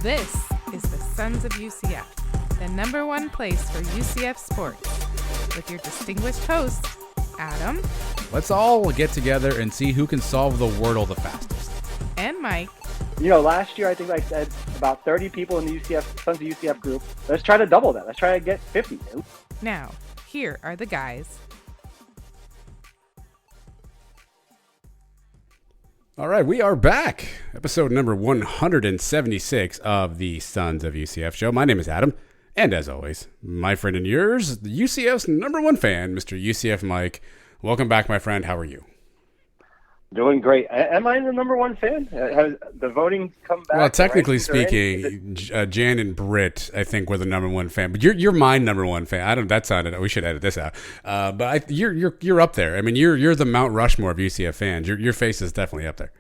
This is the Sons of UCF, the number one place for UCF sports, with your distinguished host, Adam. Let's all get together and see who can solve the Wordle the fastest. And Mike. You know, last year I think I said about 30 people in the UCF Sons of UCF group. Let's try to double that. Let's try to get 50. Now, here are the guys. All right, we are back. Episode number 176 of the Sons of UCF show. My name is Adam, and as always, my friend and yours, the UCF's number one fan, Mr. UCF Mike. Welcome back, my friend. How are you? Doing great. Am I the number one fan? Has the voting come back? Well, technically speaking, Jan and Britt, I think, were the number one fan. But you're my number one fan. That sounded. We should edit this out. But you're up there. I mean, you're the Mount Rushmore of UCF fans. Your face is definitely up there.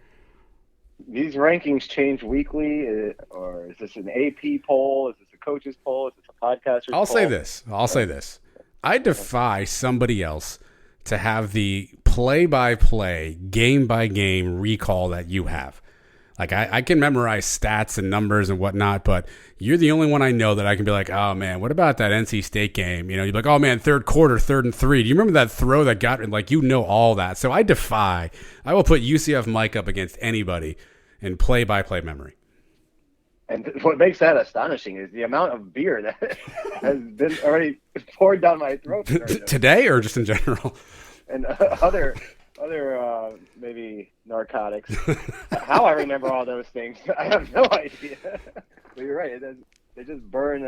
These rankings change weekly, or is this an AP poll? Is this a coach's poll? Is this a podcaster's poll? I'll say this. I defy somebody else to have the play-by-play, game-by-game recall that you have. Like, I can memorize stats and numbers and whatnot, but you're the only one I know that I can be like, oh, man, what about that NC State game? You know, you're like, oh, man, third quarter, 3rd and 3. Do you remember that throw that got, like, you know all that. So I will put UCF Mike up against anybody in play-by-play memory. And what makes that astonishing is the amount of beer that has been already poured down my throat. Today or just in general? And other maybe narcotics. How I remember all those things, I have no idea. But you're right. They just burn.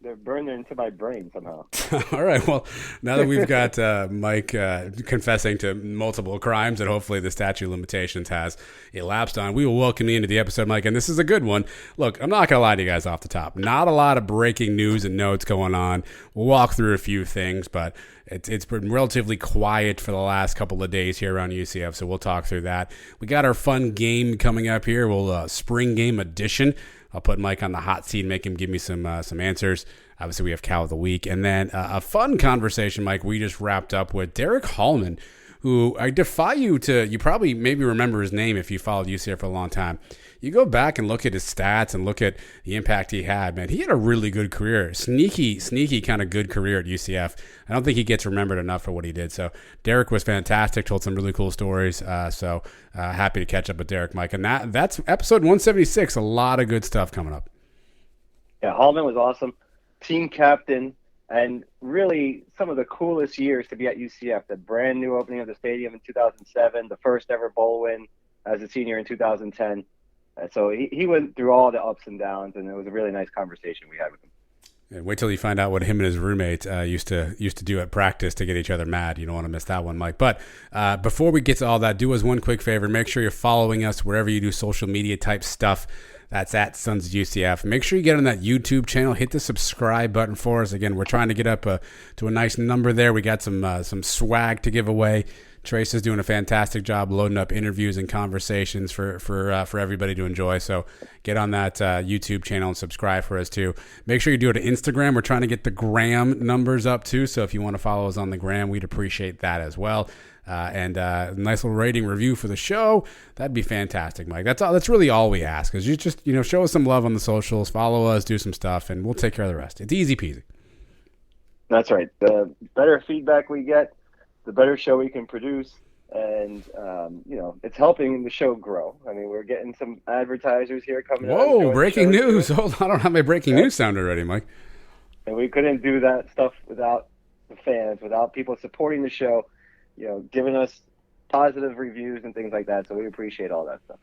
They're burned into my brain somehow. All right. Well, now that we've got Mike confessing to multiple crimes that hopefully the statute of limitations has elapsed on, we will welcome you into the episode, Mike. And this is a good one. Look, I'm not going to lie to you guys off the top. Not a lot of breaking news and notes going on. We'll walk through a few things, but it's been relatively quiet for the last couple of days here around UCF, so we'll talk through that. We got our fun game coming up here. Spring game edition. I'll put Mike on the hot seat and make him give me some answers. Obviously, we have Cow of the Week. And then a fun conversation, Mike, we just wrapped up with Derrick Hallman, who I defy you to – you probably maybe remember his name if you followed UCF for a long time. You go back and look at his stats and look at the impact he had, man. He had a really good career, sneaky kind of good career at UCF. I don't think he gets remembered enough for what he did. So Derrick was fantastic, told some really cool stories. So happy to catch up with Derrick, Mike. And that's episode 176. A lot of good stuff coming up. Yeah, Hallman was awesome. Team captain, and really some of the coolest years to be at UCF. The brand new opening of the stadium in 2007, the first ever bowl win as a senior in 2010. So he went through all the ups and downs, and it was a really nice conversation we had with him. Yeah, wait till you find out what him and his roommate used to do at practice to get each other mad. You don't want to miss that one, Mike. But before we get to all that, do us one quick favor. Make sure you're following us wherever you do social media type stuff. That's at Sons of UCF. Make sure you get on that YouTube channel. Hit the subscribe button for us. Again, we're trying to get up to a nice number there. We got some swag to give away. Trace is doing a fantastic job loading up interviews and conversations for everybody to enjoy. So get on that YouTube channel and subscribe for us too. Make sure you do it to Instagram. We're trying to get the gram numbers up too. So if you want to follow us on the gram, we'd appreciate that as well. And a nice little rating review for the show. That'd be fantastic, Mike. That's really all we ask is you just show us some love on the socials, follow us, do some stuff, and we'll take care of the rest. It's easy peasy. That's right. The better feedback we get, the better show we can produce, and it's helping the show grow. I mean, we're getting some advertisers here coming. Whoa! Breaking news! Hold on, I don't have my breaking news sound already, Mike. And we couldn't do that stuff without the fans, without people supporting the show. Giving us positive reviews and things like that. So we appreciate all that stuff.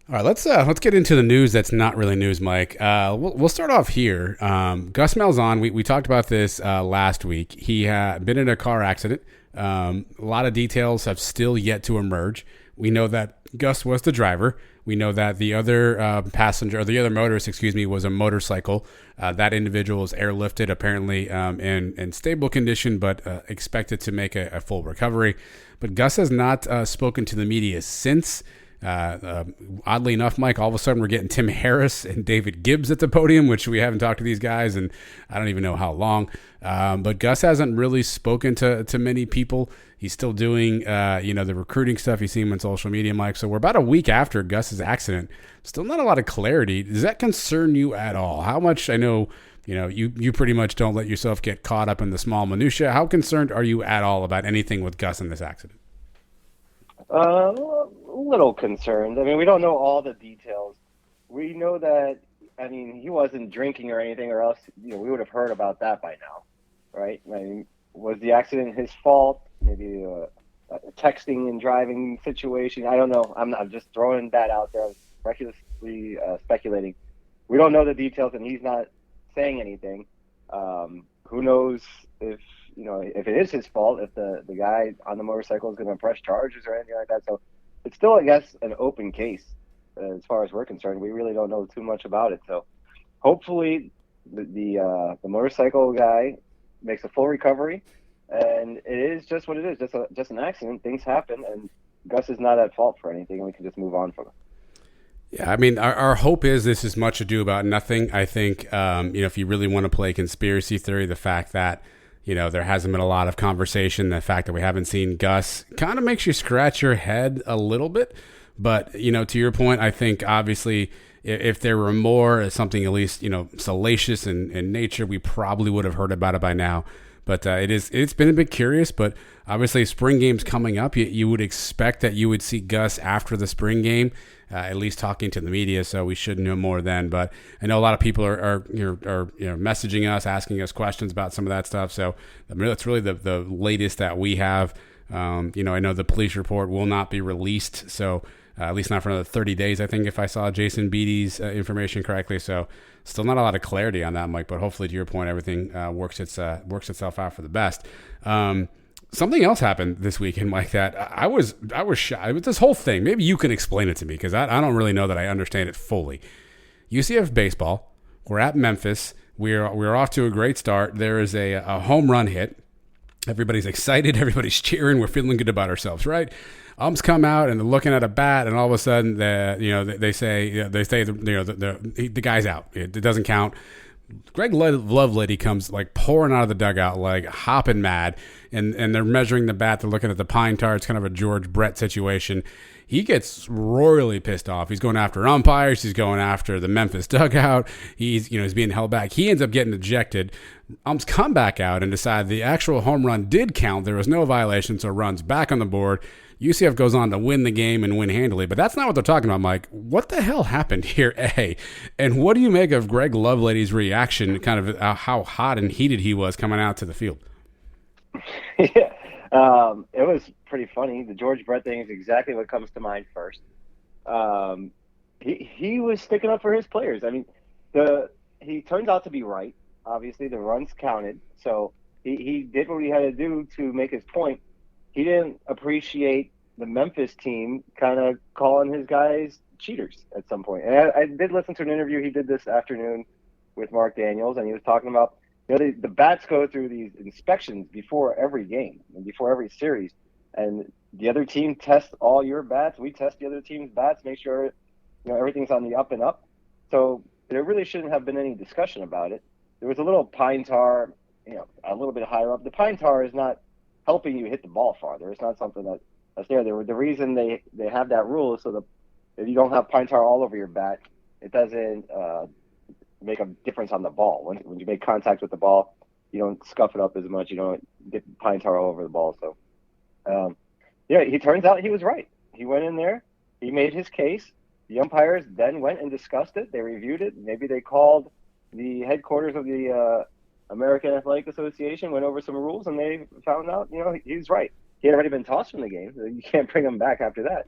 All right, let's get into the news that's not really news, Mike. We'll start off here. Gus Malzahn, we talked about this last week. He had been in a car accident. A lot of details have still yet to emerge. We know that Gus was the driver. We know that the other passenger, or the other motorist, was a motorcycle. That individual was airlifted, apparently in stable condition, but expected to make a full recovery. But Gus has not spoken to the media since. Oddly enough, Mike, all of a sudden we're getting Tim Harris and David Gibbs at the podium, which we haven't talked to these guys and I don't even know how long. But Gus hasn't really spoken to many people. He's still doing, the recruiting stuff. You see him on social media, Mike. So we're about a week after Gus's accident. Still not a lot of clarity. Does that concern you at all? How much, I know, you pretty much don't let yourself get caught up in the small minutia. How concerned are you at all about anything with Gus in this accident? A little concerned. I mean, we don't know all the details. We know that, he wasn't drinking or anything, or else, we would have heard about that by now, right? I mean, was the accident his fault? Maybe a texting and driving situation. I don't know. I'm just throwing that out there. I'm recklessly speculating. We don't know the details, and he's not saying anything. Who knows if it is his fault, if the guy on the motorcycle is going to press charges or anything like that. So it's still, I guess, an open case as far as we're concerned. We really don't know too much about it. So hopefully the motorcycle guy makes a full recovery, and it is just what it is, just an accident. Things happen, and Gus is not at fault for anything, and we can just move on from it. Yeah, I mean, our hope is this is much ado about nothing. I think, if you really want to play conspiracy theory, the fact that, there hasn't been a lot of conversation, the fact that we haven't seen Gus kind of makes you scratch your head a little bit. But, to your point, I think obviously if there were more, something at least, salacious in nature, we probably would have heard about it by now. But it's been a bit curious, but obviously spring game's coming up. You would expect that you would see Gus after the spring game, at least talking to the media, so we should know more then. But I know a lot of people are messaging us, asking us questions about some of that stuff. So that's really the latest that we have. I know the police report will not be released, so at least not for another 30 days, I think, if I saw Jason Beattie's information correctly. So still not a lot of clarity on that, Mike, but hopefully, to your point, everything works itself out for the best. Something else happened this weekend, Mike, that I was shocked with this whole thing. Maybe you can explain it to me, because I don't really know that I understand it fully. UCF baseball, we're at Memphis. We're off to a great start. There is a home run hit. Everybody's excited. Everybody's cheering. We're feeling good about ourselves, right? Umps come out and they're looking at a bat, and all of a sudden, they say the guy's out. It doesn't count. Greg Lovelady comes like pouring out of the dugout, like hopping mad, and they're measuring the bat. They're looking at the pine tar. It's kind of a George Brett situation. He gets royally pissed off. He's going after umpires. He's going after the Memphis dugout. He's being held back. He ends up getting ejected. Umps come back out and decide the actual home run did count. There was no violation, so runs back on the board. UCF goes on to win the game and win handily. But that's not what they're talking about, Mike. What the hell happened here, A? And what do you make of Greg Lovelady's reaction, kind of how hot and heated he was coming out to the field? Yeah, it was pretty funny. The George Brett thing is exactly what comes to mind first. He was sticking up for his players. I mean, he turns out to be right. Obviously, the runs counted. So he did what he had to do to make his point. He didn't appreciate the Memphis team kind of calling his guys cheaters at some point. And I did listen to an interview he did this afternoon with Mark Daniels, and he was talking about, the bats go through these inspections before every game and before every series. And the other team tests all your bats. We test the other team's bats, make sure everything's on the up and up. So there really shouldn't have been any discussion about it. There was a little pine tar, a little bit higher up. The pine tar is not helping you hit the ball farther. It's not something that's there. The reason they have that rule is so that if you don't have pine tar all over your bat, it doesn't make a difference on the ball. When you make contact with the ball, you don't scuff it up as much. You don't get pine tar all over the ball. So, he turns out he was right. He went in there. He made his case. The umpires then went and discussed it. They reviewed it. Maybe they called the headquarters of the American Athletic Association, went over some rules, and they found out, he's right. He had already been tossed from the game. So you can't bring him back after that.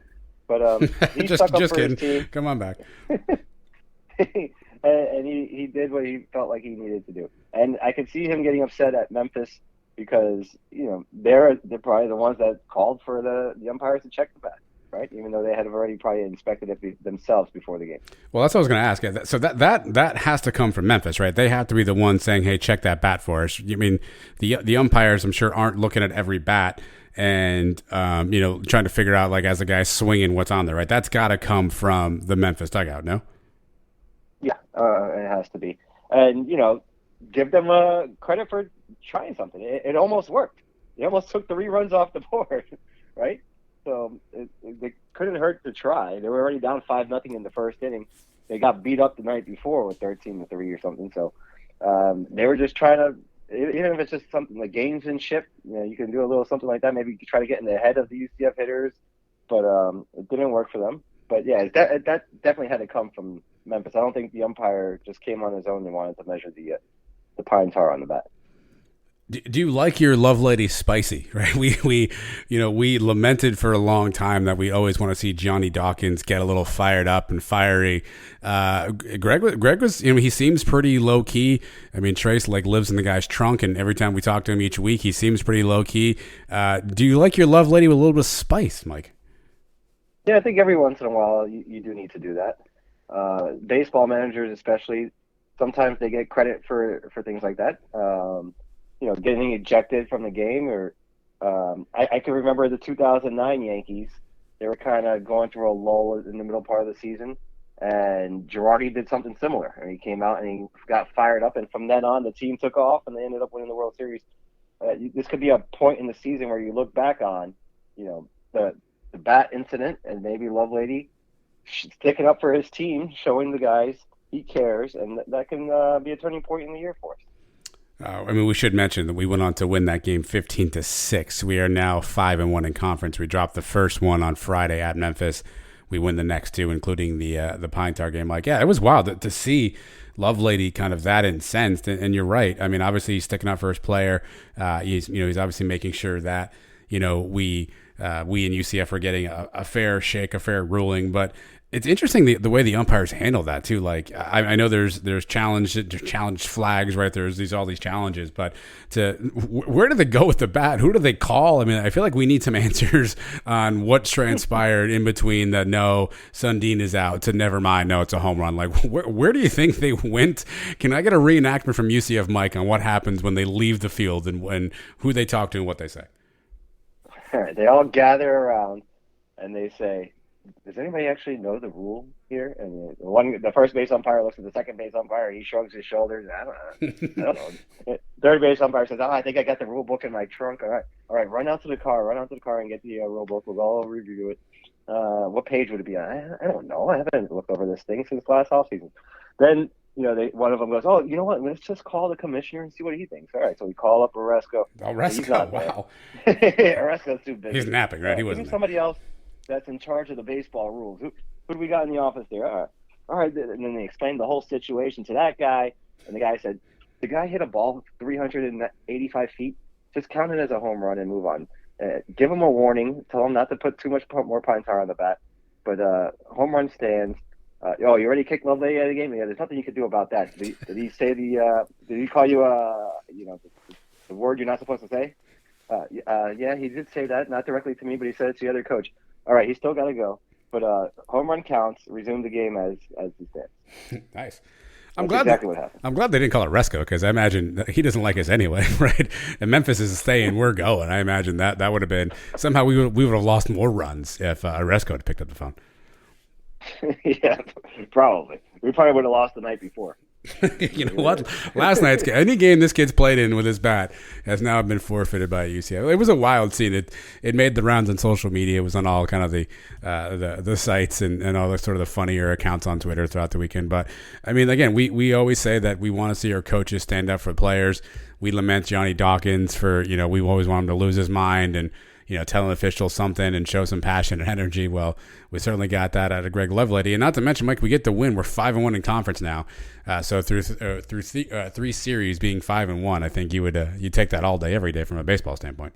But he stuck up for kidding. his team. Come on back. And he did what he felt like he needed to do. And I could see him getting upset at Memphis because, they're probably the ones that called for the umpires to check the bat, right? Even though they had already probably inspected it themselves before the game. Well, that's what I was going to ask. So that has to come from Memphis, right? They have to be the ones saying, hey, check that bat for us. I mean, the umpires, I'm sure, aren't looking at every bat and, trying to figure out, like, as the guy's swinging, what's on there, right? That's got to come from the Memphis dugout, no? Yeah, it has to be. And, give them credit for trying something. It almost worked. They almost took 3 runs off the board, right? So they couldn't hurt to try. They were already down 5-0 in the first inning. They got beat up the night before with 13-3 or something. So they were just trying to, even if it's just something like gamesmanship, you can do a little something like that. Maybe you could try to get in the head of the UCF hitters, but it didn't work for them. But yeah, that definitely had to come from Memphis. I don't think the umpire just came on his own and wanted to measure the pine tar on the bat. Do you like your Lovelady spicy? Right, we lamented for a long time that we always want to see Johnny Dawkins get a little fired up and fiery. Greg was, he seems pretty low key. I mean, Trace lives in the guy's trunk, and every time we talk to him each week, he seems pretty low key. Do you like your Lovelady with a little bit of spice, Mike? Yeah, I think every once in a while you do need to do that. Baseball managers, especially, sometimes they get credit for things like that. Getting ejected from the game, or I can remember the 2009 Yankees. They were kind of going through a lull in the middle part of the season, and Girardi did something similar. And he came out and he got fired up, and from then on, the team took off, and they ended up winning the World Series. This could be a point in the season where you look back on, the bat incident, and maybe Lovelady sticking up for his team, showing the guys he cares, and that can be a turning point in the year for us. We should mention that we went on to win that game 15-6. We are now 5-1 in conference. We dropped the first one on Friday at Memphis. We win the next 2, including the Pine Tar game. It was wild to see Lovelady kind of that incensed. And you're right. I mean, obviously he's sticking up for his player. He's obviously making sure that we in UCF are getting a fair shake, a fair ruling, but. It's interesting the way the umpires handle that too. I know there's challenge flags, right? There's all these challenges, but where do they go with the bat? Who do they call? I mean, I feel like we need some answers on what's transpired in between the no, Sundin is out to never mind, no, it's a home run. Where do you think they went? Can I get a reenactment from UCF Mike on what happens when they leave the field and who they talk to and what they say? All right, they all gather around and they say, does anybody actually know the rule here? And the first base umpire looks at the second base umpire. He shrugs his shoulders. I don't know. Third base umpire says, I think I got the rule book in my trunk. All right. Run out to the car and get the rule book. We'll all review it. What page would it be on? I don't know. I haven't looked over this thing since last offseason. Then, one of them goes, oh, you know what? Let's just call the commissioner and see what he thinks. All right. So we call up Oresco. Wow. Oresco's too busy. He's napping, right? He wasn't. Somebody else that's in charge of the baseball rules. Who do we got in the office there? All right. And then they explained the whole situation to that guy, and the guy said, the guy hit a ball 385 feet. Just count it as a home run and move on. Give him a warning. Tell him not to put too much more pine tar on the bat. But home run stands. You already kicked Lovelady out of the game? Yeah, there's nothing you could do about that. Did he say did he call you, the word you're not supposed to say? Yeah, he did say that, not directly to me, but he said it to the other coach. All right, he's still got to go. But home run counts. Resume the game as he stands. Nice. That's exactly what happened. I'm glad they didn't call it Resco, because I imagine he doesn't like us anyway, right? And Memphis is staying, we're going. I imagine that would have been somehow we would have lost more runs if Resco had picked up the phone. Yeah, probably. We probably would have lost the night before. You know what? Last night's game, any game this kid's played in with his bat has now been forfeited by UCF. It was a wild scene. It made the rounds on social media. It was on all kind of the sites and all the sort of the funnier accounts on Twitter throughout the weekend. But I mean, again, we always say that we want to see our coaches stand up for players. We lament Johnny Dawkins for we always want him to lose his mind and tell an official something and show some passion and energy. Well, we certainly got that out of Greg Lovelady. And not to mention, Mike, we get the win. We're 5-1 in conference now. So through 3 series being 5-1, I think you take that all day, every day from a baseball standpoint.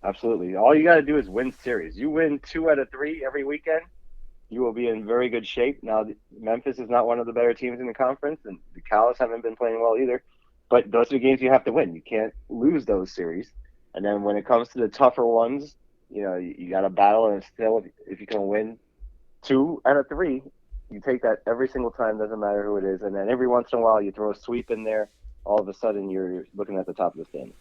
Absolutely. All you got to do is win series. You win 2 out of 3 every weekend, you will be in very good shape. Now, Memphis is not one of the better teams in the conference, and the Cows haven't been playing well either. But those are the games you have to win. You can't lose those series. And then when it comes to the tougher ones, you got to battle, and still, if you can win 2 out of 3, you take that every single time, doesn't matter who it is. And then every once in a while, you throw a sweep in there. All of a sudden, you're looking at the top of the standing.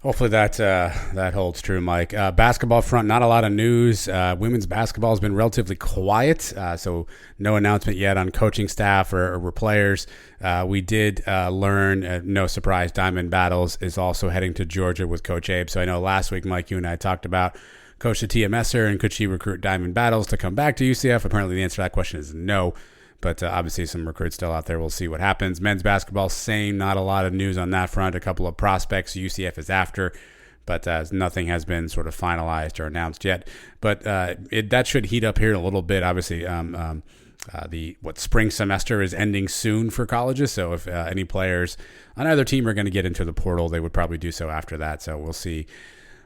Hopefully that holds true, Mike. Basketball front, not a lot of news. Women's basketball has been relatively quiet, so no announcement yet on coaching staff or players. We did learn, no surprise, Diamond Battles is also heading to Georgia with Coach Abe. So I know last week, Mike, you and I talked about Coach Shatia Messer and could she recruit Diamond Battles to come back to UCF? Apparently the answer to that question is no. But obviously some recruits still out there. We'll see what happens. Men's basketball, same. Not a lot of news on that front. A couple of prospects UCF is after, but nothing has been sort of finalized or announced yet. But that should heat up here in a little bit. Obviously, the spring semester is ending soon for colleges. So if any players on either team are going to get into the portal, they would probably do so after that. So we'll see.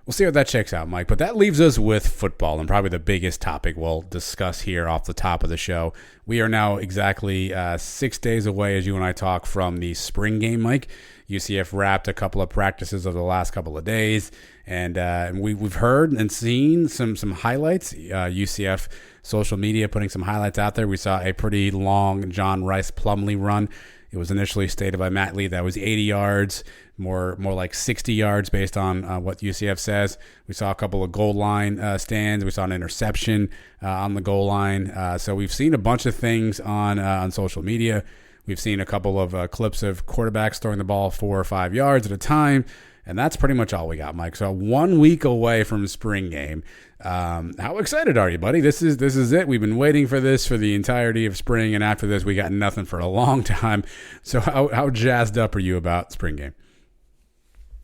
We'll see how that checks out, Mike. But that leaves us with football, and probably the biggest topic we'll discuss here off the top of the show. We are now exactly 6 days away, as you and I talk, from the spring game, Mike. UCF wrapped a couple of practices over the last couple of days, and we've heard and seen some highlights. UCF social media putting some highlights out there. We saw a pretty long John Rice Plumlee run. It was initially stated by Matt Lee that was 80 yards, more like 60 yards based on what UCF says. We saw a couple of goal line stands. We saw an interception on the goal line. So we've seen a bunch of things on social media. We've seen a couple of clips of quarterbacks throwing the ball 4 or 5 yards at a time. And that's pretty much all we got, Mike. So 1 week away from spring game. How excited are you, buddy? This is it. We've been waiting for this for the entirety of spring, and after this, we got nothing for a long time. So how jazzed up are you about spring game?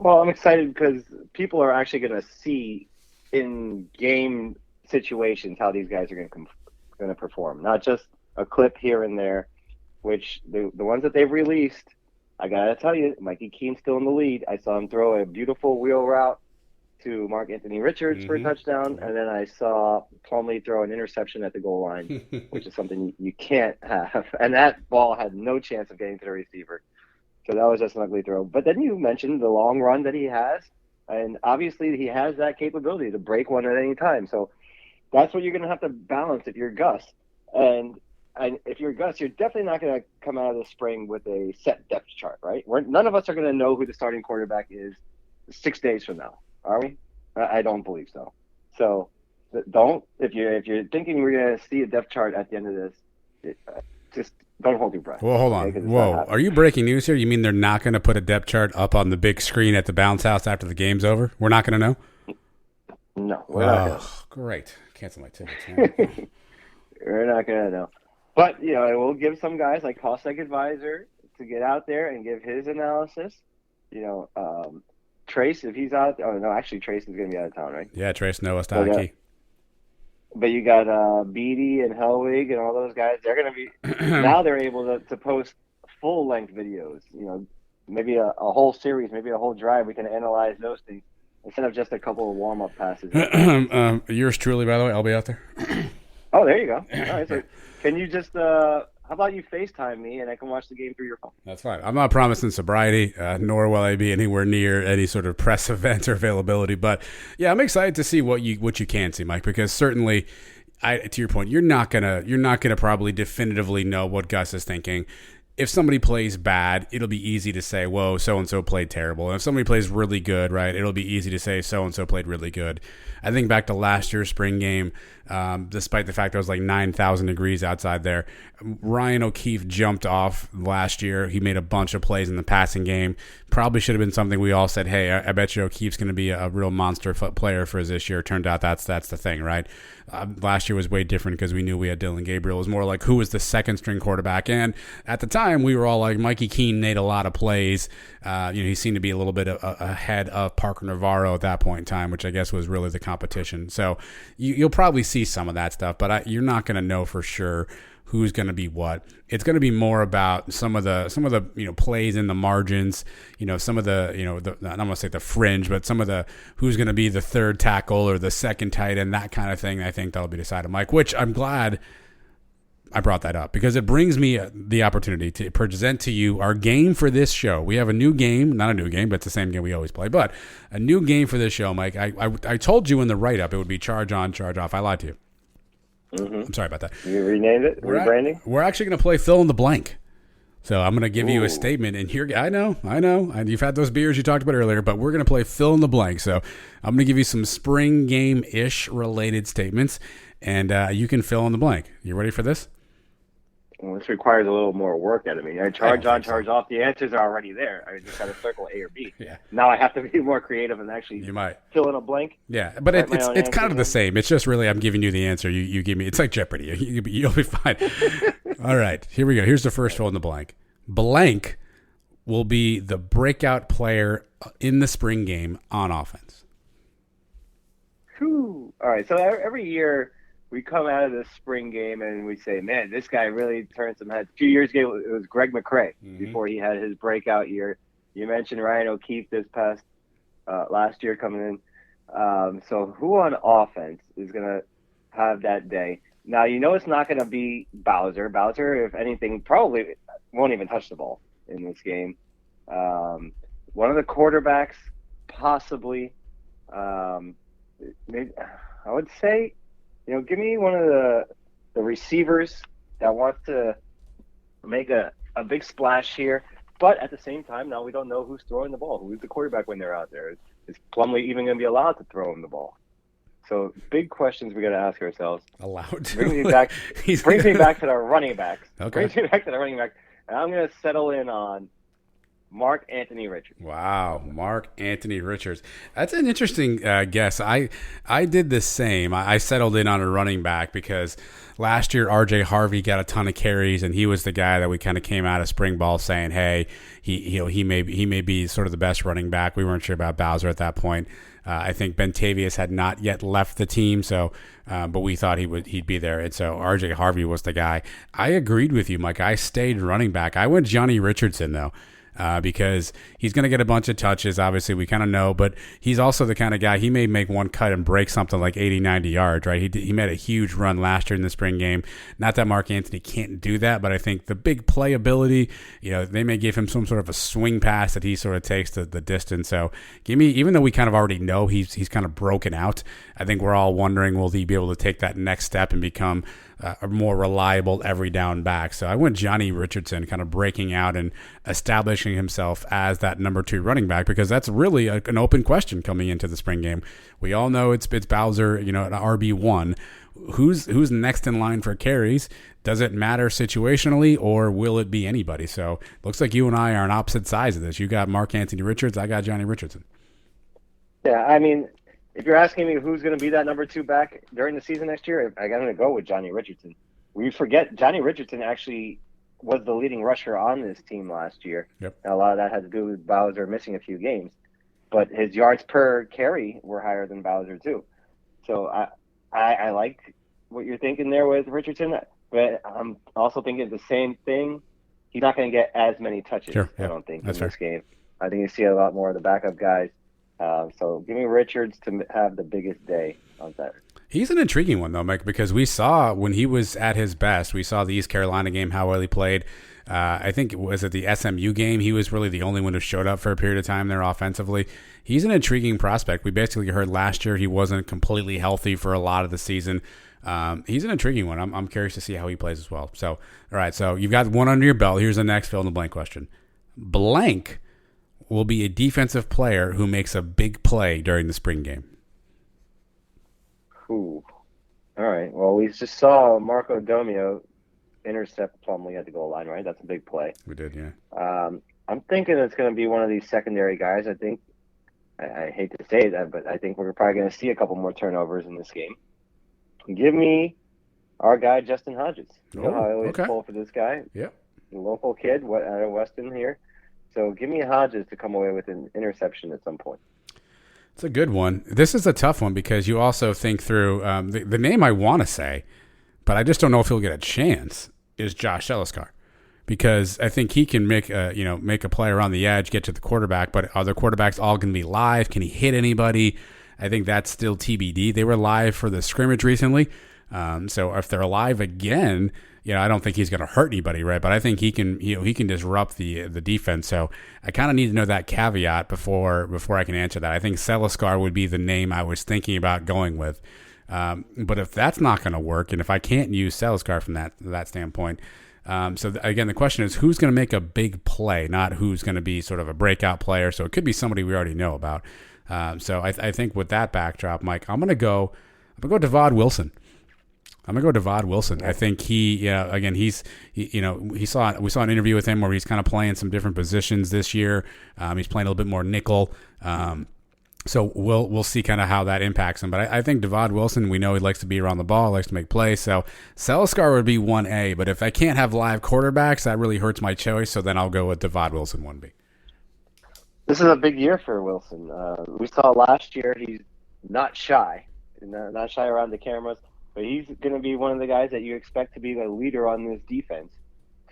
Well, I'm excited because people are actually going to see in game situations how these guys are going to perform, not just a clip here and there. Which the ones that they've released, I gotta tell you, Mikey Keene's still in the lead. I saw him throw a beautiful wheel route to Mark Anthony Richards for a touchdown, and then I saw Plumlee throw an interception at the goal line, which is something you can't have. And that ball had no chance of getting to the receiver. So that was just an ugly throw. But then you mentioned the long run that he has, and obviously he has that capability to break one at any time. So that's what you're going to have to balance if you're Gus. And if you're Gus, you're definitely not going to come out of the spring with a set depth chart, right? None of us are going to know who the starting quarterback is 6 days from now, are we? I don't believe so. So don't, if you're thinking we're going to see a depth chart at the end of this, just don't hold your breath. Well, hold on. Whoa. Are you breaking news here? You mean they're not going to put a depth chart up on the big screen at the bounce house after the game's over? We're not going to know? No, we're not going to. Great. Cancel my tickets. We're not going to know. But, it will give some guys like Cossack Advisor to get out there and give his analysis. Trace, if he's out – oh, no, actually Trace is going to be out of town, right? Yeah, Trace Noah Stocky. But you got Beatty and Hellwig and all those guys. They're going to be – now they're able to post full-length videos. Maybe a whole series, maybe a whole drive. We can analyze those things instead of just a couple of warm-up passes. Yours truly, by the way. I'll be out there. Oh, there you go. All right, so can you just how about you FaceTime me and I can watch the game through your phone? That's fine. I'm not promising sobriety, nor will I be anywhere near any sort of press event or availability. But yeah, I'm excited to see what you can see, Mike, because certainly, to your point, you're not gonna probably definitively know what Gus is thinking. If somebody plays bad, it'll be easy to say, whoa, so-and-so played terrible. And if somebody plays really good, right, it'll be easy to say so-and-so played really good. I think back to last year's spring game, despite the fact that it was like 9,000 degrees outside there, Ryan O'Keefe jumped off last year. He made a bunch of plays in the passing game. Probably should have been something we all said, hey, I bet you O'Keefe's going to be a real monster player for us this year. Turned out that's the thing, right? Last year was way different because we knew we had Dylan Gabriel. It was more like who was the second string quarterback. And at the time, we were all like, Mikey Keene made a lot of plays. He seemed to be a little bit ahead of Parker Navarro at that point in time, which I guess was really the competition. So you'll probably see some of that stuff, but you're not going to know for sure who's going to be what. It's going to be more about some of the plays in the margins, some of the, I don't want to say the fringe, but some of the who's going to be the third tackle or the second tight end, that kind of thing. I think that'll be decided, Mike, which I'm glad I brought that up because it brings me the opportunity to present to you our game for this show. We have a new game, not a new game, but it's the same game we always play, but a new game for this show, Mike. I told you in the write-up it would be charge on, charge off. I lied to you. Mm-hmm. I'm sorry about that. You renamed it? Rebranding? We're actually going to play fill in the blank. So I'm going to give you a statement, and here, I know, and you've had those beers you talked about earlier, but we're going to play fill in the blank. So I'm going to give you some spring game-ish related statements, and you can fill in the blank. You ready for this? Well, this requires a little more work out of me. I charge on, charge off. The answers are already there. I just got to circle A or B. Yeah. Now I have to be more creative and actually fill in a blank. Yeah, but it's kind of the same. It's just really I'm giving you the answer. You give me. It's like Jeopardy. You'll be fine. All right, here we go. Here's the first fill in the blank. Blank will be the breakout player in the spring game on offense. Whew. All right, so every year we come out of this spring game and we say, man, this guy really turned some heads. A few years ago, it was Greg McCrae before he had his breakout year. You mentioned Ryan O'Keefe this past last year coming in. So who on offense is going to have that day? Now, it's not going to be Bowser. Bowser, if anything, probably won't even touch the ball in this game. One of the quarterbacks, possibly. Maybe, I would say, give me one of the receivers that wants to make a big splash here. But at the same time, now we don't know who's throwing the ball. Who's the quarterback when they're out there? Is Plumlee even going to be allowed to throw him the ball? So big questions we got to ask ourselves. Allowed to? Brings me back to the running backs. Okay. Brings me back to the running back. And I'm going to settle in on Mark Anthony Richards. Wow, Mark Anthony Richards. That's an interesting guess. I did the same. I settled in on a running back because last year R.J. Harvey got a ton of carries, and he was the guy that we kind of came out of spring ball saying, hey, he may be sort of the best running back. We weren't sure about Bowser at that point. I think Bentavious had not yet left the team, so but we thought he'd be there, and so R.J. Harvey was the guy. I agreed with you, Mike. I stayed running back. I went Johnny Richardson though. Because he's going to get a bunch of touches, obviously, we kind of know, but he's also the kind of guy, he may make one cut and break something like 80, 90 yards, right? He made a huge run last year in the spring game. Not that Mark Anthony can't do that, but I think the big playability, they may give him some sort of a swing pass that he sort of takes the distance. So give me, even though we kind of already know he's kind of broken out, I think we're all wondering, will he be able to take that next step and become a more reliable every down back? So I went Johnny Richardson, kind of breaking out and establishing himself as that number 2 running back, because that's really an open question coming into the spring game. We all know it's Bowser, at RB1. Who's next in line for carries? Does it matter situationally, or will it be anybody? So looks like you and I are on opposite sides of this. You got Mark Anthony Richards, I got Johnny Richardson. Yeah, I mean, if you're asking me who's going to be that number 2 back during the season next year, I'm going to go with Johnny Richardson. We forget Johnny Richardson actually was the leading rusher on this team last year. Yep. A lot of that had to do with Bowser missing a few games, but his yards per carry were higher than Bowser too. So I like what you're thinking there with Richardson, but I'm also thinking the same thing. He's not going to get as many touches, Sure, I don't think, that's in this game. I think you see a lot more of the backup guys. So give me Richards to have the biggest day on Saturday. He's an intriguing one, though, Mike, because we saw when he was at his best, we saw the East Carolina game, how well he played. I think it was at the SMU game. He was really the only one who showed up for a period of time there offensively. He's an intriguing prospect. We basically heard last year he wasn't completely healthy for a lot of the season. He's an intriguing one. I'm curious to see how he plays as well. So, all right, so you've got one under your belt. Here's the next fill-in-the-blank question. Blank will be a defensive player who makes a big play during the spring game. Ooh. All right. Well, we just saw Marco Domio intercept Plumlee at the goal line, right? That's a big play. We did, yeah. I'm thinking it's going to be one of these secondary guys. I think, I hate to say that, but I think we're probably going to see a couple more turnovers in this game. Give me our guy, Justin Hodges. You know how I always pull for this guy? Yep. The local kid out of Weston here. So give me Hodges to come away with an interception at some point. It's a good one. This is a tough one because you also think through the name I want to say, but I just don't know if he'll get a chance, is Josh Elliscar. Because I think he can make a play around the edge, get to the quarterback, but are the quarterbacks all going to be live? Can he hit anybody? I think that's still TBD. They were live for the scrimmage recently. So if they're alive again, I don't think he's going to hurt anybody, right? But I think he can disrupt the defense. So I kind of need to know that caveat before I can answer that. I think Celiscar would be the name I was thinking about going with. But if that's not going to work, and if I can't use Celiscar from that standpoint, Again, the question is who's going to make a big play, not who's going to be sort of a breakout player. So it could be somebody we already know about. I think with that backdrop, Mike, I'm going to go Devod Wilson. I think we saw an interview with him where he's kind of playing some different positions this year. He's playing a little bit more nickel. So we'll see kind of how that impacts him. But I think Devod Wilson, we know he likes to be around the ball, likes to make plays. So Seliskar would be 1A. But if I can't have live quarterbacks, that really hurts my choice. So then I'll go with Devod Wilson 1B. This is a big year for Wilson. We saw last year he's not shy around the cameras. But he's going to be one of the guys that you expect to be the leader on this defense.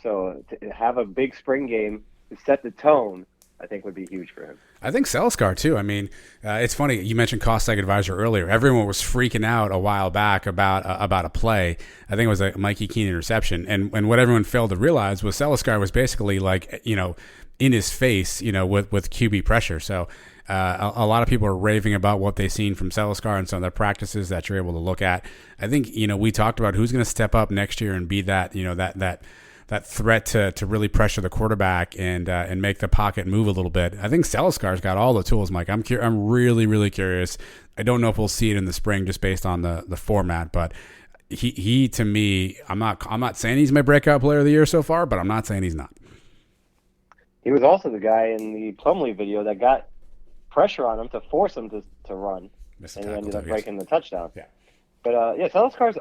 So to have a big spring game to set the tone, I think would be huge for him. I think Seliskar, too. I mean, it's funny. You mentioned cost seg advisor earlier. Everyone was freaking out a while back about a play. I think it was a Mikey Keene interception. And what everyone failed to realize was Seliskar was basically like, in his face, with QB pressure. So a lot of people are raving about what they've seen from Seliskar and some of the practices that you're able to look at. I think, we talked about who's going to step up next year and be that, that threat to really pressure the quarterback and make the pocket move a little bit. I think Seliskar's got all the tools, Mike. I'm really, really curious. I don't know if we'll see it in the spring just based on the format, but he to me, I'm not saying he's my breakout player of the year so far, but I'm not saying he's not. He was also the guy in the Plumlee video that got pressure on him to force him to run, and he ended up breaking the touchdown. Yeah. But Seliskar's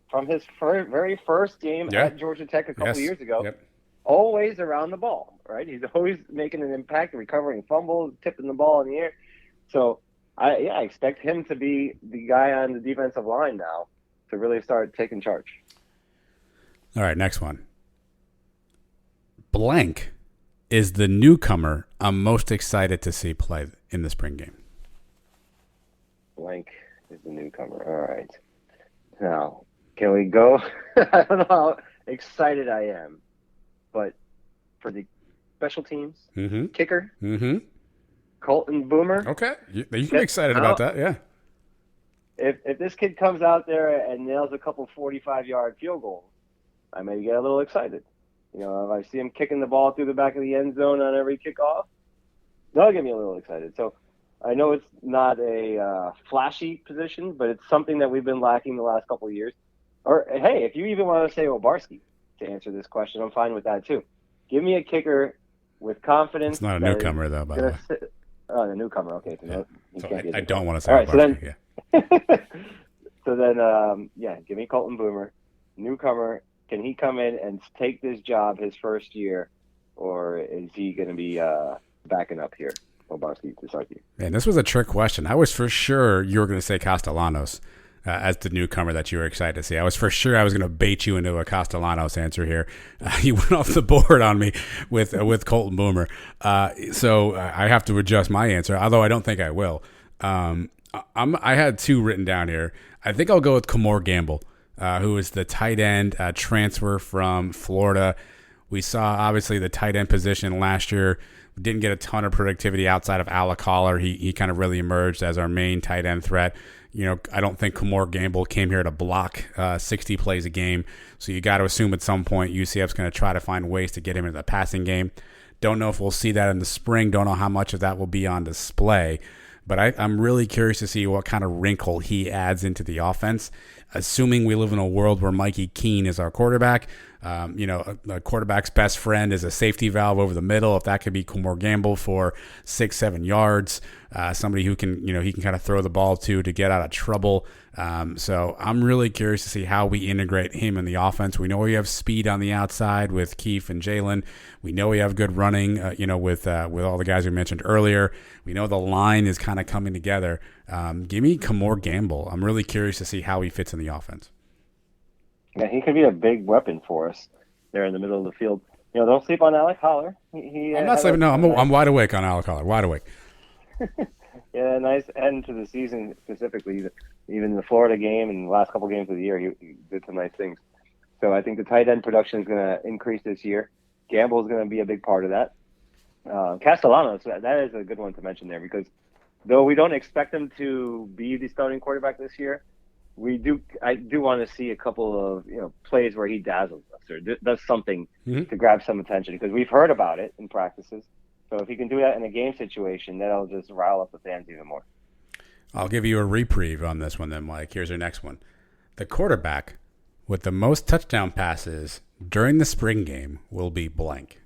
from his very first game at Georgia Tech a couple years ago, always around the ball, right? He's always making an impact, recovering fumbles, tipping the ball in the air. So I expect him to be the guy on the defensive line now to really start taking charge. All right, next one. Blank is the newcomer I'm most excited to see play in the spring game. Blank is the newcomer. All right. Now, can we go? I don't know how excited I am, but for the special teams, kicker, Colton Boomer. Okay. You can be excited about that, yeah. If this kid comes out there and nails a couple 45-yard field goals, I may get a little excited. If I see him kicking the ball through the back of the end zone on every kickoff, that'll get me a little excited. So I know it's not a flashy position, but it's something that we've been lacking the last couple of years. Or, hey, if you even want to say Obarski to answer this question, I'm fine with that too. Give me a kicker with confidence. It's not a newcomer, though, by the way. Oh, the newcomer. Okay. So I don't want to say Obarski. Right, so then, give me Colton Boomer. Newcomer. Can he come in and take this job his first year, or is he going to be backing up here? Obarski to start you. Man, this was a trick question. I was for sure you were going to say Castellanos as the newcomer that you were excited to see. I was for sure I was going to bait you into a Castellanos answer here. You went off the board on me with Colton Boomer. So I have to adjust my answer, although I don't think I will. I had two written down here. I think I'll go with Kamor Gamble, who is the tight end transfer from Florida. We saw, obviously, the tight end position last year. Didn't get a ton of productivity outside of Alec Collar. He kind of really emerged as our main tight end threat. I don't think Kamor Gamble came here to block 60 plays a game. So you got to assume at some point UCF's going to try to find ways to get him into the passing game. Don't know if we'll see that in the spring. Don't know how much of that will be on display. But I'm really curious to see what kind of wrinkle he adds into the offense, assuming we live in a world where Mikey Keene is our quarterback. A quarterback's best friend is a safety valve over the middle. If that could be Kamor Gamble for 6-7 yards, somebody who can, he can kind of throw the ball to get out of trouble. So I'm really curious to see how we integrate him in the offense. We know we have speed on the outside with Keefe and Jalen. We know we have good running, with all the guys we mentioned earlier. We know the line is kind of coming together. Give me Kamor Gamble. I'm really curious to see how he fits in the offense. Yeah, he could be a big weapon for us there in the middle of the field. Don't sleep on Alec Holler. I'm not sleeping. No, I'm wide awake on Alec Holler. Wide awake. Yeah, nice end to the season specifically. Even the Florida game and the last couple games of the year, he did some nice things. So I think the tight end production is going to increase this year. Gamble is going to be a big part of that. Castellanos, that is a good one to mention there because though we don't expect him to be the starting quarterback this year, I do want to see a couple of plays where he dazzles us. looks or does something to grab some attention, because we've heard about it in practices. So if he can do that in a game situation, that'll just rile up the fans even more. I'll give you a reprieve on this one then, Mike. Here's our next one. The quarterback with the most touchdown passes during the spring game will be blank.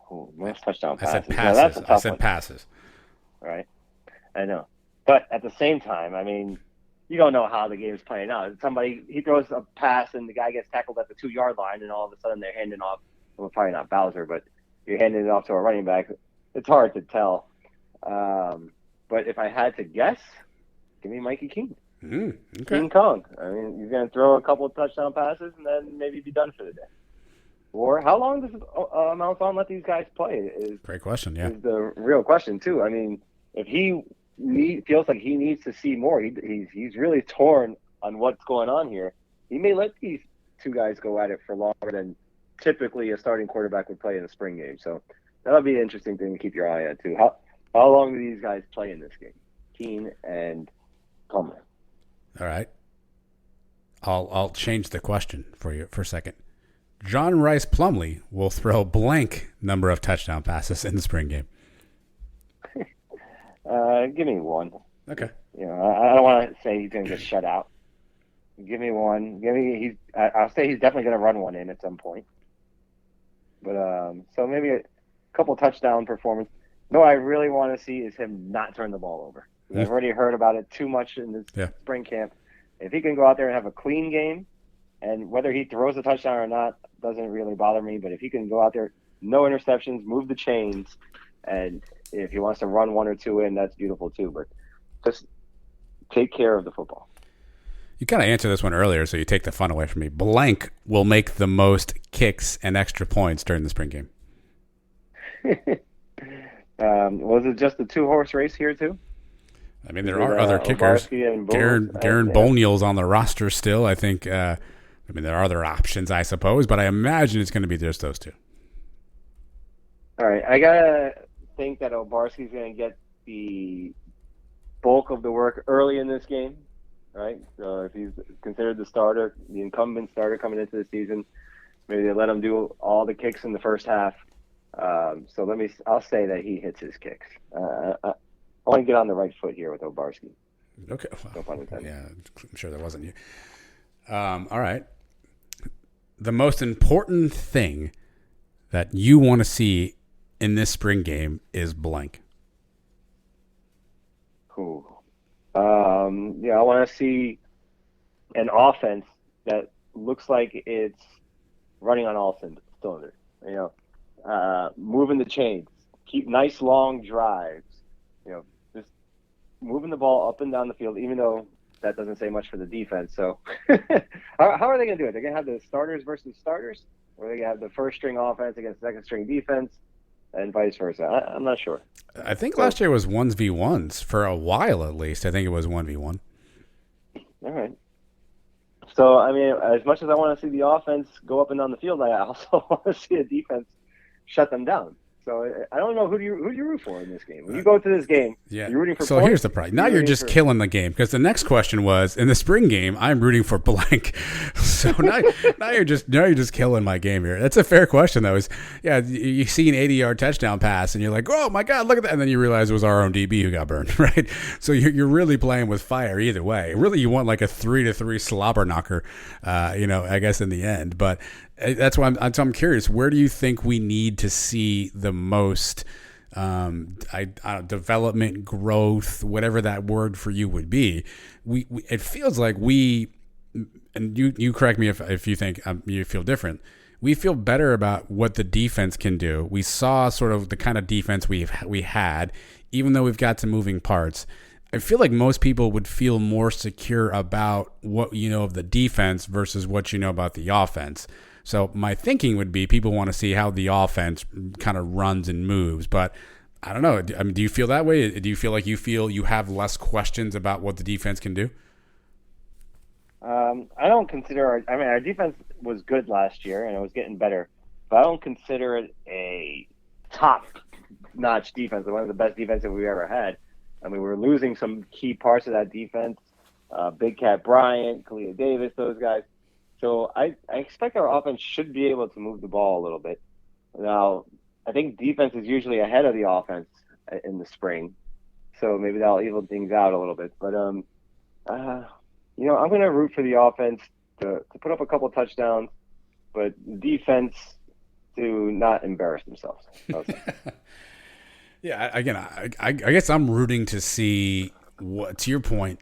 Oh, most touchdown passes. I said passes. Now, that's a tough one. Passes. Right. I know. But at the same time, I mean, you don't know how the game's playing out. He throws a pass and the guy gets tackled at the 2-yard line, and all of a sudden they're handing off, well, probably not Bowser, but you're handing it off to a running back. It's hard to tell. But if I had to guess, give me Mikey King. Okay. King Kong. I mean, he's going to throw a couple of touchdown passes and then maybe be done for the day. Or how long does Mount Vaughn let these guys play? Great question, yeah. Is the real question, too. I mean, if he feels like he needs to see more, he's really torn on what's going on here, he may let these two guys go at it for longer than typically a starting quarterback would play in a spring game. So that'll be an interesting thing to keep your eye on, too. How long do these guys play in this game? Keene and Plumlee. All right. I'll change the question for you for a second. John Rice Plumlee will throw blank number of touchdown passes in the spring game. Give me one. Okay. You know, I don't want to say he's going to get shut out. Give me one. I'll say he's definitely going to run one in at some point. But so maybe a couple touchdown performance. No, I really want to see is him not turn the ball over. I've already heard about it too much in this spring camp. If he can go out there and have a clean game, and whether he throws a touchdown or not doesn't really bother me, but if he can go out there, no interceptions, move the chains, and if he wants to run one or two in, that's beautiful too. But just take care of the football. You kind of answered this one earlier, so you take the fun away from me. Blank will make the most kicks and extra points during the spring game. Was it just the 2-horse race here too? I mean, there are other kickers. Garen Boniel's on the roster still. I think. I mean, there are other options, I suppose, but I imagine it's going to be just those two. All right, I gotta think that Obarski's going to get the bulk of the work early in this game, right? So if he's considered the starter, the incumbent starter coming into the season, maybe they let him do all the kicks in the first half. So I'll say that he hits his kicks. I want to get on the right foot here with Obarski. Okay. No pun intended. Yeah, I'm sure that wasn't you. All right. The most important thing that you want to see in this spring game is blank. Cool. I want to see an offense that looks like it's running on all cylinders. You know, moving the chains, keep nice long drives. You know, just moving the ball up and down the field, even though that doesn't say much for the defense. So how are they going to do it? They're going to have the starters versus starters, or are they going to have the first string offense against second string defense, and vice versa? I'm not sure. I think last year was 1v1s for a while at least. I think it was 1v1. All right. So, I mean, as much as I want to see the offense go up and down the field, I also want to see the defense shut them down. So I don't know who do you root for in this game. When you go to this game, you're rooting for. So points, here's the problem. Now you're just killing the game, because the next question was, in the spring game, I'm rooting for blank. So now you're just killing my game here. That's a fair question though. You see an 80-yard touchdown pass and you're like, oh my God, look at that, and then you realize it was our own DB who got burned, right? So you're really playing with fire either way. Really, you want like a 3-3 slobber knocker, I guess in the end, but. That's why I'm curious. Where do you think we need to see the most development, growth, whatever that word for you would be? It feels like and you correct me if you think you feel different. We feel better about what the defense can do. We saw sort of the kind of defense we had, even though we've got some moving parts. I feel like most people would feel more secure about what you know of the defense versus what you know about the offense. So my thinking would be people want to see how the offense kind of runs and moves. But I don't know. I mean, do you feel that way? Do you feel like you have less questions about what the defense can do? I don't consider our defense was good last year and it was getting better, but I don't consider it a top-notch defense, one of the best defenses we've ever had. I mean, we're losing some key parts of that defense. Big Cat Bryant, Kalia Davis, those guys. So I expect our offense should be able to move the ball a little bit. Now, I think defense is usually ahead of the offense in the spring, so maybe that'll even things out a little bit. But I'm going to root for the offense to put up a couple touchdowns, but defense to not embarrass themselves. Yeah, again, I guess I'm rooting to see what, to your point,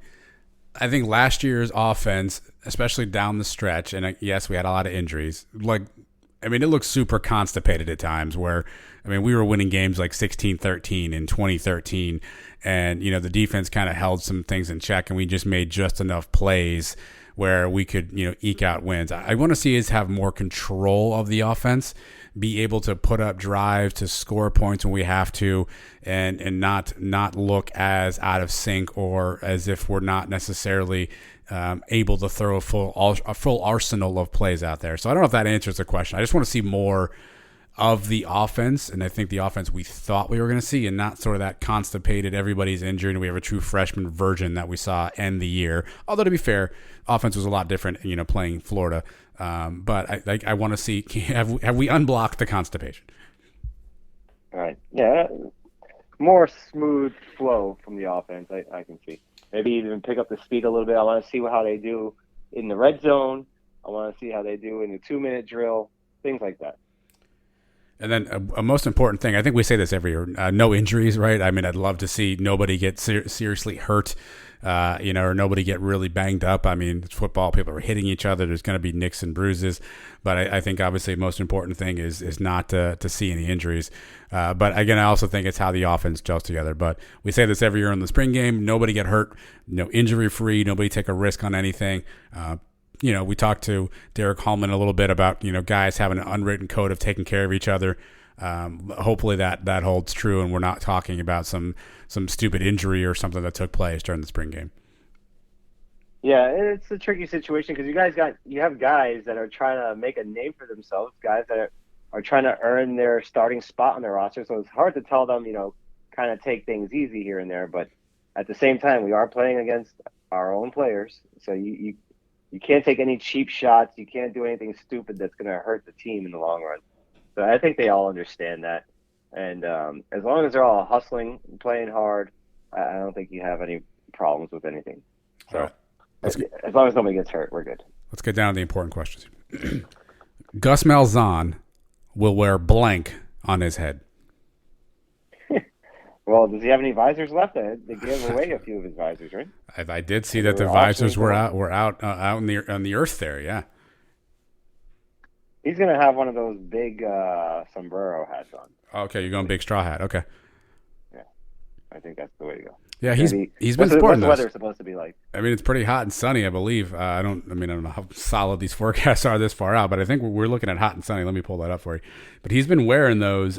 I think last year's offense, especially down the stretch, and yes, we had a lot of injuries. It looked super constipated at times where, we were winning games like 16-13 in 2013, and, the defense kind of held some things in check, and we just made just enough plays where we could, eke out wins. I want to see us have more control of the offense, be able to put up drives to score points when we have to, and not look as out of sync or as if we're not necessarily able to throw a full arsenal of plays out there. So I don't know if that answers the question. I just want to see more of the offense, and I think the offense we thought we were going to see, and not sort of that constipated, everybody's injured, and we have a true freshman version that we saw end the year. Although, to be fair, offense was a lot different, playing Florida. But I want to see, have we unblocked the constipation? All right. Yeah, more smooth flow from the offense, I can see. Maybe even pick up the speed a little bit. I want to see how they do in the red zone. I want to see how they do in the 2-minute drill, things like that. And then a most important thing, I think we say this every year, no injuries, right? I'd love to see nobody get seriously hurt, or nobody get really banged up. It's football. People are hitting each other. There's going to be nicks and bruises. But I think obviously the most important thing is not to see any injuries. But again, I also think it's how the offense gels together. But we say this every year in the spring game, nobody get hurt, no injury free, nobody take a risk on anything. We talked to Derrick Hallman a little bit about, guys having an unwritten code of taking care of each other. Hopefully that holds true, and we're not talking about some stupid injury or something that took place during the spring game. Yeah, it's a tricky situation because you have guys that are trying to make a name for themselves, guys that are trying to earn their starting spot on their roster. So it's hard to tell them, kind of take things easy here and there. But at the same time, we are playing against our own players, so you can't take any cheap shots. You can't do anything stupid that's going to hurt the team in the long run. So I think they all understand that. And as long as they're all hustling, playing hard, I don't think you have any problems with anything. So right. As long as nobody gets hurt, we're good. Let's get down to the important questions. Gus Malzahn will wear blank on his head. Well, does he have any visors left? They gave away a few of his visors, right? I did see that the visors were out on the earth there. Yeah. He's gonna have one of those big sombrero hats on. Okay, you're going big straw hat. Okay. Yeah, I think that's the way to go. Yeah, he's been sporting those. What's the weather supposed to be like? It's pretty hot and sunny, I believe. I don't know how solid these forecasts are this far out, but I think we're looking at hot and sunny. Let me pull that up for you. But he's been wearing those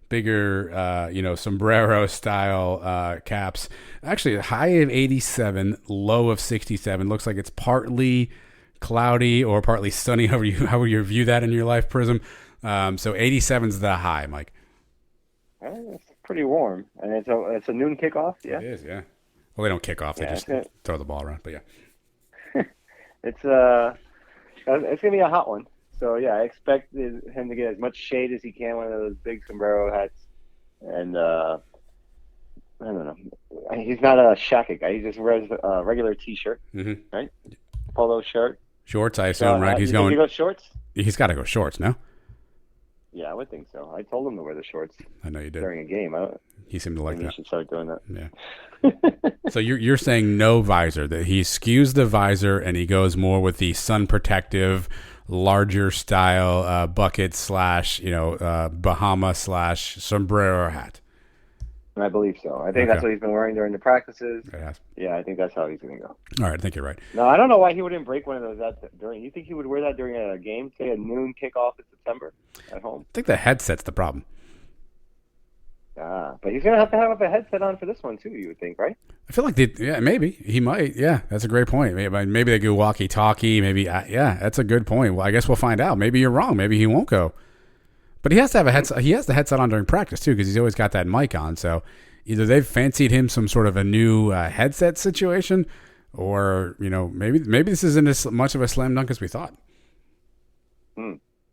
bigger, sombrero style caps. Actually, a high of 87, low of 67. Looks like it's partly cloudy or partly sunny. However you view that in your life, Prism. So 87's the high, Mike. It's pretty warm, and it's a noon kickoff. Yeah, it is. Yeah. Well, they don't kick off; they just throw the ball around. But yeah, it's gonna be a hot one. So yeah, I expect him to get as much shade as he can. One of those big sombrero hats, and I don't know. He's not a shacket guy. He just wears a regular T-shirt, right? Polo shirt, shorts. I assume, right? He's going. He go shorts. He's got to go shorts, no? Yeah, I would think so. I told him to wear the shorts. I know you did during a game. He seemed to like that. You should start doing that. Yeah. So you're saying no visor, that he skews the visor and he goes more with the sun protective, larger style bucket / Bahama / sombrero hat. I believe so. I think that's what he's been wearing during the practices. Yes. Yeah, I think that's how he's going to go. All right, I think you're right. No, I don't know why he wouldn't break one of those out during. You think he would wear that during a game, say a noon kickoff in September at home? I think the headset's the problem. But he's going to have a headset on for this one too, you would think, right? I feel like maybe he might. Yeah, that's a great point. Maybe they go walkie-talkie. Maybe, that's a good point. Well, I guess we'll find out. Maybe you're wrong. Maybe he won't go. But he has to have a headset. He has the headset on during practice too, because he's always got that mic on. So either they've fancied him some sort of a new headset situation, or maybe this isn't as much of a slam dunk as we thought.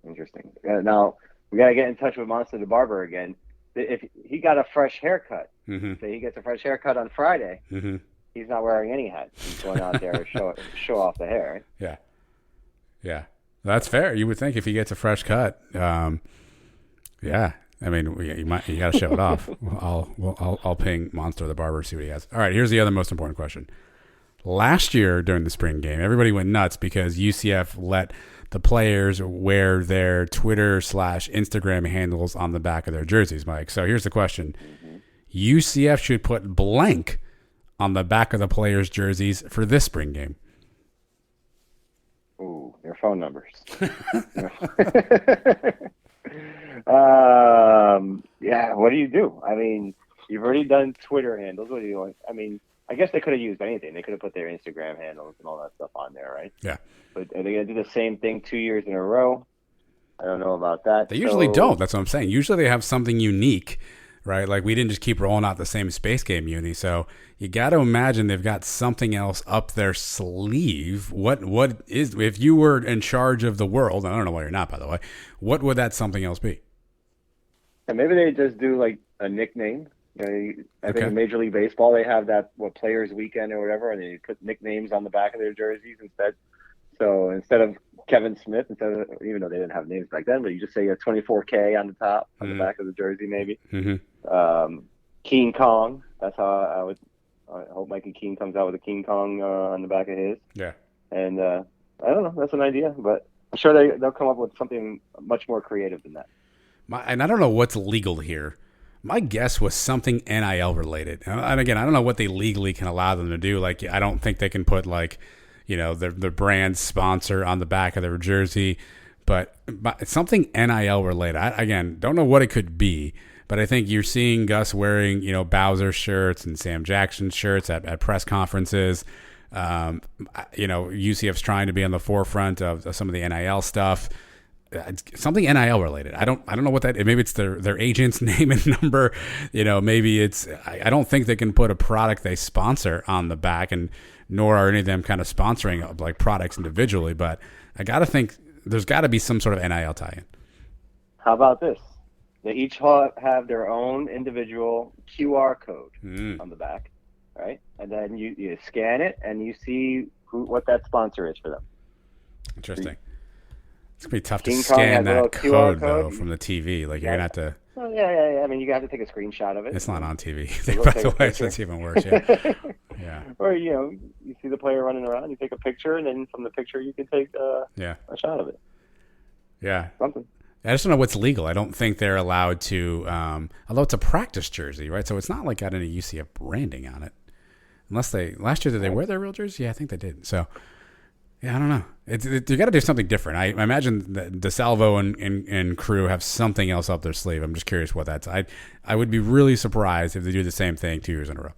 Interesting. Now we got to get in touch with Monster the Barber again. If he got a fresh haircut, say he gets a fresh haircut on Friday, he's not wearing any hats. He's going out there to show off the hair. Right? Yeah. That's fair. You would think if he gets a fresh cut, yeah. I mean, you got to show it off. I'll ping Monster the Barber, see what he has. All right, here's the other most important question. Last year during the spring game, everybody went nuts because UCF let the players wear their Twitter/Instagram handles on the back of their jerseys, Mike. So here's the question. UCF should put blank on the back of the players' jerseys for this spring game. Ooh, their phone numbers. Yeah, what do you do? I mean, you've already done Twitter handles. What do you want? I mean, I guess they could have used anything. They could have put their Instagram handles and all that stuff on there, right? Yeah. But are they going to do the same thing 2 years in a row? I don't know about that. They usually don't. That's what I'm saying. Usually they have something unique, right? Like we didn't just keep rolling out the same Space Game uni. So you got to imagine they've got something else up their sleeve. What is, if you were in charge of the world, and I don't know why you're not, by the way, what would that something else be? And maybe they just do like a nickname. I think in Major League Baseball they have that Players Weekend or whatever, and they put nicknames on the back of their jerseys instead. So instead of Kevin Smith, even though they didn't have names back then, but you just say a 24K on the top, on the back of the jersey, maybe. King Kong. That's how I hope Mikey King comes out with a King Kong on the back of his. Yeah. And I don't know. That's an idea, but I'm sure they'll come up with something much more creative than that. And I don't know what's legal here. My guess was something NIL related. And again, I don't know what they legally can allow them to do. Like, I don't think they can put their brand sponsor on the back of their jersey, but something NIL related. I again, don't know what it could be, but I think you're seeing Gus wearing, Bowser shirts and Sam Jackson shirts at press conferences. UCF's trying to be on the forefront of some of the NIL stuff. Something NIL related. I don't know what that. Maybe it's their agent's name and number. Maybe it's. I don't think they can put a product they sponsor on the back, and nor are any of them kind of sponsoring like products individually. But I got to think there's got to be some sort of NIL tie-in. How about this? They each have their own individual QR code on the back, right? And then you scan it and you see what that sponsor is for them. Interesting. It's going to be tough to scan that code, though, from the TV. Like, you're going to have to... Well, yeah. I mean, you have to take a screenshot of it. It's not on TV, by the way, so it's even worse, yeah. Yeah. Or, you see the player running around, you take a picture, and then from the picture you can take a shot of it. Yeah. Something. I just don't know what's legal. I don't think they're allowed to... although it's a practice jersey, right? So it's not like got any UCF branding on it. Unless they... Last year, did they wear their real jersey? Yeah, I think they did. So... Yeah, I don't know. You got to do something different. I imagine that DeSalvo and crew have something else up their sleeve. I'm just curious what that's. I would be really surprised if they do the same thing 2 years in a row.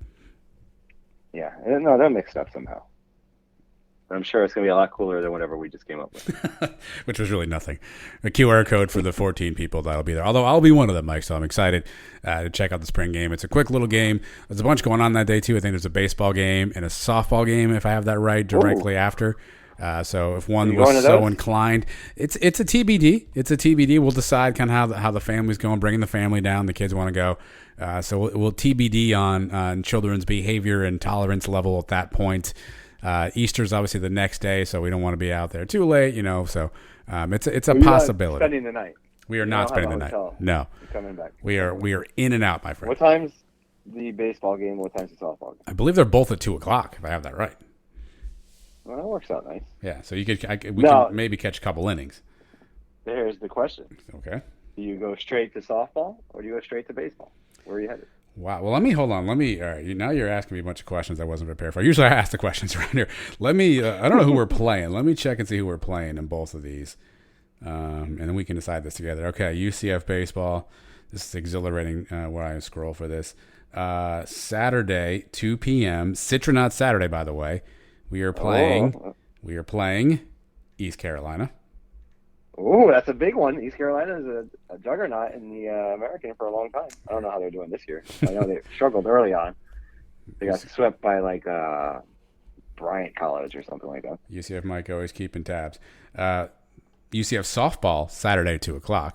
Yeah, no, they're mixed up somehow. I'm sure it's going to be a lot cooler than whatever we just came up with. Which was really nothing. A QR code for the 14 people that'll be there. Although I'll be one of them, Mike, so I'm excited to check out the spring game. It's a quick little game. There's a bunch going on that day, too. I think there's a baseball game and a softball game, if I have that right, directly after. So if one was so inclined, it's a TBD. It's a TBD. We'll decide kind of how the family's going, bringing the family down. The kids want to go. So we'll TBD on children's behavior and tolerance level at that point. Easter's obviously the next day, so we don't want to be out there too late, So it's a possibility. Spending the night. We are not spending the night. No. You're coming back. We are in and out, my friend. What time's the baseball game? What time's the softball game? I believe they're both at 2:00, if I have that right. Well, that works out nice. Yeah, so we can maybe catch a couple innings. There's the question. Okay. Do you go straight to softball or do you go straight to baseball? Where are you headed? Wow. Well, hold on. All right. Now you're asking me a bunch of questions I wasn't prepared for. Usually I ask the questions around here. I don't know who we're playing. Let me check and see who we're playing in both of these. And then we can decide this together. Okay, UCF baseball. This is exhilarating where I scroll for this. Saturday, 2 p.m. Citronaut Saturday, by the way. We are playing East Carolina. Oh, that's a big one. East Carolina is a juggernaut in the American for a long time. I don't know how they're doing this year. I know they struggled early on. They got swept by Bryant College or something like that. UCF Mike always keeping tabs. UCF softball Saturday 2:00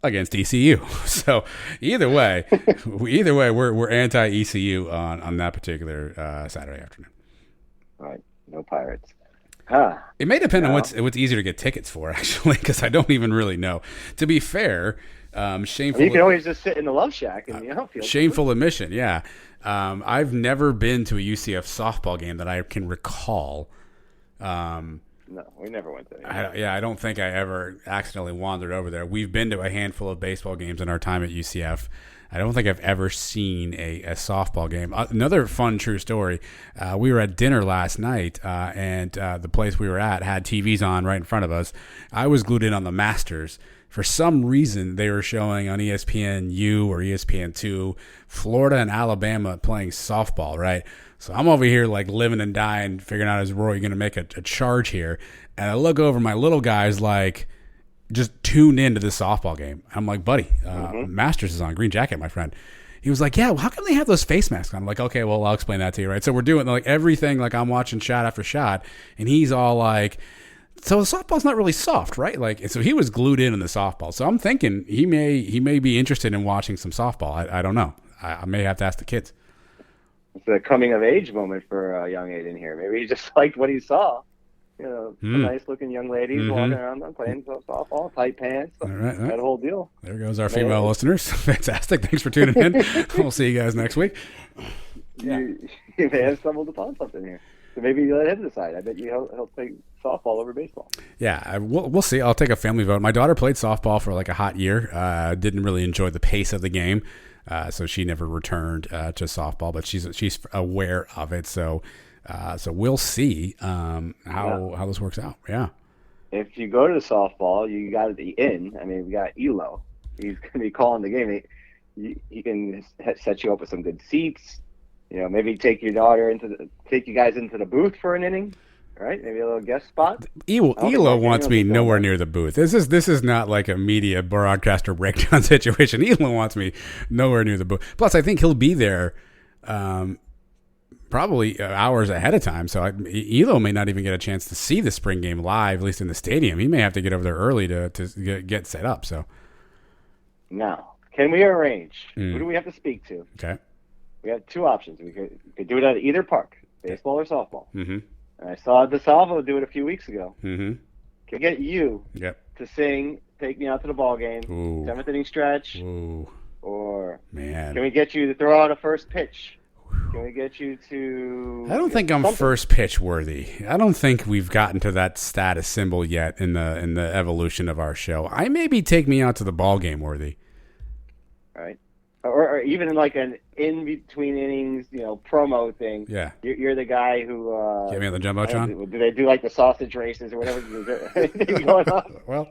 against ECU. So either way, we're anti ECU on that particular Saturday afternoon. All right, no Pirates. It may depend on what's easier to get tickets for, actually, because I don't even really know. To be fair, shameful. You can always just sit in the Love Shack in the outfield. Shameful admission, yeah. I've never been to a UCF softball game that I can recall. No, we never went there. I don't think I ever accidentally wandered over there. We've been to a handful of baseball games in our time at UCF. I don't think I've ever seen a softball game. Another fun, true story. We were at dinner last night, and the place we were at had TVs on right in front of us. I was glued in on the Masters. For some reason, they were showing on ESPNU or ESPN2 Florida and Alabama playing softball, right? So I'm over here like living and dying, figuring out, is Rory going to make a charge here? And I look over, my little guy's like, just tuned into this softball game. I'm like, buddy, Masters is on, green jacket, my friend. He was like, yeah, well, how come they have those face masks on? I'm like, okay, well, I'll explain that to you, right? So we're doing like everything, like I'm watching shot after shot, and he's all like, so the softball's not really soft, right? Like, so he was glued in the softball. So I'm thinking he may be interested in watching some softball. I don't know. I may have to ask the kids. It's a coming of age moment for young Aiden here. Maybe he just liked what he saw. You know, some nice looking young ladies walking around playing softball, tight pants, that whole deal. There goes our female listeners. Fantastic. Thanks for tuning in. We'll see you guys next week. You may have stumbled upon something here. So maybe you let him decide. I bet he'll take softball over baseball. Yeah, we'll see. I'll take a family vote. My daughter played softball for like a hot year. Didn't really enjoy the pace of the game, so she never returned to softball. But she's aware of it. So we'll see how this works out. Yeah. If you go to the softball, you got the in. I mean, we got Elo. He's going to be calling the game. He can set you up with some good seats. You know, maybe take you guys into the booth for an inning, right? Maybe a little guest spot. Elo wants me nowhere near the booth. This is not like a media broadcaster breakdown situation. Elo wants me nowhere near the booth. Plus, I think he'll be there probably hours ahead of time. So Elo may not even get a chance to see the spring game live, at least in the stadium. He may have to get over there early to get set up. So now, can we arrange? Who do we have to speak to? Okay. We have two options. We could do it at either park, baseball or softball. Mm-hmm. And I saw DeSalvo do it a few weeks ago. Mm-hmm. Can get you to sing "Take Me Out to the Ball Game," seventh inning stretch, or can we get you to throw out a first pitch? Can we get you to? I don't think I'm first pitch worthy. I don't think we've gotten to that status symbol yet in the evolution of our show. I maybe take me out to the ball game worthy. All right. Or even like an in-between innings, promo thing. Yeah. You're the guy who... Get me on the Jumbotron? Do they do like the sausage races or whatever? Is there anything going on? Well...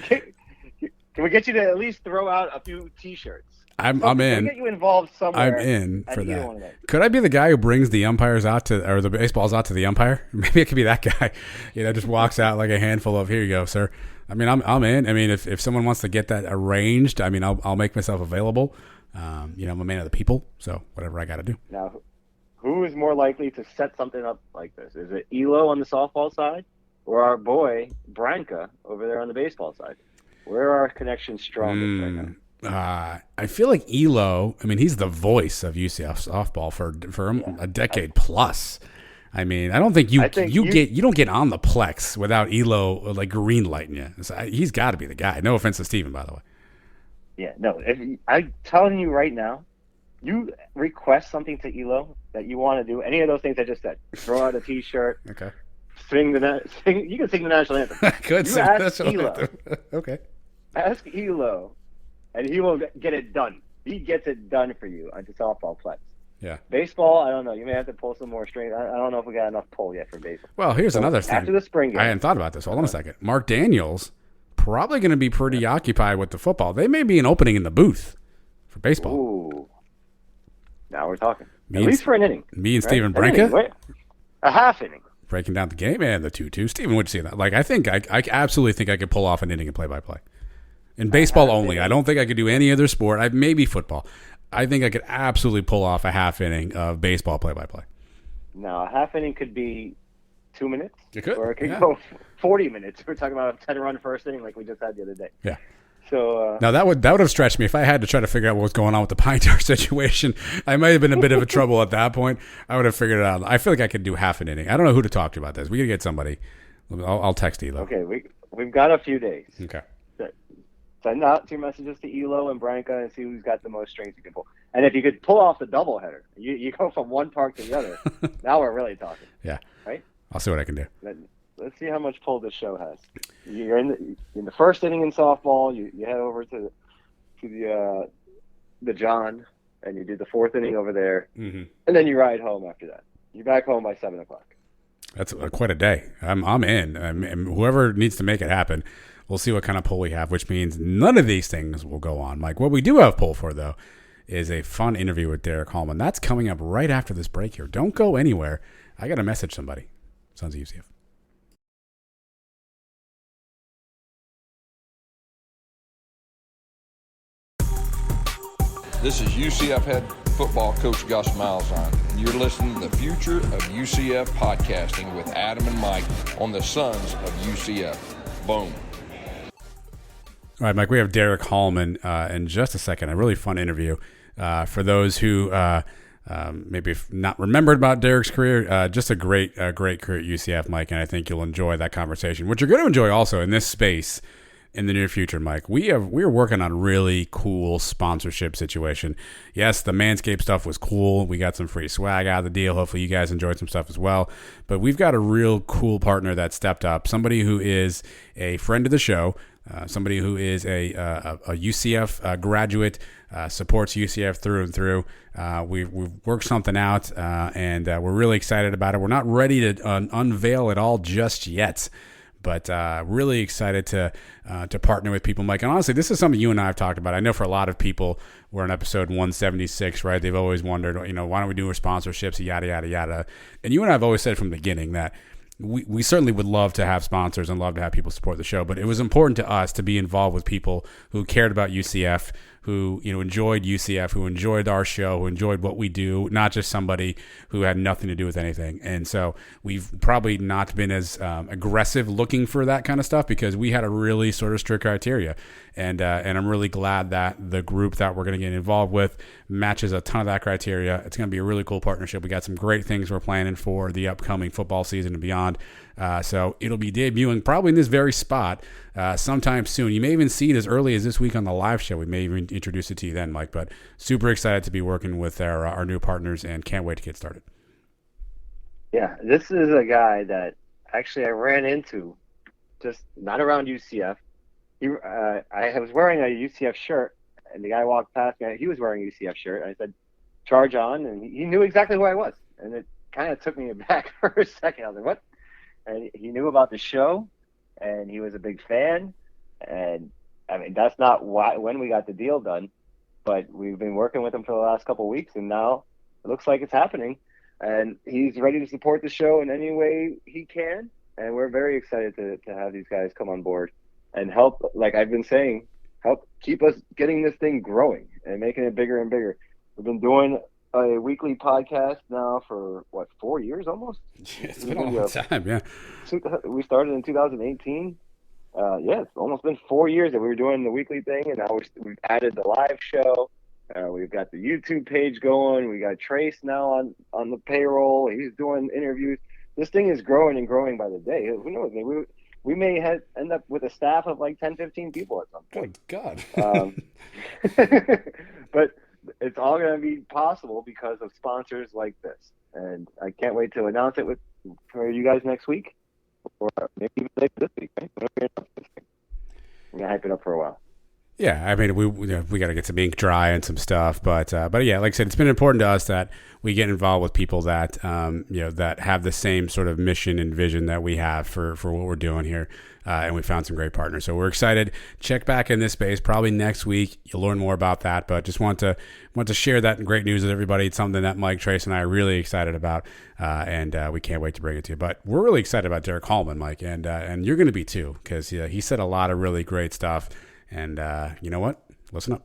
Can we get you to at least throw out a few T-shirts? I'm in. Can we get you involved somewhere? I'm in for that. Could I be the guy who brings the umpires out or the baseballs out to the umpire? Maybe it could be that guy. Just walks out like a handful of, here you go, sir. I mean, I'm in. I mean, if someone wants to get that arranged, I mean, I'll make myself available. I'm a man of the people, so whatever I got to do. Now, who is more likely to set something up like this? Is it Elo on the softball side or our boy Branca over there on the baseball side? Where are our connections strongest right now? I feel like Elo, I mean, he's the voice of UCF softball for a decade plus. I mean, I don't think you don't get on the Plex without Elo like green lighting you. So he's got to be the guy. No offense to Steven, by the way. Yeah, no. I'm telling you right now, you request something to Elo that you want to do, any of those things I just said. Throw out a T-shirt. Okay. You can sing the national anthem. Good. You ask Elo. Okay. Ask Elo, and he will get it done. He gets it done for you on the softball Plex. Yeah. Baseball, I don't know. You may have to pull some more strings. I don't know if we got enough pull yet for baseball. Well, here's another thing. After the spring game. I hadn't thought about this. Hold on a second. Mark Daniels probably going to be pretty occupied with the football. They may be an opening in the booth for baseball. Ooh. Now we're talking. At least for an inning. Me and Steven Branca. A half inning. Breaking down the game and the 2-2. Steven, what'd you see that? Like, I absolutely think I could pull off an inning and play-by-play. In baseball only. I don't think I could do any other sport. Maybe football. I think I could absolutely pull off a half inning of baseball play-by-play. Now, a half inning could be 2 minutes, It could, or it could go 40 minutes. We're talking about a 10-run first inning like we just had the other day. Yeah. So now that would have stretched me if I had to try to figure out what was going on with the pine tar situation. I might have been a bit of a trouble at that point. I would have figured it out. I feel like I could do half an inning. I don't know who to talk to about this. We gotta get somebody. I'll text Elo. Okay, we've got a few days. Okay. Send out your messages to Elo and Branca and see who's got the most strings you can pull. And if you could pull off the doubleheader, you go from one park to the other. Now we're really talking. Yeah. Right. I'll see what I can do. Let's see how much pull this show has. You're in the first inning in softball. You head over to the John, and you do the fourth inning over there, and then you ride home after that. You're back home by 7:00. That's quite a day. I'm in. And whoever needs to make it happen, we'll see what kind of pull we have, which means none of these things will go on. Mike, what we do have pull for, though, is a fun interview with Derrick Hallman. That's coming up right after this break here. Don't go anywhere. I got to message somebody. Sons of UCF. This is UCF head football coach Gus Malzahn, and you're listening to the Future of UCF podcasting with Adam and Mike on the Sons of UCF. Boom. All right, Mike, we have Derrick Hallman in just a second. A really fun interview. For those who maybe not remembered about Derrick's career, just a great career at UCF, Mike, and I think you'll enjoy that conversation, which you're going to enjoy also in this space in the near future, Mike. We're working on a really cool sponsorship situation. Yes, the Manscaped stuff was cool. We got some free swag out of the deal. Hopefully you guys enjoyed some stuff as well. But we've got a real cool partner that stepped up, somebody who is a friend of the show, somebody who is a UCF graduate, supports UCF through and through. We've worked something out, and we're really excited about it. We're not ready to unveil it all just yet, but really excited to partner with people, Mike. And honestly, this is something you and I have talked about. I know for a lot of people, we're in episode 176, right? They've always wondered, why don't we do our sponsorships, yada, yada, yada. And you and I have always said from the beginning that we certainly would love to have sponsors and love to have people support the show, but it was important to us to be involved with people who cared about UCF, who enjoyed UCF, who enjoyed our show, who enjoyed what we do, not just somebody who had nothing to do with anything. And so we've probably not been as aggressive looking for that kind of stuff because we had a really sort of strict criteria. And I'm really glad that the group that we're going to get involved with matches a ton of that criteria. It's going to be a really cool partnership. We got some great things we're planning for the upcoming football season and beyond. So it'll be debuting probably in this very spot sometime soon. You may even see it as early as this week on the live show. We may even introduce it to you then, Mike. But super excited to be working with our new partners and can't wait to get started. Yeah, this is a guy that actually I ran into just not around UCF. I was wearing a UCF shirt, and the guy walked past me. He was wearing a UCF shirt, and I said, "Charge on," and he knew exactly who I was. And it kind of took me aback for a second. I was like, "What?" And he knew about the show, and he was a big fan. And I mean, that's not when we got the deal done, but we've been working with him for the last couple of weeks, and now it looks like it's happening. And he's ready to support the show in any way he can. And we're very excited to have these guys come on board and help, like I've been saying, help keep us getting this thing growing and making it bigger and bigger. We've been doing a weekly podcast now for, 4 years almost? Yeah, it's been a long time, yeah. We started in 2018. It's almost been 4 years that we were doing the weekly thing, and now we've added the live show. We've got the YouTube page going. We got Trace now on the payroll. He's doing interviews. This thing is growing and growing by the day. Who knows? Maybe we may end up with a staff of like 10, 15 people at some point. Good God. But it's all going to be possible because of sponsors like this. And I can't wait to announce it for you guys next week, or maybe even later this week. Right? We're going to hype it up for a while. Yeah, I mean, we got to get some ink dry and some stuff, but yeah, like I said, it's been important to us that we get involved with people that that have the same sort of mission and vision that we have for what we're doing here, and we found some great partners. So we're excited. Check back in this space probably next week. You'll learn more about that, but just want to share that great news with everybody. It's something that Mike, Trace, and I are really excited about, and we can't wait to bring it to you. But we're really excited about Derrick Hallman, Mike, and you're going to be too, because he said a lot of really great stuff. And you know what? Listen up.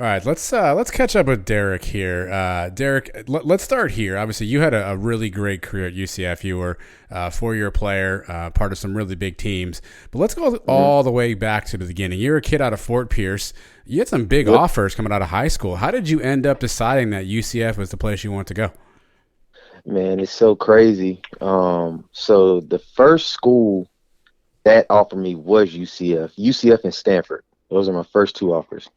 All right, let's catch up with Derrick here. Derrick, let's start here. Obviously, you had a really great career at UCF. You were a 4-year player, part of some really big teams. But let's go all the way back to the beginning. You're a kid out of Fort Pierce. You had some big offers coming out of high school. How did you end up deciding that UCF was the place you want to go? Man, it's so crazy. So the first school that offered me was UCF and Stanford. Those are my first 2 offers.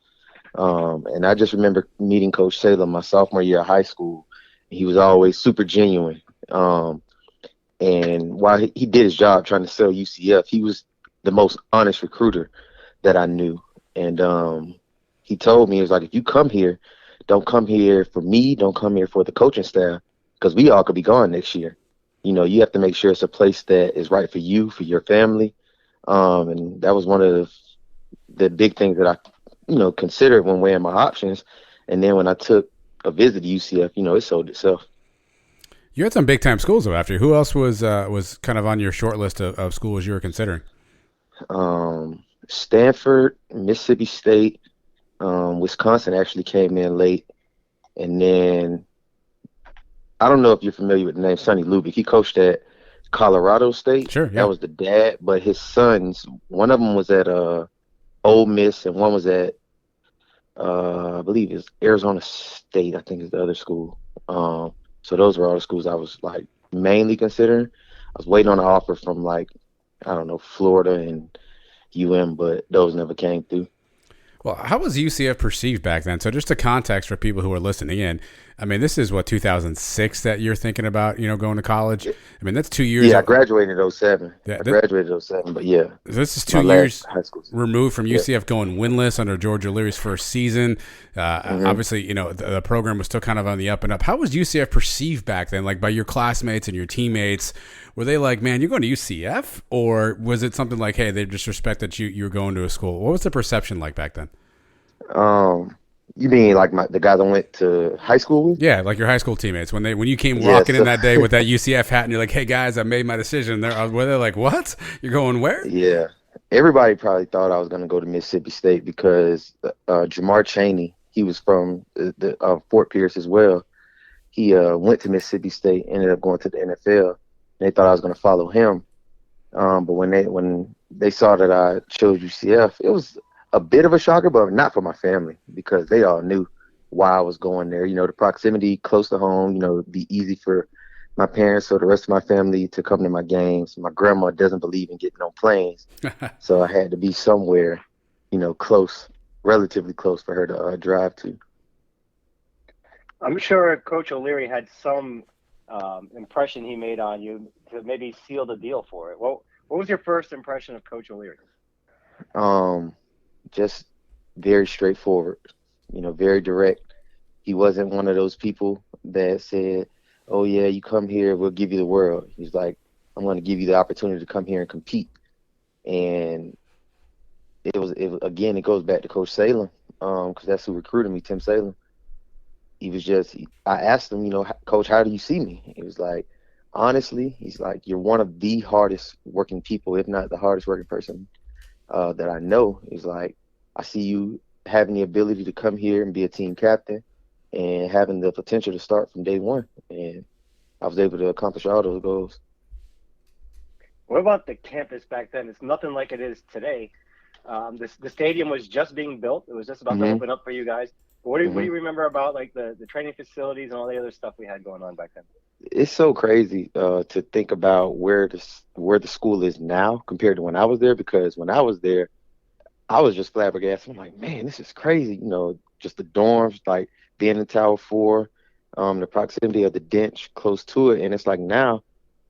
And I just remember meeting Coach Salem my sophomore year of high school. He was always super genuine. And while he did his job trying to sell UCF, he was the most honest recruiter that I knew. And he told me, he was like, if you come here, don't come here for me, don't come here for the coaching staff, because we all could be gone next year. You have to make sure it's a place that is right for you, for your family. And that was one of the big things that I considered when weighing my options. And then when I took a visit to UCF, it sold itself. You had some big time schools though after you. Who else was kind of on your short list of schools you were considering? Stanford, Mississippi State, Wisconsin actually came in late. And then I don't know if you're familiar with the name Sonny Lubick. He coached at Colorado State. Sure, yeah. That was the dad, but his sons, one of them was at Ole Miss, and one was at, I believe it's Arizona State, I think is the other school. So those were all the schools I was like mainly considering. I was waiting on an offer from Florida and but those never came through. Well, how was UCF perceived back then? So just the context for people who are listening in. I mean, this is 2006 that you're thinking about, going to college. I mean, that's 2 years. Yeah, I graduated in 07. Yeah, I graduated in 07, but yeah. This is 2 years removed from UCF going winless under George O'Leary's first season. Obviously, the program was still kind of on the up and up. How was UCF perceived back then, like by your classmates and your teammates? Were they like, man, you're going to UCF? Or was it something like, hey, they just respect that you were going to a school? What was the perception like back then? You mean like the guys I went to high school with? Yeah, like your high school teammates. When you came walking in that day with that UCF hat and you're like, hey, guys, I made my decision. Were they like, what? You're going where? Yeah. Everybody probably thought I was going to go to Mississippi State because Jamar Chaney, he was from the Fort Pierce as well. He went to Mississippi State, ended up going to the NFL. They thought I was going to follow him. But when they saw that I chose UCF, it was a bit of a shocker, but not for my family because they all knew why I was going there. The proximity close to home, it'd be easy for my parents or the rest of my family to come to my games. My grandma doesn't believe in getting on planes. So I had to be somewhere, close, relatively close for her to drive to. I'm sure Coach O'Leary had some impression he made on you to maybe seal the deal for it. What was your first impression of Coach O'Leary? Just very straightforward, very direct. He wasn't one of those people that said, oh yeah, you come here, we'll give you the world. He's like, I'm going to give you the opportunity to come here and compete. And it goes back to Coach Salem, because that's who recruited me, Tim Salem. I asked him, Coach, how do you see me? He was like, honestly, he's like, you're one of the hardest working people, if not the hardest working person that I know. He's like, I see you having the ability to come here and be a team captain and having the potential to start from day one. And I was able to accomplish all those goals. What about the campus back then? It's nothing like it is today. The stadium was just being built. It was just about to open up for you guys. What do you remember about like the training facilities and all the other stuff we had going on back then? It's so crazy to think about where the school is now compared to when I was there, because when I was there, I was just flabbergasted. I'm like, man, this is crazy. Just the dorms, like being in Tower 4, the proximity of the Dench close to it. And it's like now,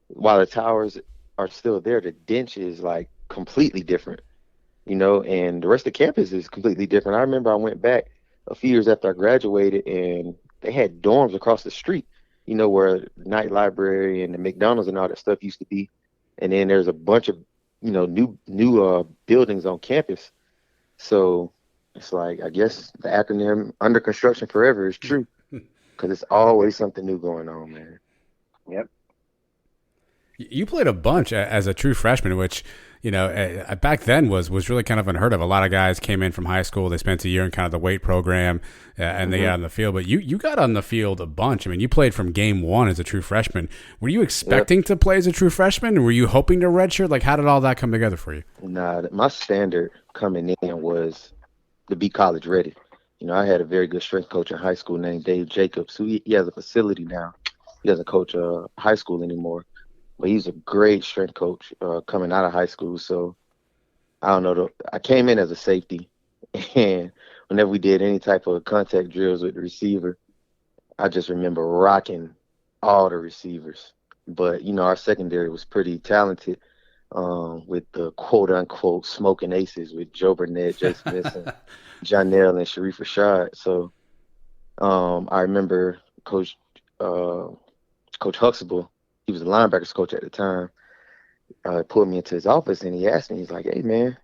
while the towers are still there, the Dench is like completely different, and the rest of the campus is completely different. I remember I went back a few years after I graduated and they had dorms across the street, where the night library and the McDonald's and all that stuff used to be. And then there's a bunch of, new buildings on campus. So it's like, I guess the acronym under construction forever is true because it's always something new going on, man. Yep. You played a bunch as a true freshman, which, back then was really kind of unheard of. A lot of guys came in from high school. They spent a year in kind of the weight program, and they got on the field. But you got on the field a bunch. I mean, you played from game one as a true freshman. Were you expecting to play as a true freshman? Were you hoping to redshirt? Like, how did all that come together for you? Nah, my standard coming in was to be college ready. I had a very good strength coach in high school named Dave Jacobs, who he has a facility now. He doesn't coach high school anymore. But he's a great strength coach coming out of high school. So, I don't know. I came in as a safety. And whenever we did any type of contact drills with the receiver, I just remember rocking all the receivers. But, our secondary was pretty talented with the quote-unquote smoking aces with Joe Burnett, Jay Smith, and Jonell and Sharif Rashad. So, I remember Coach Huxtable. He was a linebackers coach at the time, pulled me into his office, and he asked me, he's like, hey, man,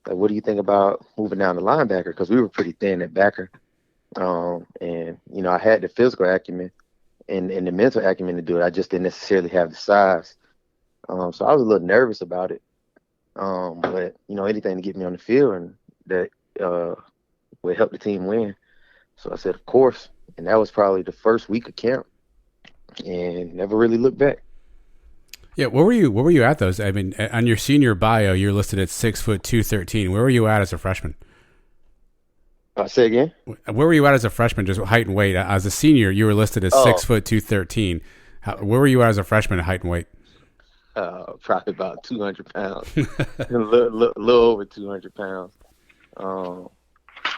like, what do you think about moving down to linebacker? Because we were pretty thin at backer. And, I had the physical acumen and the mental acumen to do it. I just didn't necessarily have the size. So I was a little nervous about it. But, anything to get me on the field and that would help the team win. So I said, of course. And that was probably the first week of camp and never really looked back. Yeah, where were you at those? I mean, on your senior bio, you're listed at 6'2", 213. Where were you at as a freshman? Say again? Where were you at as a freshman, just height and weight? As a senior, you were listed as 6'2", 213. Where were you at as a freshman at height and weight? Probably about 200 pounds, a little over 200 pounds.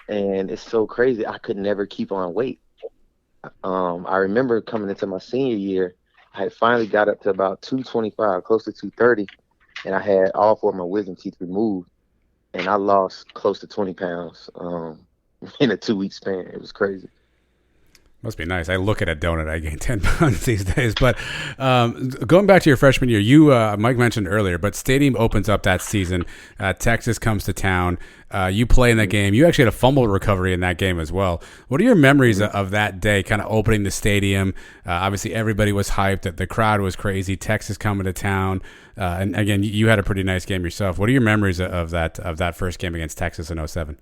And it's so crazy. I could never keep on weight. I remember coming into my senior year, I had finally got up to about 225, close to 230, and I had all four of my wisdom teeth removed, and I lost close to 20 pounds in a 2-week span. It was crazy. Must be nice. I look at a donut, I gain 10 pounds these days. But going back to your freshman year, you Mike mentioned earlier, but Stadium opens up that season. Texas comes to town. You play in that game. You actually had a fumble recovery in that game as well. What are your memories of that day, kind of opening the stadium? Obviously, everybody was hyped. That the crowd was crazy. Texas coming to town. And again, you had a pretty nice game yourself. What are your memories of that first game against Texas in 2007?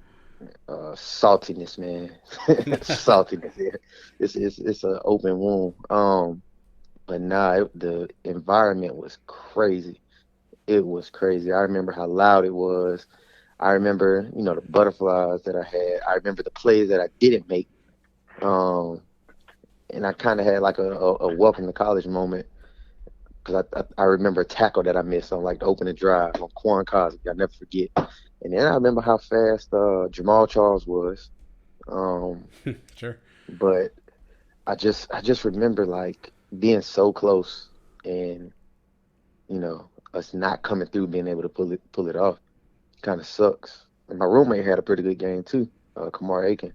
Saltiness, man. Saltiness. Yeah. It's an open wound. But the environment was crazy. It was crazy. I remember how loud it was. I remember, the butterflies that I had. I remember the plays that I didn't make. And I kind of had like a welcome to college moment because I remember a tackle that I missed on like the opening drive on Quan Cosby. I'll never forget. And then I remember how fast Jamal Charles was. Sure. But I just remember like being so close and, us not coming through, being able to pull it off. Kind of sucks. And my roommate had a pretty good game too, Kamar Aiken.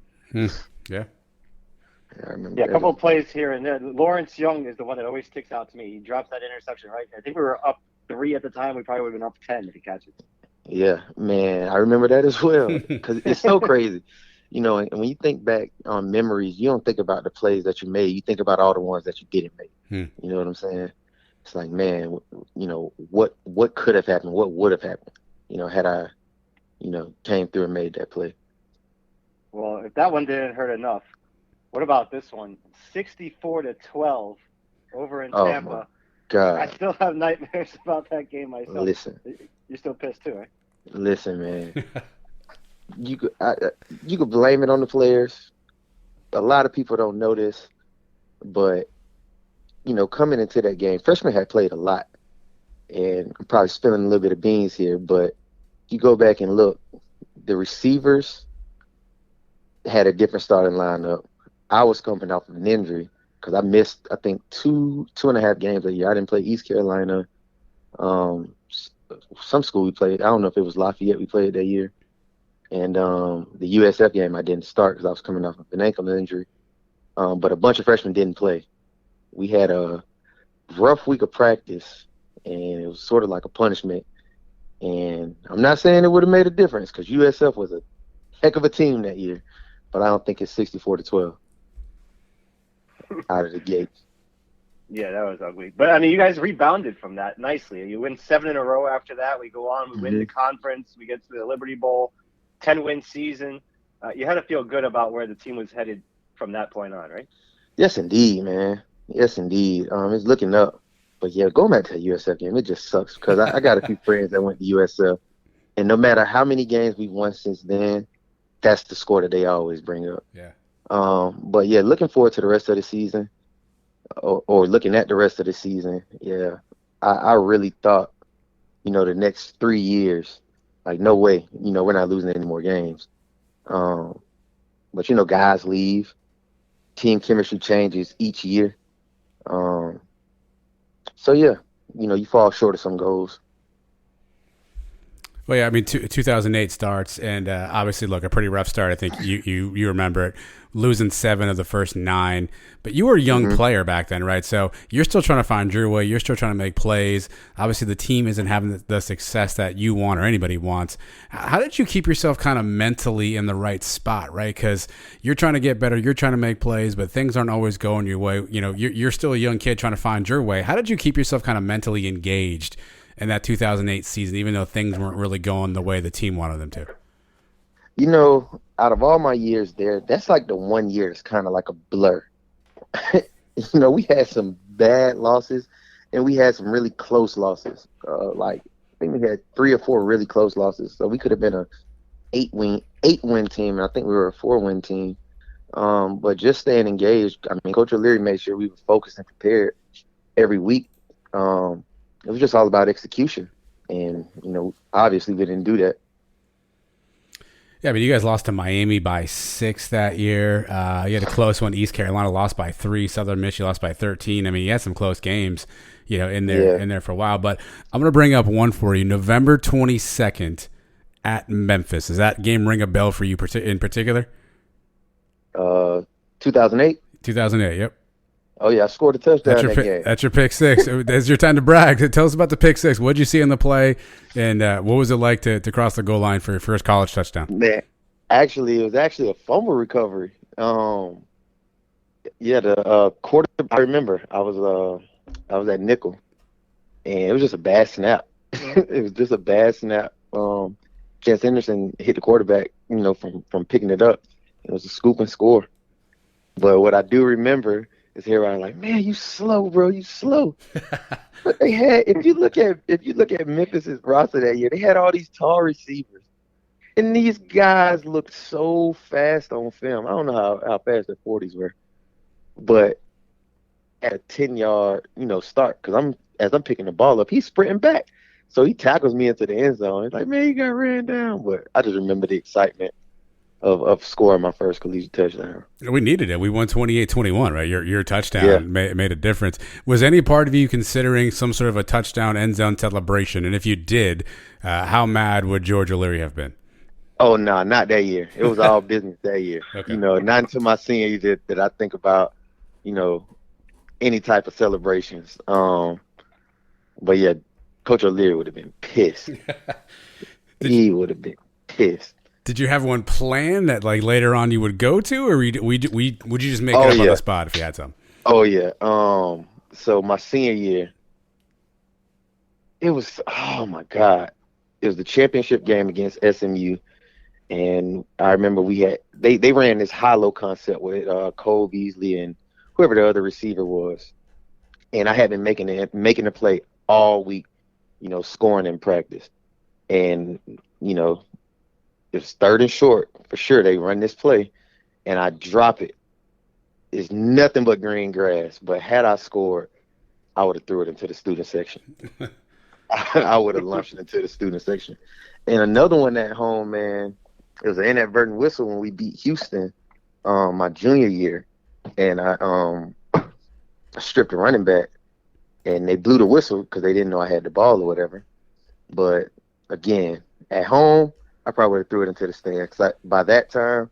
Yeah. I remember. Yeah, a couple of plays here and there. Lawrence Young is the one that always sticks out to me. He drops that interception, right? I think we were up 3 at the time. We probably would have been up 10 if he catches it. Yeah, man, I remember that as well because it's so crazy. And when you think back on memories, you don't think about the plays that you made. You think about all the ones that you didn't make. You know what I'm saying? It's like, man, what could have happened? What would have happened? Had I, came through and made that play. Well, if that one didn't hurt enough, what about this one? 64-12 over in Tampa. My God. I still have nightmares about that game myself. Listen. You're still pissed too, right? Listen, man. You could blame it on the players. A lot of people don't know this, but coming into that game, freshmen had played a lot, and I'm probably spilling a little bit of beans here, but you go back and look, the receivers had a different starting lineup. I was coming off of an injury because I missed, I think, 2.5 games a year. I didn't play East Carolina. Some school we played. I don't know if it was Lafayette we played that year. And the USF game I didn't start because I was coming off of an ankle injury. But a bunch of freshmen didn't play. We had a rough week of practice, and it was sort of like a punishment. And I'm not saying it would have made a difference because USF was a heck of a team that year, but I don't think it's 64-12 out of the gate. Yeah, that was ugly. But, I mean, you guys rebounded from that nicely. You win 7 in a row after that. We go on. We win the conference. We get to the Liberty Bowl, 10-win season. You had to feel good about where the team was headed from that point on, right? Yes, indeed, man. Yes, indeed. It's looking up. But, yeah, going back to the USF game, it just sucks because I got a few friends that went to USF. And no matter how many games we've won since then, that's the score that they always bring up. Yeah. But, yeah, looking forward to the rest of the season. Or looking at the rest of the season, yeah, I really thought, the next 3 years, like, no way, we're not losing any more games. But, guys leave. Team chemistry changes each year. So, yeah, you fall short of some goals. Well, yeah, I mean, 2008 starts, and obviously, look, a pretty rough start. I think you remember it, losing 7 of the first 9. But you were a young player back then, right? So you're still trying to find your way. You're still trying to make plays. Obviously, the team isn't having the success that you want or anybody wants. How did you keep yourself kind of mentally in the right spot, right? Because you're trying to get better. You're trying to make plays, but things aren't always going your way. You're still a young kid trying to find your way. How did you keep yourself kind of mentally engaged in that 2008 season, even though things weren't really going the way the team wanted them to? Out of all my years there, that's like the one year that's kind of like a blur. We had some bad losses, and we had some really close losses. I think we had 3 or 4 really close losses. So we could have been a 8-win team, and I think we were a 4-win team. But just staying engaged. I mean, Coach O'Leary made sure we were focused and prepared every week. It was just all about execution. And, obviously we didn't do that. Yeah, but you guys lost to Miami by 6 that year. You had a close one. East Carolina lost by 3. Southern Miss lost by 13. I mean, you had some close games, in there for a while. But I'm going to bring up one for you. November 22nd at Memphis. Does that game ring a bell for you in particular? 2008? 2008, yep. Oh, yeah, I scored a touchdown that game. That's your pick 6. That's your time to brag. Tell us about the pick 6. What did you see in the play, and what was it like to cross the goal line for your first college touchdown? Man, it was actually a fumble recovery. The quarter. I remember I was at nickel, and it was just a bad snap. It was just a bad snap. Chance Henderson hit the quarterback, from picking it up. It was a scoop and score. But what I do remember is everybody like, man, you slow, bro, you slow. But they had, if you look at Memphis's roster that year, they had all these tall receivers, and these guys looked so fast on film. I don't know how fast their 40s were, but at a 10-yard, start, because as I'm picking the ball up, he's sprinting back, so he tackles me into the end zone. It's like, man, you got ran down. But I just remember the excitement of scoring my first collegiate touchdown. We needed it. We won 28-21, right? Your touchdown made a difference. Was any part of you considering some sort of a touchdown end zone celebration? And if you did, how mad would George O'Leary have been? Oh, no, not that year. It was all business that year. Okay. Not until my senior year that I think about, any type of celebrations. But yeah, Coach O'Leary would have been pissed. He would have been pissed. Did you have one planned that later on you would go to, or would you just make it up on the spot if you had some? Oh yeah. So my senior year, it was, oh my God, it was the championship game against SMU, and I remember they ran this high-low concept with Cole Beasley and whoever the other receiver was, and I had been making the play all week, scoring in practice, and it was 3rd and short for sure. They run this play, and I drop it. It's nothing but green grass. But had I scored, I would have threw it into the student section. I would have launched it into the student section. And another one at home, man, it was an inadvertent whistle when we beat Houston my junior year. And I stripped a running back, and they blew the whistle because they didn't know I had the ball or whatever. But, again, at home, I probably would have threw it into the stand, because by that time,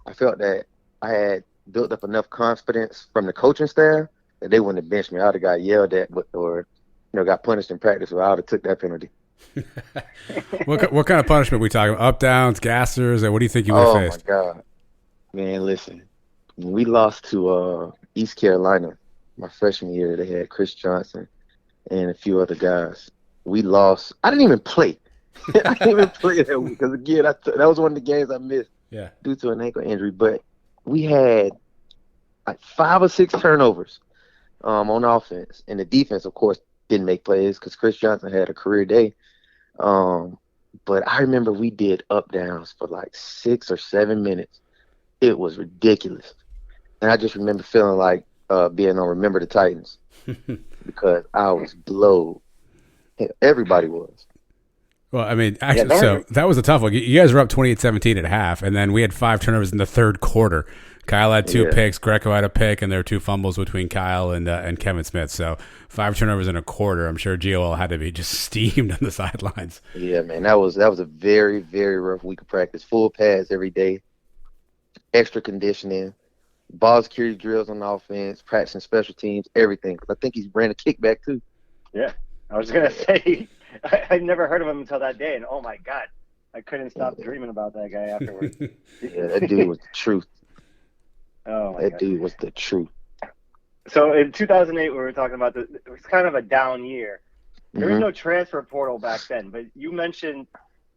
I felt that I had built up enough confidence from the coaching staff that they wouldn't have benched me. I would have got yelled at or got punished in practice, or I would have took that penalty. What kind of punishment are we talking about? Up, downs, gassers, or what do you think you would have faced? Oh, my God. Man, listen, when we lost to East Carolina, my freshman year. They had Chris Johnson and a few other guys. We lost. I didn't even play. I didn't even play that week because, again, that was one of the games I missed due to an ankle injury. But we had like 5 or 6 turnovers on offense. And the defense, of course, didn't make plays because Chris Johnson had a career day. But I remember we did up downs for like 6 or 7 minutes. It was ridiculous. And I just remember feeling like being on Remember the Titans because I was blowed. Everybody was. Well, I mean, actually, so that was a tough one. You guys were up 28-17 at half, and then we had 5 turnovers in the third quarter. Kyle had 2 picks, Greco had a pick, and there were 2 fumbles between Kyle and Kevin Smith. So 5 turnovers in a quarter. I'm sure GOL had to be just steamed on the sidelines. Yeah, man, that was a very, very rough week of practice. Full pads every day, extra conditioning, ball security drills on offense, practicing special teams, everything. I think he ran a kickback too. Yeah, I was gonna say I'd never heard of him until that day, and oh my God, I couldn't stop dreaming about that guy afterwards. Yeah, that dude was the truth. Oh my that God. dude was the truth. So in 2008, we were talking about it was kind of a down year. There was no transfer portal back then, but you mentioned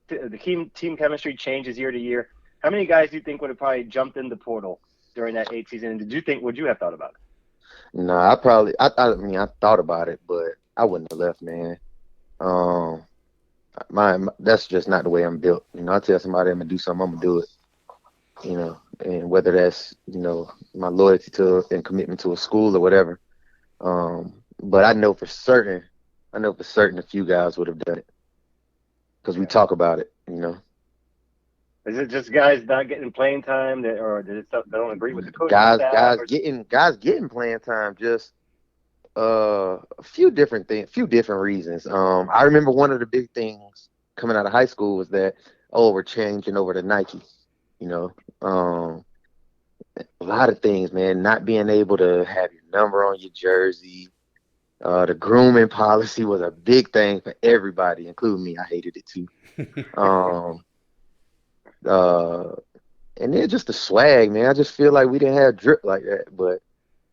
the team chemistry changes year to year. How many guys do you think would have probably jumped in the portal during that 8 season? And would you have thought about it? No, I mean, I thought about it, but I wouldn't have left, man. That's just not the way I'm built. You know, I tell somebody I'm gonna do something, I'm gonna do it. You know, and whether that's, you know, my loyalty to and commitment to a school or whatever. But I know for certain a few guys would have done it because we talk about it. You know. Is it just guys not getting playing time, or they don't agree with the coach? Guys getting playing time. Just a few different reasons. I remember one of the big things coming out of high school was that we're changing over to Nike. You know, a lot of things, man. Not being able to have your number on your jersey. The grooming policy was a big thing for everybody, including me. I hated it too. And then just the swag, man. I just feel like we didn't have drip like that, but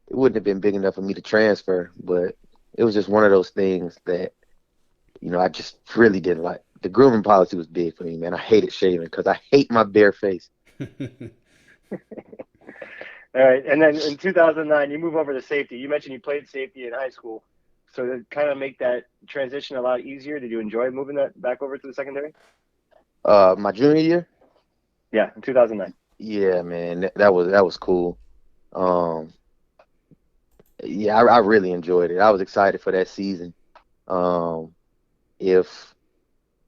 it wouldn't have been big enough for me to transfer. But it was just one of those things that, you know, I just really didn't like. The grooming policy was big for me, man. I hated shaving because I hate my bare face. All right, and then in 2009, you move over to safety. You mentioned you played safety in high school, so to kind of make that transition a lot easier, did you enjoy moving that back over to the secondary? My junior year? Yeah, in 2009. Yeah, man, that was cool. Yeah, I really enjoyed it. I was excited for that season. If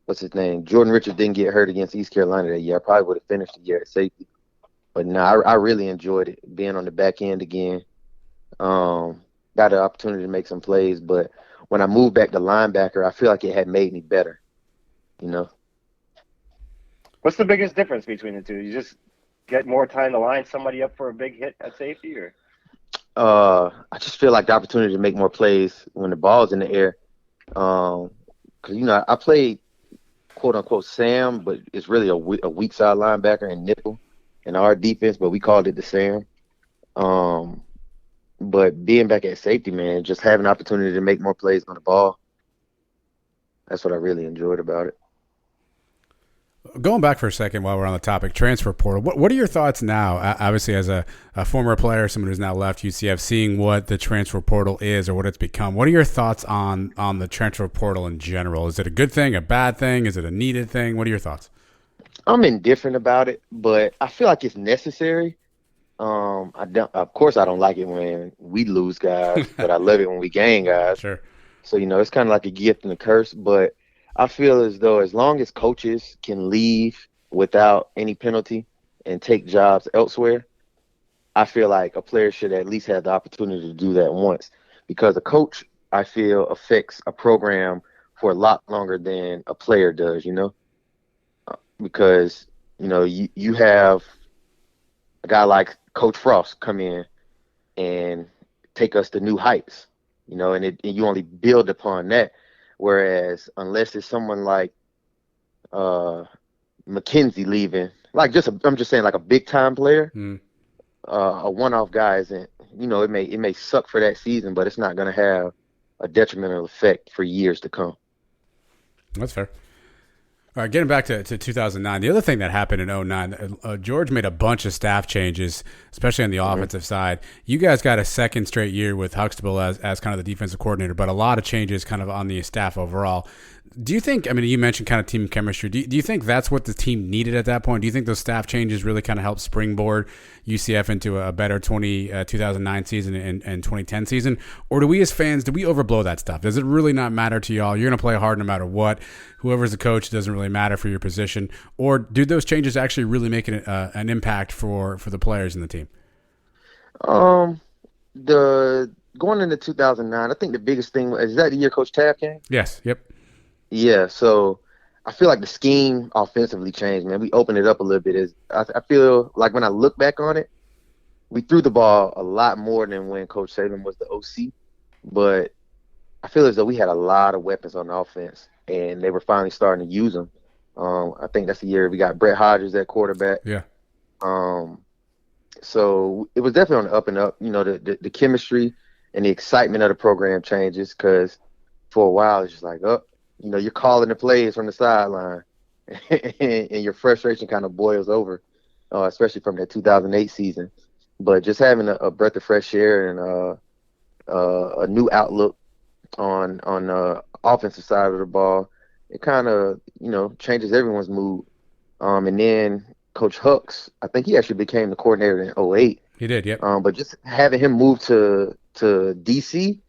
what's his name, Jordan Richards didn't get hurt against East Carolina that year, I probably would have finished the year at safety. But no, I really enjoyed it, being on the back end again. Got an opportunity to make some plays, but when I moved back to linebacker, I feel like it had made me better, you know. What's the biggest difference between the two? You just get more time to line somebody up for a big hit at safety, or? I just feel like the opportunity to make more plays when the ball's in the air. Because, you know, I played, quote-unquote, Sam, but it's really a weak side linebacker and nickel in our defense, but we called it the Sam. But being back at safety, man, just having the opportunity to make more plays on the ball, that's what I really enjoyed about it. Going back for a second while we're on the topic, transfer portal, what are your thoughts now, obviously as a former player, someone who's now left UCF, seeing what the transfer portal is or what it's become? What are your thoughts on the transfer portal in general? Is it a good thing, a bad thing? Is it a needed thing? What are your thoughts? I'm indifferent about it, but I feel like it's necessary. Of course, I don't like it when we lose guys, but I love it when we gain guys. Sure. So, you know, it's kind of like a gift and a curse, but I feel as though as long as coaches can leave without any penalty and take jobs elsewhere, I feel like a player should at least have the opportunity to do that once, because a coach, I feel, affects a program for a lot longer than a player does, you know, because, you know, you have a guy like Coach Frost come in and take us to new heights, you know, and you only build upon that. Whereas unless it's someone like McKenzie leaving, like I'm just saying like a big time player, a one-off guy it may suck for that season, but it's not going to have a detrimental effect for years to come. That's fair. All right, getting back to 2009, the other thing that happened in 2009, George made a bunch of staff changes, especially on the offensive side. You guys got a second straight year with Huxtable as kind of the defensive coordinator, but a lot of changes kind of on the staff overall. Do you think, I mean, you mentioned kind of team chemistry. Do you think that's what the team needed at that point? Do you think those staff changes really kind of helped springboard UCF into a better 2009 season and 2010 season? Or do we as fans, do we overblow that stuff? Does it really not matter to y'all? You're going to play hard no matter what. Whoever's the coach doesn't really matter for your position. Or do those changes actually really make an impact for the players in the team? The going into 2009, I think the biggest thing is that the year Coach Tabb came? Yes. Yep. Yeah, so I feel like the scheme offensively changed, man. We opened it up a little bit. I feel like when I look back on it, we threw the ball a lot more than when Coach Saban was the OC. But I feel as though we had a lot of weapons on offense, and they were finally starting to use them. I think that's the year we got Brett Hodges at quarterback. Yeah. So it was definitely on the up and up. The chemistry and the excitement of the program changes because for a while it's just like, you're calling the plays from the sideline, and your frustration kind of boils over, especially from that 2008 season. But just having a breath of fresh air and a new outlook on the offensive side of the ball, it kind of changes everyone's mood. And then Coach Hux, I think he actually became the coordinator in 2008. He did, yep. But just having him move to DC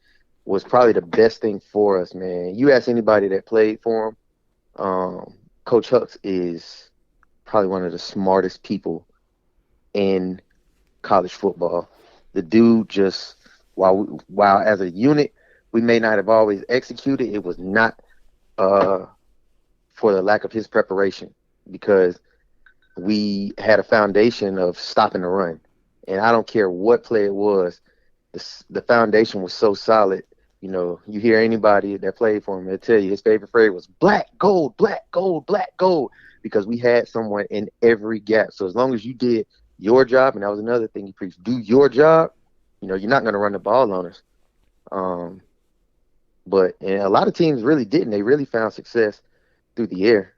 was probably the best thing for us, man. You ask anybody that played for him, Coach Hux is probably one of the smartest people in college football. The dude just, while as a unit, we may not have always executed, it was not for the lack of his preparation, because we had a foundation of stopping the run. And I don't care what play it was, the foundation was so solid. You hear anybody that played for him, they'll tell you his favorite phrase was black, gold, black, gold, black, gold, because we had someone in every gap. So as long as you did your job, and that was another thing he preached, do your job, you're not going to run the ball on us. But a lot of teams really didn't. They really found success through the air.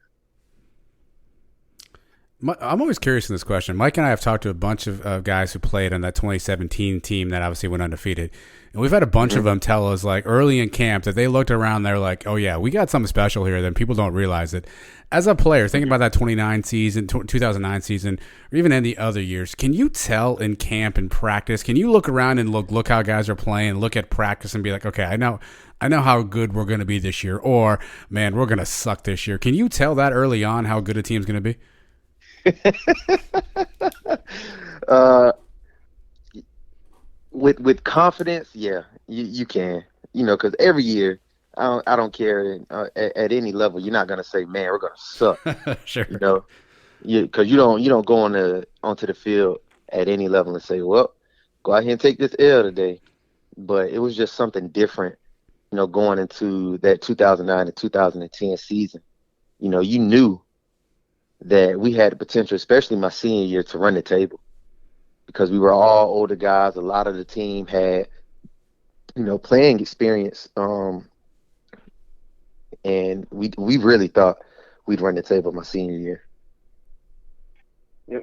I'm always curious in this question. Mike and I have talked to a bunch of guys who played on that 2017 team that obviously went undefeated. And we've had a bunch of them tell us, like, early in camp that they looked around, they're like, oh, yeah, we got something special here, then people don't realize it. As a player, thinking about that 2009 season, or even any other years, can you tell in camp and practice, can you look around and look how guys are playing, look at practice and be like, okay, I know how good we're going to be this year, or, man, we're going to suck this year. Can you tell that early on how good a team's going to be? With confidence, yeah, you can, because every year, I don't care at any level, you're not gonna say, man, we're gonna suck. Sure. Because you don't go onto the field at any level and say, well, go out here and take this L today. But it was just something different, going into that 2009 to 2010 season. You knew that we had the potential, especially my senior year, to run the table, because we were all older guys. A lot of the team had, playing experience, and we really thought we'd run the table my senior year.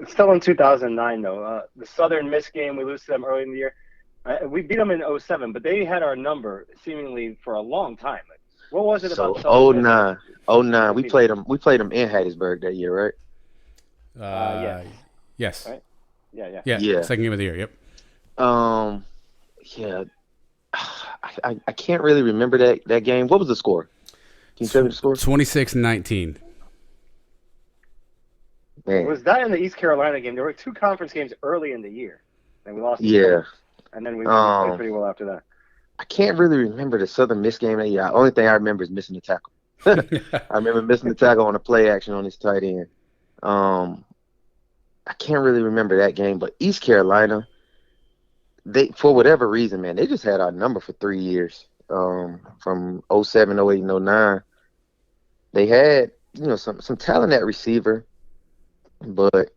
Still in 2009, though. The Southern Miss game, we lose to them early in the year. We beat them in 2007, but they had our number seemingly for a long time. What was it about? So 09, we played them in Hattiesburg that year, right? Yes. Right? Yeah. Second game of the year. Yep. Yeah. I can't really remember that game. What was the score? Can you tell me the score? 26-19. Man. Was that in the East Carolina game? There were two conference games early in the year, and we lost. Yeah. And then we played pretty well after that. I can't really remember the Southern Miss game that year. The only thing I remember is missing the tackle. I remember missing the tackle on a play action on his tight end. I can't really remember that game, but East Carolina, they, for whatever reason, man, they just had our number for 3 years. From 07, 08, and 09. They had, some talent at receiver, but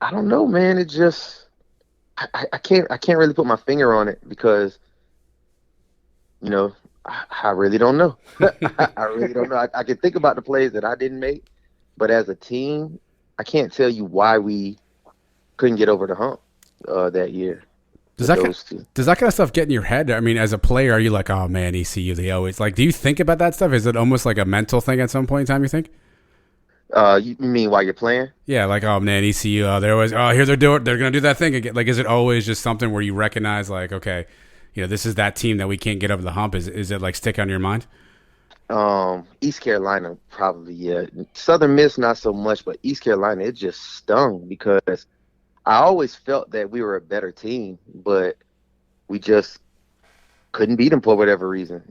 I don't know, man. I can't really put my finger on it because, you know, I really don't know. I really don't know. I can think about the plays that I didn't make, but as a team, I can't tell you why we couldn't get over the hump that year. Does that kind of stuff get in your head? I mean, as a player, are you like, oh man, ECU, they always like? Do you think about that stuff? Is it almost like a mental thing at some point in time? You think? You mean while you're playing? Yeah, like, oh man, ECU, they're always, here they're gonna do that thing again. Like, is it always just something where you recognize, like, okay, you know, this is that team that we can't get over the hump? Is it like stick on your mind? East Carolina probably, yeah. Southern Miss not so much, but East Carolina, it just stung because I always felt that we were a better team, but we just couldn't beat them for whatever reason.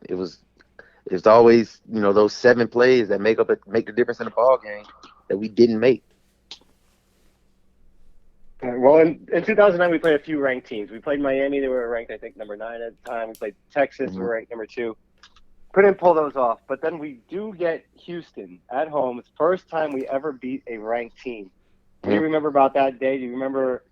It's always, you know, those 7 plays that make the difference in the ball game that we didn't make. Well, in 2009, we played a few ranked teams. We played Miami. They were ranked, I think, number 9 at the time. We played Texas. We were ranked number 2. Couldn't pull those off. But then we do get Houston at home. It's the first time we ever beat a ranked team. Do you remember about that day? Do you remember,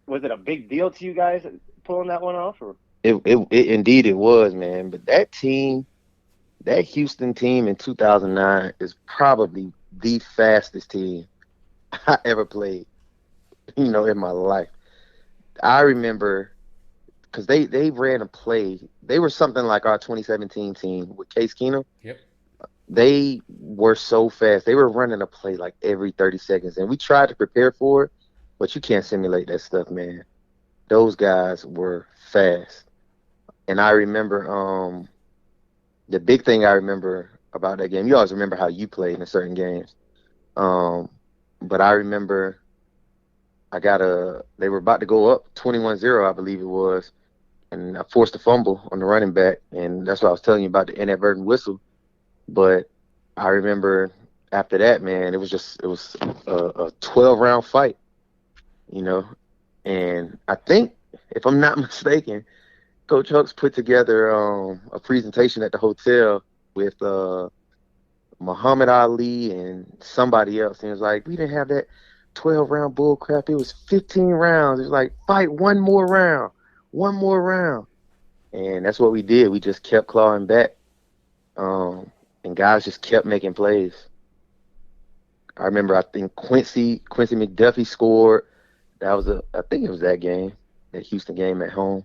was it a big deal to you guys pulling that one off? Or? It indeed it was, man. But that Houston team in 2009 is probably the fastest team I ever played, you know, in my life. I remember because they ran a play. They were something like our 2017 team with Case Keenum. Yep. They were so fast. They were running a play like every 30 seconds. And we tried to prepare for it, but you can't simulate that stuff, man. Those guys were fast. And I remember the big thing I remember about that game, you always remember how you played in certain games. But I remember they were about to go up 21-0, I believe it was. And I forced a fumble on the running back. And that's what I was telling you about the inadvertent whistle. But I remember after that, man, it was a 12-round fight, you know. And I think, if I'm not mistaken, Coach Hux put together a presentation at the hotel with Muhammad Ali and somebody else. And it was like, we didn't have that 12-round bull crap. It was 15 rounds. It was like, fight one more round. And that's what we did. We just kept clawing back. And guys just kept making plays. I remember, I think Quincy McDuffie scored. I think it was that game, that Houston game at home.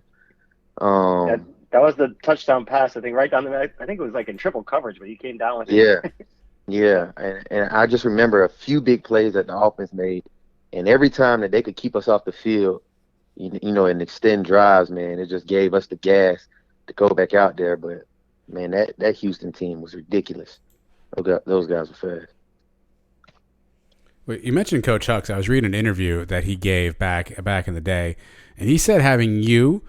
That was the touchdown pass, I think, right down the. I think it was like in triple coverage, but he came down with it. Yeah, yeah. And I just remember a few big plays that the offense made, and every time that they could keep us off the field, you know, and extend drives, man, it just gave us the gas to go back out there. But man, that Houston team was ridiculous. Those guys were fast. Well, you mentioned Coach Hux. I was reading an interview that he gave back in the day, and he said having you,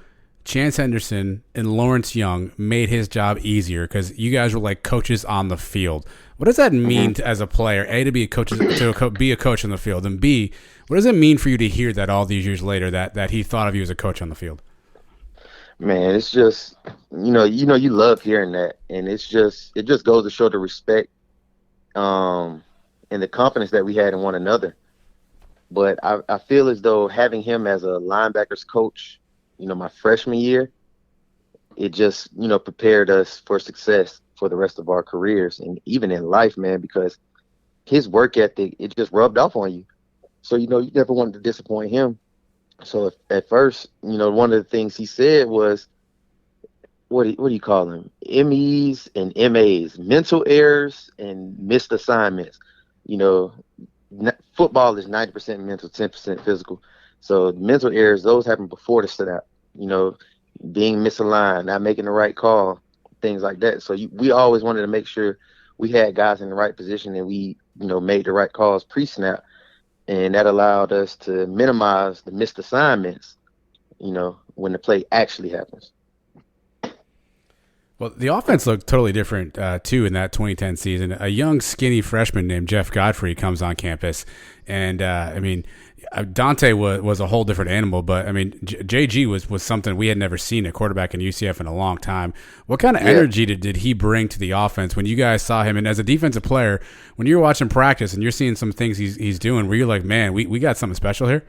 Chance Henderson, and Lawrence Young made his job easier because you guys were like coaches on the field. What does that mean as a player? A, to be a coach, be a coach on the field, and B, what does it mean for you to hear that all these years later that he thought of you as a coach on the field? Man, it's just you love hearing that, and it just goes to show the respect, and the confidence that we had in one another. But I feel as though having him as a linebackers coach, you know, my freshman year, it just, you know, prepared us for success for the rest of our careers and even in life, man, because his work ethic, it just rubbed off on you. So, you know, you never wanted to disappoint him. So at first, you know, one of the things he said was, what do you call them? MEs and MAs, mental errors and missed assignments. You know, football is 90% mental, 10% physical. So mental errors, those happen before the snap. You know, being misaligned, not making the right call, things like that. So we always wanted to make sure we had guys in the right position and we, you know, made the right calls pre-snap. And that allowed us to minimize the missed assignments, you know, when the play actually happens. Well, the offense looked totally different, too, in that 2010 season. A young, skinny freshman named Jeff Godfrey comes on campus. And, I mean, Dante was a whole different animal. But, I mean, JG was something we had never seen a quarterback in UCF in a long time. What kind of energy did he bring to the offense when you guys saw him? And as a defensive player, when you're watching practice and you're seeing some things he's doing, were you like, man, we got something special here?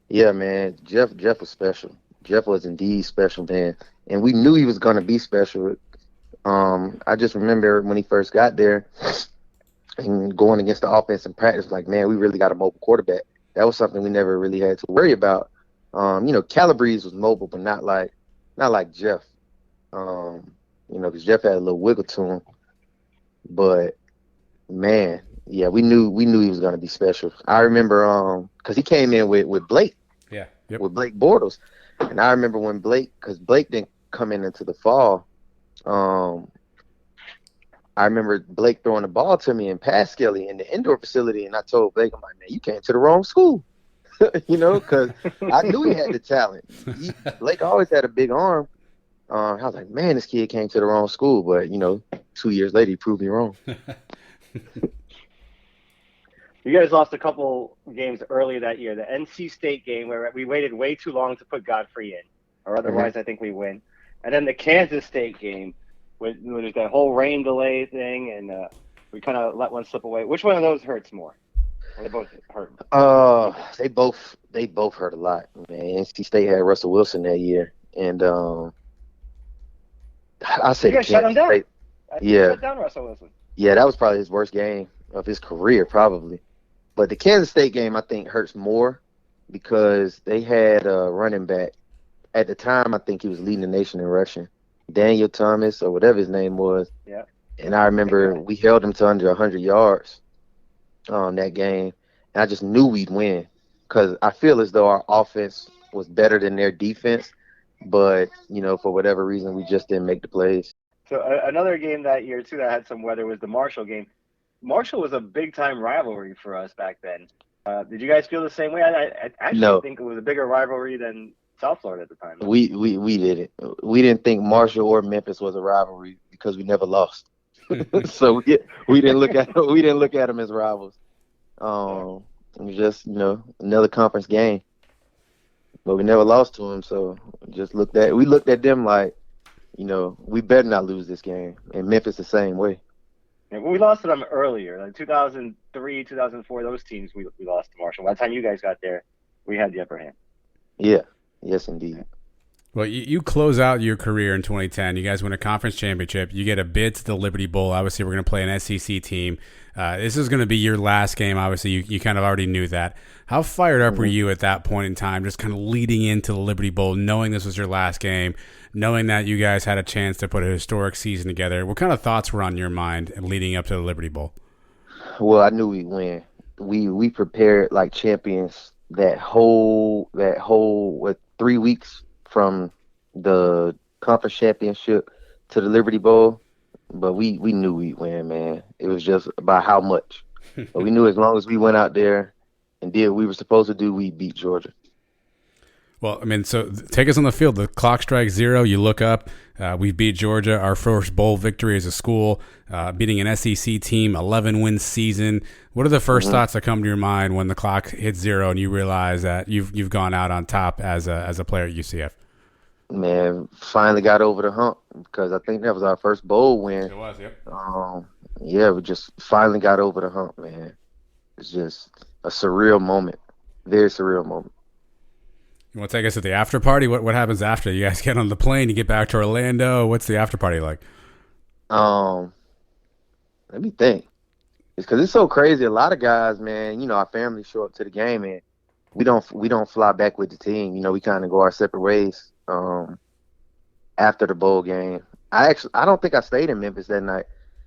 Yeah, man. Jeff was special. Jeff was indeed special, man. And we knew he was gonna be special. I just remember when he first got there and going against the offense in practice, like, man, we really got a mobile quarterback. That was something we never really had to worry about. Calabrese was mobile, but not like Jeff. Because Jeff had a little wiggle to him. But man, yeah, we knew he was gonna be special. I remember because he came in with Blake. Yeah. Yep. With Blake Bortles. And I remember when because Blake didn't come in into the fall. I remember Blake throwing the ball to me in pass skelly in the indoor facility, and I told Blake, I'm like, man, you came to the wrong school. Because I knew he had the talent. Blake always had a big arm. I was like, man, this kid came to the wrong school. But, 2 years later, he proved me wrong. You guys lost a couple games early that year. The NC State game where we waited way too long to put Godfrey in, or otherwise I think we win. And then the Kansas State game with that whole rain delay thing, and we kind of let one slip away. Which one of those hurts more? Or they both hurt? They both hurt a lot, man. NC State had Russell Wilson that year, and I say you guys shut him down. State, yeah, shut down Russell Wilson. Yeah, that was probably his worst game of his career, probably. But the Kansas State game, I think, hurts more because they had a running back. At the time, I think he was leading the nation in rushing. Daniel Thomas or whatever his name was. Yeah. And I remember we held him to under 100 yards on that game. And I just knew we'd win because I feel as though our offense was better than their defense. But, for whatever reason, we just didn't make the plays. So another game that year, too, that had some weather was the Marshall game. Marshall was a big-time rivalry for us back then. Did you guys feel the same way? I actually think it was a bigger rivalry than South Florida at the time. We didn't. We didn't think Marshall or Memphis was a rivalry because we never lost. So we didn't look at them as rivals. It was just another conference game, but we never lost to them. So we looked at them like, we better not lose this game. And Memphis the same way. And we lost to them earlier, like 2003, 2004. Those teams we lost to Marshall. By the time you guys got there, we had the upper hand. Yeah. Yes, indeed. Well, you close out your career in 2010. You guys win a conference championship. You get a bid to the Liberty Bowl. Obviously, we're going to play an SEC team. This is going to be your last game. Obviously, you kind of already knew that. How fired up were you at that point in time, just kind of leading into the Liberty Bowl, knowing this was your last game, knowing that you guys had a chance to put a historic season together? What kind of thoughts were on your mind leading up to the Liberty Bowl? Well, I knew we'd win. We prepared like champions that whole 3 weeks from the conference championship to the Liberty Bowl, but we knew we'd win, man. It was just about how much. But we knew as long as we went out there and did what we were supposed to do, we'd beat Georgia. Well, so take us on the field. The clock strikes 0. You look up. We beat Georgia, our first bowl victory as a school, beating an SEC team, 11-win season. What are the first thoughts that come to your mind when the clock hits 0 and you realize that you've gone out on top as a player at UCF? Man, finally got over the hump because I think that was our first bowl win. It was, yep. Yeah, we just finally got over the hump, man. It's just a surreal moment, very surreal moment. You want to take us to the after party? What happens after? You guys get on the plane, you get back to Orlando. What's the after party like? Let me think. It's because it's so crazy. A lot of guys, man, our families show up to the game and we don't fly back with the team. We kind of go our separate ways after the bowl game. I don't think I stayed in Memphis that night.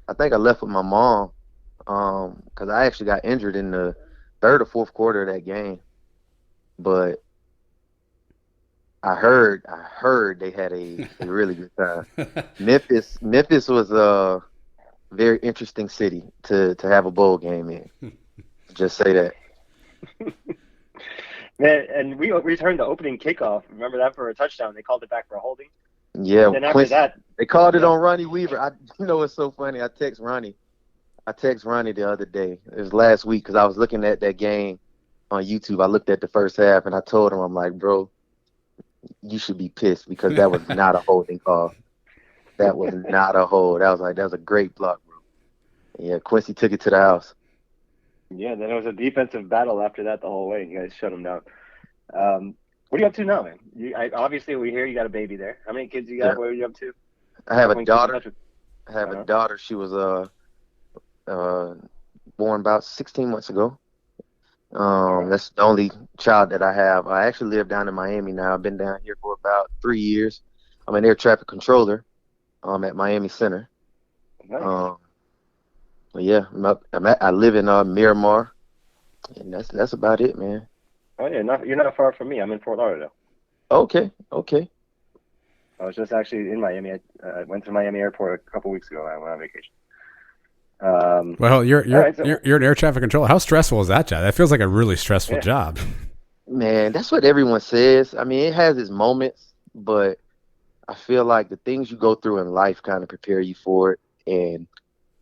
I think I left with my mom because I actually got injured in the third or fourth quarter of that game. But I heard they had a really good time. Memphis was a very interesting city to have a bowl game in. Just say that. Man, and we returned the opening kickoff. Remember that for a touchdown? They called it back for a holding. Yeah, and then after that, they called it on Ronnie Weaver. It's so funny. I text Ronnie the other day. It was last week because I was looking at that game on YouTube. I looked at the first half and I told him, I'm like, bro, you should be pissed because that was not a holding call. That was not a hold. That was a great block, bro. Yeah, Quincy took it to the house. Yeah, then it was a defensive battle after that the whole way. You guys shut them down. What are you up to now, man? Obviously, we hear you got a baby there. How many kids you got? Yeah. What are you up to? I have a When keep in daughter. touch with- I have a daughter. She was born about 16 months ago. That's the only child that I have. I actually live down in Miami now. I've been down here for about 3 years. I'm an air traffic controller at Miami Center. Nice. But yeah, I live in Miramar, and that's about it, man. Oh yeah, you're not far from me. I'm in Fort Lauderdale. Okay. I was just actually in Miami. I went to Miami Airport a couple weeks ago. I went on vacation. Well, you're right, so- you're an air traffic controller. How stressful is that job? That feels like a really stressful job. Man, that's what everyone says. I mean, it has its moments, but I feel like the things you go through in life kind of prepare you for it. And,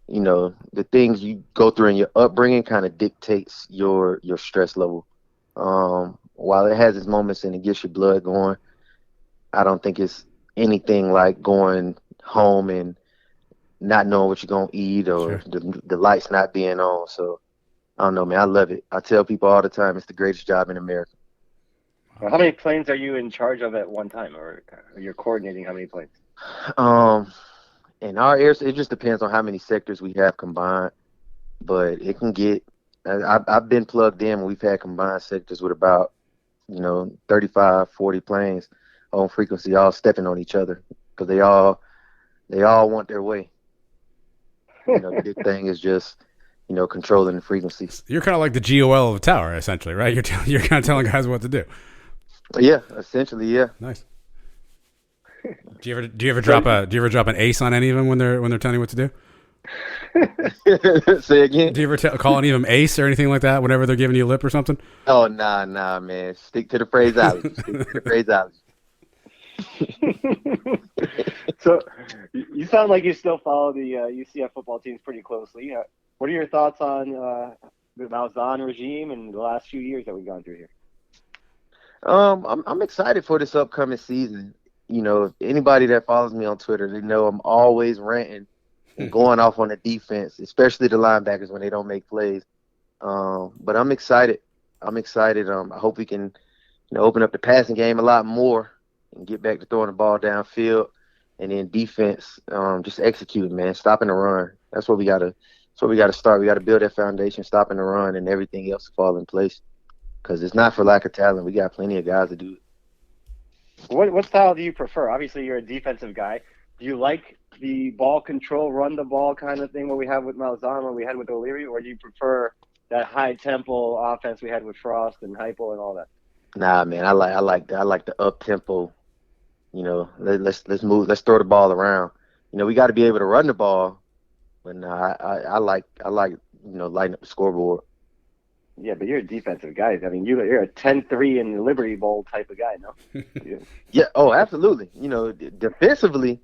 the things you go through in your upbringing kind of dictates your stress level. While it has its moments and it gets your blood going, I don't think it's anything like going home and not knowing what you're going to eat or the lights not being on. So, I don't know, man. I love it. I tell people all the time it's the greatest job in America. Well, how many planes are you in charge of at one time, or you're coordinating how many planes? In our areas, it just depends on how many sectors we have combined. But it can get I've been plugged in when we've had combined sectors with about, 35, 40 planes on frequency, all stepping on each other because they all want their way. The big thing is just, controlling the frequencies. You're kind of like the GOL of the tower, essentially, right? You're kind of telling guys what to do. Yeah, essentially, yeah. Nice. Do you ever drop an ace on any of them when they're telling you what to do? Say again. Do you ever call any of them ace or anything like that whenever they're giving you a lip or something? Oh, nah, man. Stick to the phraseology. So, you sound like you still follow the UCF football teams pretty closely. What are your thoughts on the Malzahn regime and the last few years that we've gone through here? I'm excited for this upcoming season. If anybody that follows me on Twitter, they know I'm always ranting and going off on the defense, especially the linebackers when they don't make plays. But I'm excited. I hope we can, open up the passing game a lot more and get back to throwing the ball downfield. And then defense, just executing, man, stopping the run. That's what we gotta start. We gotta build that foundation, stopping the run, and everything else fall in place. Because it's not for lack of talent. We got plenty of guys to do it. What style do you prefer? Obviously, you're a defensive guy. Do you like the ball control, run the ball kind of thing, what we have with Malzahn, what we had with O'Leary, or do you prefer that high tempo offense we had with Frost and Heupel and all that? Nah, man, I like that. I like the up tempo. Let's move. Let's throw the ball around. We got to be able to run the ball, but I like lighting up the scoreboard. Yeah, but you're a defensive guy. I mean, you're a 10-3 in the Liberty Bowl type of guy, no? Yeah. Oh, absolutely. Defensively,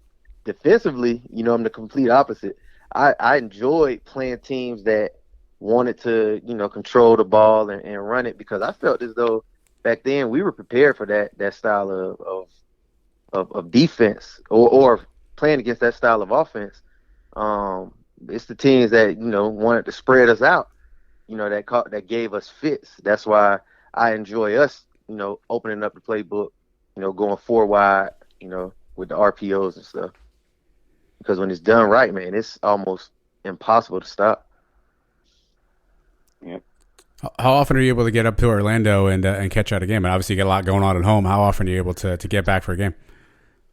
I'm the complete opposite. I enjoyed playing teams that wanted to, control the ball and run it because I felt as though back then we were prepared for that style of defense or playing against that style of offense. It's the teams that, wanted to spread us out. That gave us fits. That's why I enjoy us, opening up the playbook, going 4 wide, with the RPOs and stuff. Because when it's done right, man, it's almost impossible to stop. Yeah. How often are you able to get up to Orlando and catch out a game? And obviously you get a lot going on at home. How often are you able to get back for a game?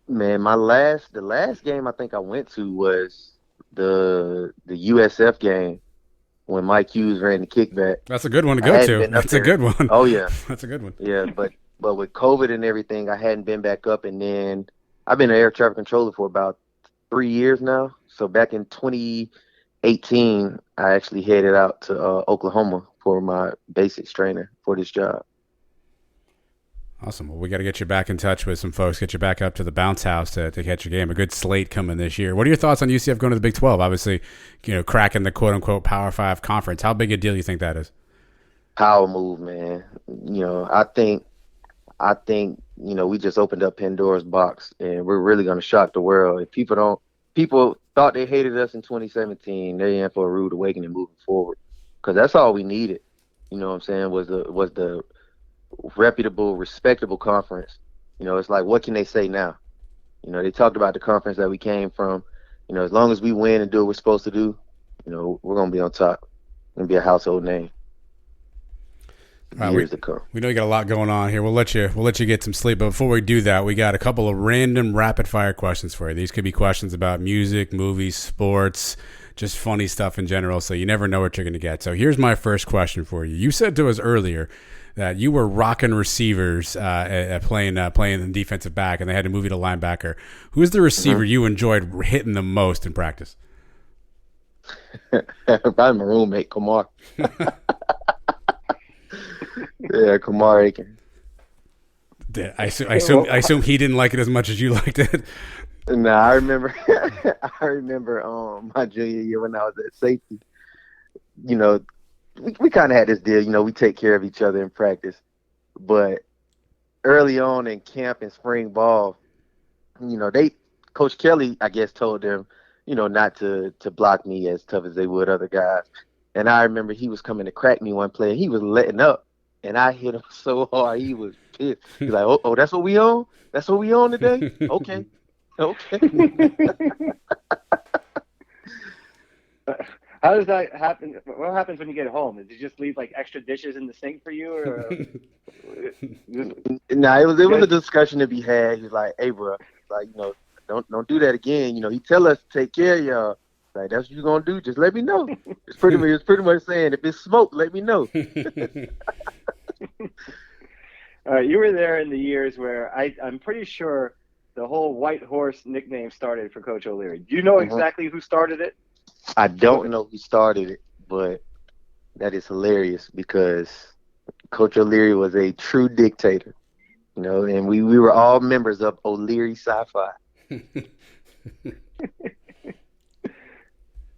Man, the last game I think I went to was the USF game. When Mike Hughes ran the kickback. That's a good one to go to. That's a good one. Oh, yeah. That's a good one. Yeah, but with COVID and everything, I hadn't been back up. And then I've been an air traffic controller for about 3 years now. So back in 2018, I actually headed out to Oklahoma for my basics trainer for this job. Awesome. Well, we got to get you back in touch with some folks, get you back up to the bounce house to catch a game. A good slate coming this year. What are your thoughts on UCF going to the Big 12? Obviously, cracking the quote-unquote Power 5 conference. How big a deal do you think that is? Power move, man. I think we just opened up Pandora's box, and we're really going to shock the world. If people thought they hated us in 2017, they're in for a rude awakening moving forward, because that's all we needed. You know what I'm saying? Was the reputable, respectable conference. You know, it's like, what can they say now? You know, they talked about the conference that we came from. You know, as long as we win and do what we're supposed to do, you know, we're going to be on top. We're going to be a household name. Years to come. We know you got a lot going on here. We'll let you get some sleep. But before we do that, we got a couple of random rapid fire questions for you. These could be questions about music, movies, sports, just funny stuff in general. So you never know what you're going to get. So here's my first question for you. You said to us earlier that you were rocking receivers playing the defensive back, and they had to move you to linebacker. Who's the receiver you enjoyed hitting the most in practice? Probably my roommate, Kamar. Yeah, Kamar Aiken. I assume he didn't like it as much as you liked it. No, I remember. My junior year when I was at safety. You know, we kind of had this deal. You know, we take care of each other in practice, but early on in camp and spring ball, you know, Coach Kelly, I guess, told them, you know, not to block me as tough as they would other guys. And I remember he was coming to crack me one play, and he was letting up. And I hit him so hard, he was pissed. He's like, oh, that's what we on? That's what we on today? Okay. How does that happen? What happens when you get home? Did you just leave like extra dishes in the sink for you, or? Nah, it was a discussion to be had. He's like, hey, bro, like, you know, don't do that again. You know, he tell us to take care of y'all. Like, that's what you're gonna do. Just let me know. It's pretty much saying, if it's smoke, let me know. All right, you were there in the years where I'm pretty sure the whole White Horse nickname started for Coach O'Leary. Do you know exactly who started it? I don't know who started it, but that is hilarious because Coach O'Leary was a true dictator, you know, and we were all members of O'Leary Sci-Fi.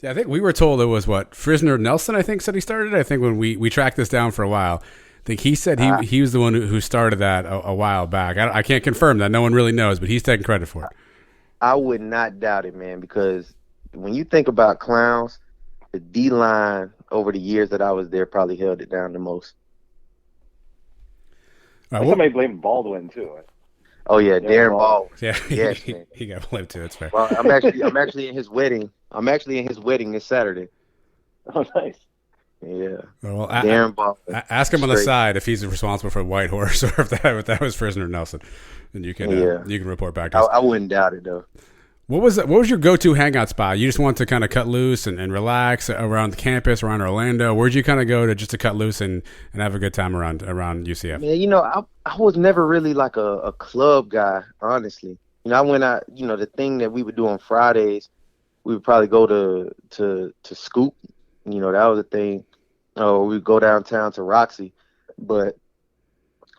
Yeah, I think we were told it was Frisner Nelson, I think, said he started it. I think when we tracked this down for a while, I think he said he was the one who started that a while back. I can't confirm that. No one really knows, but he's taking credit for it. I would not doubt it, man, because when you think about clowns, the D-line over the years that I was there probably held it down the most. Somebody blamed Baldwin, too. Oh, yeah, Darren Baldwin. Yeah, yes, he got blamed, too. That's fair. Well, I'm actually in his wedding. I'm actually in his wedding this Saturday. Oh, nice. Yeah. Well, Darren Baldwin. Ask him on the side if he's responsible for White Horse or if that was Frisner Nelson. And you can report back to us. I wouldn't doubt it, though. What was your go-to hangout spot? You just want to kind of cut loose and relax around the campus, around Orlando? Where'd you kind of go to cut loose and have a good time around UCF? Man, you know, I was never really like a club guy, honestly. You know, I went out, you know, the thing that we would do on Fridays, we would probably go to Scoop. You know, that was a thing. Or we'd go downtown to Roxy. But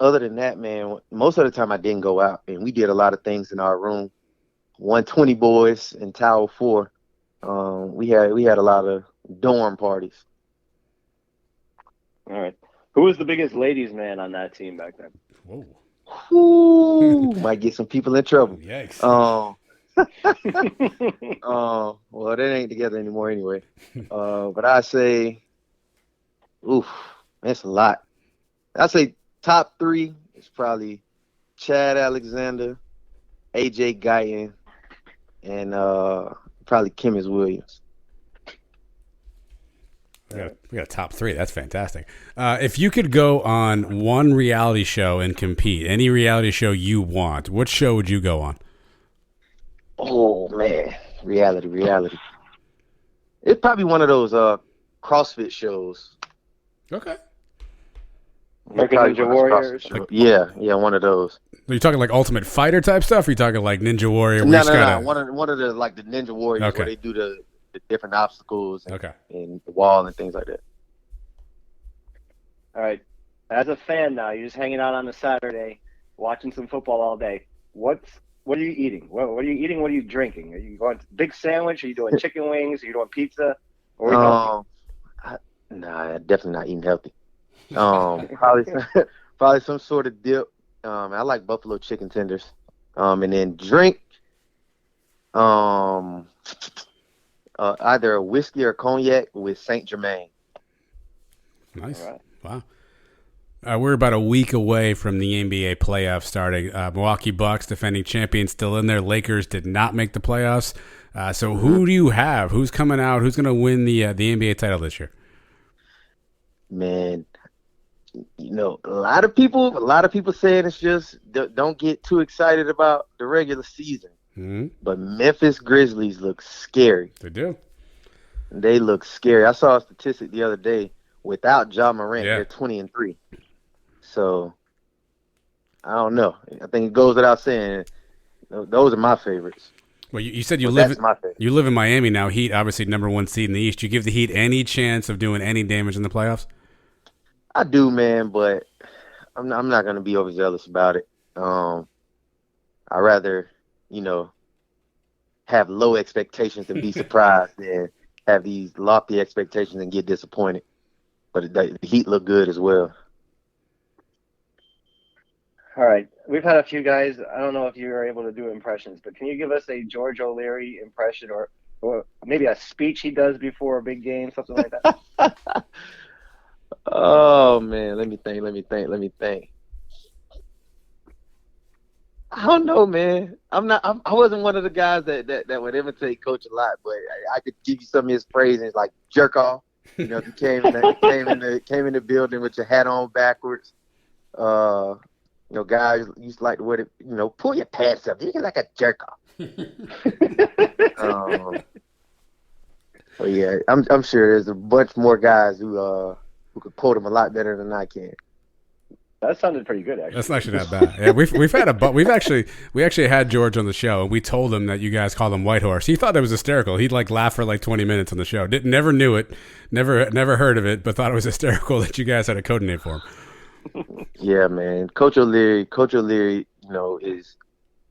other than that, man, most of the time I didn't go out. And we did a lot of things in our room. 120 boys in Tower 4. We had a lot of dorm parties. All right. Who was the biggest ladies' man on that team back then? Whoa. Ooh, might get some people in trouble. Yikes. Well, they ain't together anymore anyway. But I say, that's a lot. I say top 3 is probably Chad Alexander, AJ Guyton, and probably Kimmis Williams. We got a top 3. That's fantastic. If you could go on one reality show and compete, any reality show you want, what show would you go on? Oh, man. Reality. It's probably one of those CrossFit shows. Okay. American Ninja Warriors. Yeah, one of those. Are you talking like Ultimate Fighter type stuff? Or are you talking like Ninja Warrior? No. One of the like the Ninja Warriors okay. where they do the different obstacles and the wall and things like that. All right. As a fan now, you're just hanging out on a Saturday, watching some football all day. What are you eating? What are you eating? What are you drinking? Are you going to big sandwich? Are you doing chicken wings? Are you doing pizza? Nah, definitely not eating healthy. Probably some sort of dip. I like buffalo chicken tenders. And then drink. Either a whiskey or cognac with Saint Germain. Nice. Right. Wow. We're about a week away from the NBA playoffs starting. Milwaukee Bucks, defending champions, still in there. Lakers did not make the playoffs. So who do you have? Who's coming out? Who's going to win the NBA title this year? Man, a lot of people saying it's just don't get too excited about the regular season. Mm-hmm. But Memphis Grizzlies look scary. They do. They look scary. I saw a statistic the other day. Without Ja Morant, Yeah. they're 20-3. So I don't know. I think it goes without saying. Those are my favorites. Well, you said you That's my favorite. You live in Miami now. Heat, obviously number 1 seed in the East. You give the Heat any chance of doing any damage in the playoffs? I do, man, but I'm not going to be overzealous about it. I'd rather, have low expectations and be surprised than have these lofty expectations and get disappointed. But the Heat look good as well. All right. We've had a few guys. I don't know if you were able to do impressions, but can you give us a George O'Leary impression or maybe a speech he does before a big game, something like that? Oh, man. Let me think. I don't know, man. I wasn't one of the guys that would imitate Coach a lot, but I could give you some of his phrases like jerk off. If you came in the building with your hat on backwards. Guys used to like to wear it, pull your pants up. You're like a jerk off. But yeah, I'm sure there's a bunch more guys who could quote him a lot better than I can. That sounded pretty good, actually. That's actually not bad. Yeah, we actually had George on the show, and we told him that you guys called him White Horse. He thought that was hysterical. He'd laugh for 20 minutes on the show. Never knew it, never heard of it, but thought it was hysterical that you guys had a code name for him. Yeah, man. Coach O'Leary, is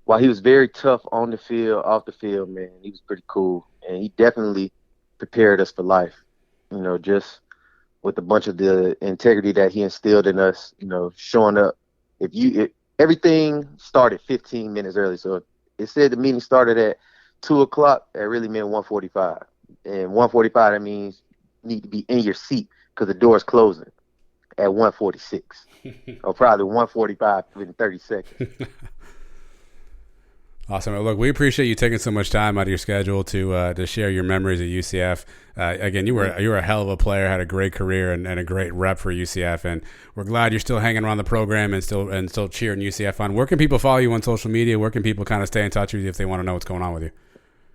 while he was very tough on the field, off the field, man, he was pretty cool, and he definitely prepared us for life. Just with a bunch of the integrity that he instilled in us, showing up. Everything started 15 minutes early. So it said the meeting started at 2:00. That really meant 1:45. And 1:45, that means you need to be in your seat because the door's closing at 1:46. Or probably 1:45 within 30 seconds. Awesome. Look, we appreciate you taking so much time out of your schedule to share your memories at UCF. Again, you were a hell of a player, had a great career and a great rep for UCF, and we're glad you're still hanging around the program and still cheering UCF on. Where can people follow you on social media? Where can people kind of stay in touch with you if they want to know what's going on with you?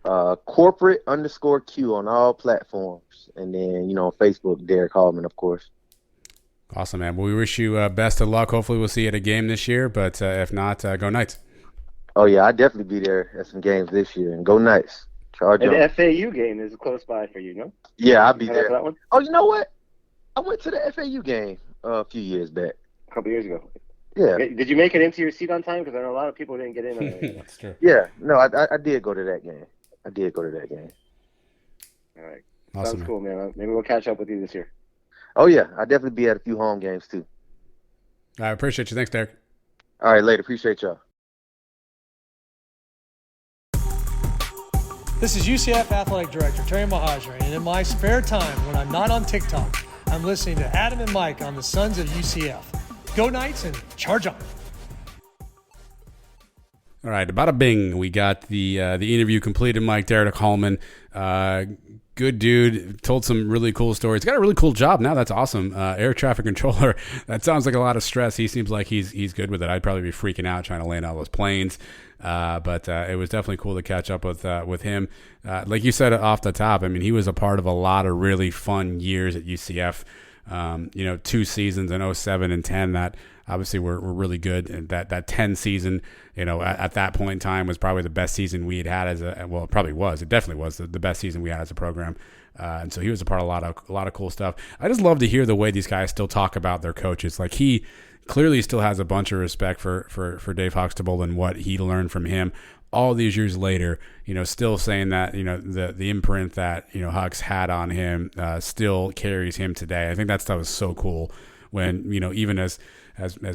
Corporate_Q on all platforms, and then on Facebook, Derrick Hallman, of course. Awesome, man. Well, we wish you best of luck. Hopefully, we'll see you at a game this year, but if not, go Knights. Oh, yeah, I'd definitely be there at some games this year. And go Knights. Charge And on. the FAU game is close by for you, no? Yeah, I'll be You there. for that one? Oh, you know what? I went to the FAU game a few years back. A couple years ago. Yeah. Did you make it into your seat on time? Because I know a lot of people didn't get in. That's true. Yeah. No, I did go to that game. All right. Awesome, Sounds cool, man. Maybe we'll catch up with you this year. Oh, yeah. I'll definitely be at a few home games, too. I appreciate you. Thanks, Derek. All right, later. Appreciate y'all. This is UCF Athletic Director Terry Mahajri, and in my spare time, when I'm not on TikTok, I'm listening to Adam and Mike on the Sons of UCF. Go Knights and charge on! All right, bada bing. We got the interview completed. Mike, Derrick Hallman, good dude. Told some really cool stories. Got a really cool job now. That's awesome. Air traffic controller. That sounds like a lot of stress. He seems like he's good with it. I'd probably be freaking out trying to land all those planes. But it was definitely cool to catch up with him. Like you said off the top, I mean, he was a part of a lot of really fun years at UCF. 2 seasons in 07 and 10 that obviously were really good. And that 10 season, at that point in time was probably the best season we had it probably was. It definitely was the best season we had as a program. And so he was a part of a lot of cool stuff. I just love to hear the way these guys still talk about their coaches. Like he clearly still has a bunch of respect for Dave Huxtable and what he learned from him all these years later, still saying that, the imprint that, Hux had on him still carries him today. I think that stuff is so cool when, even as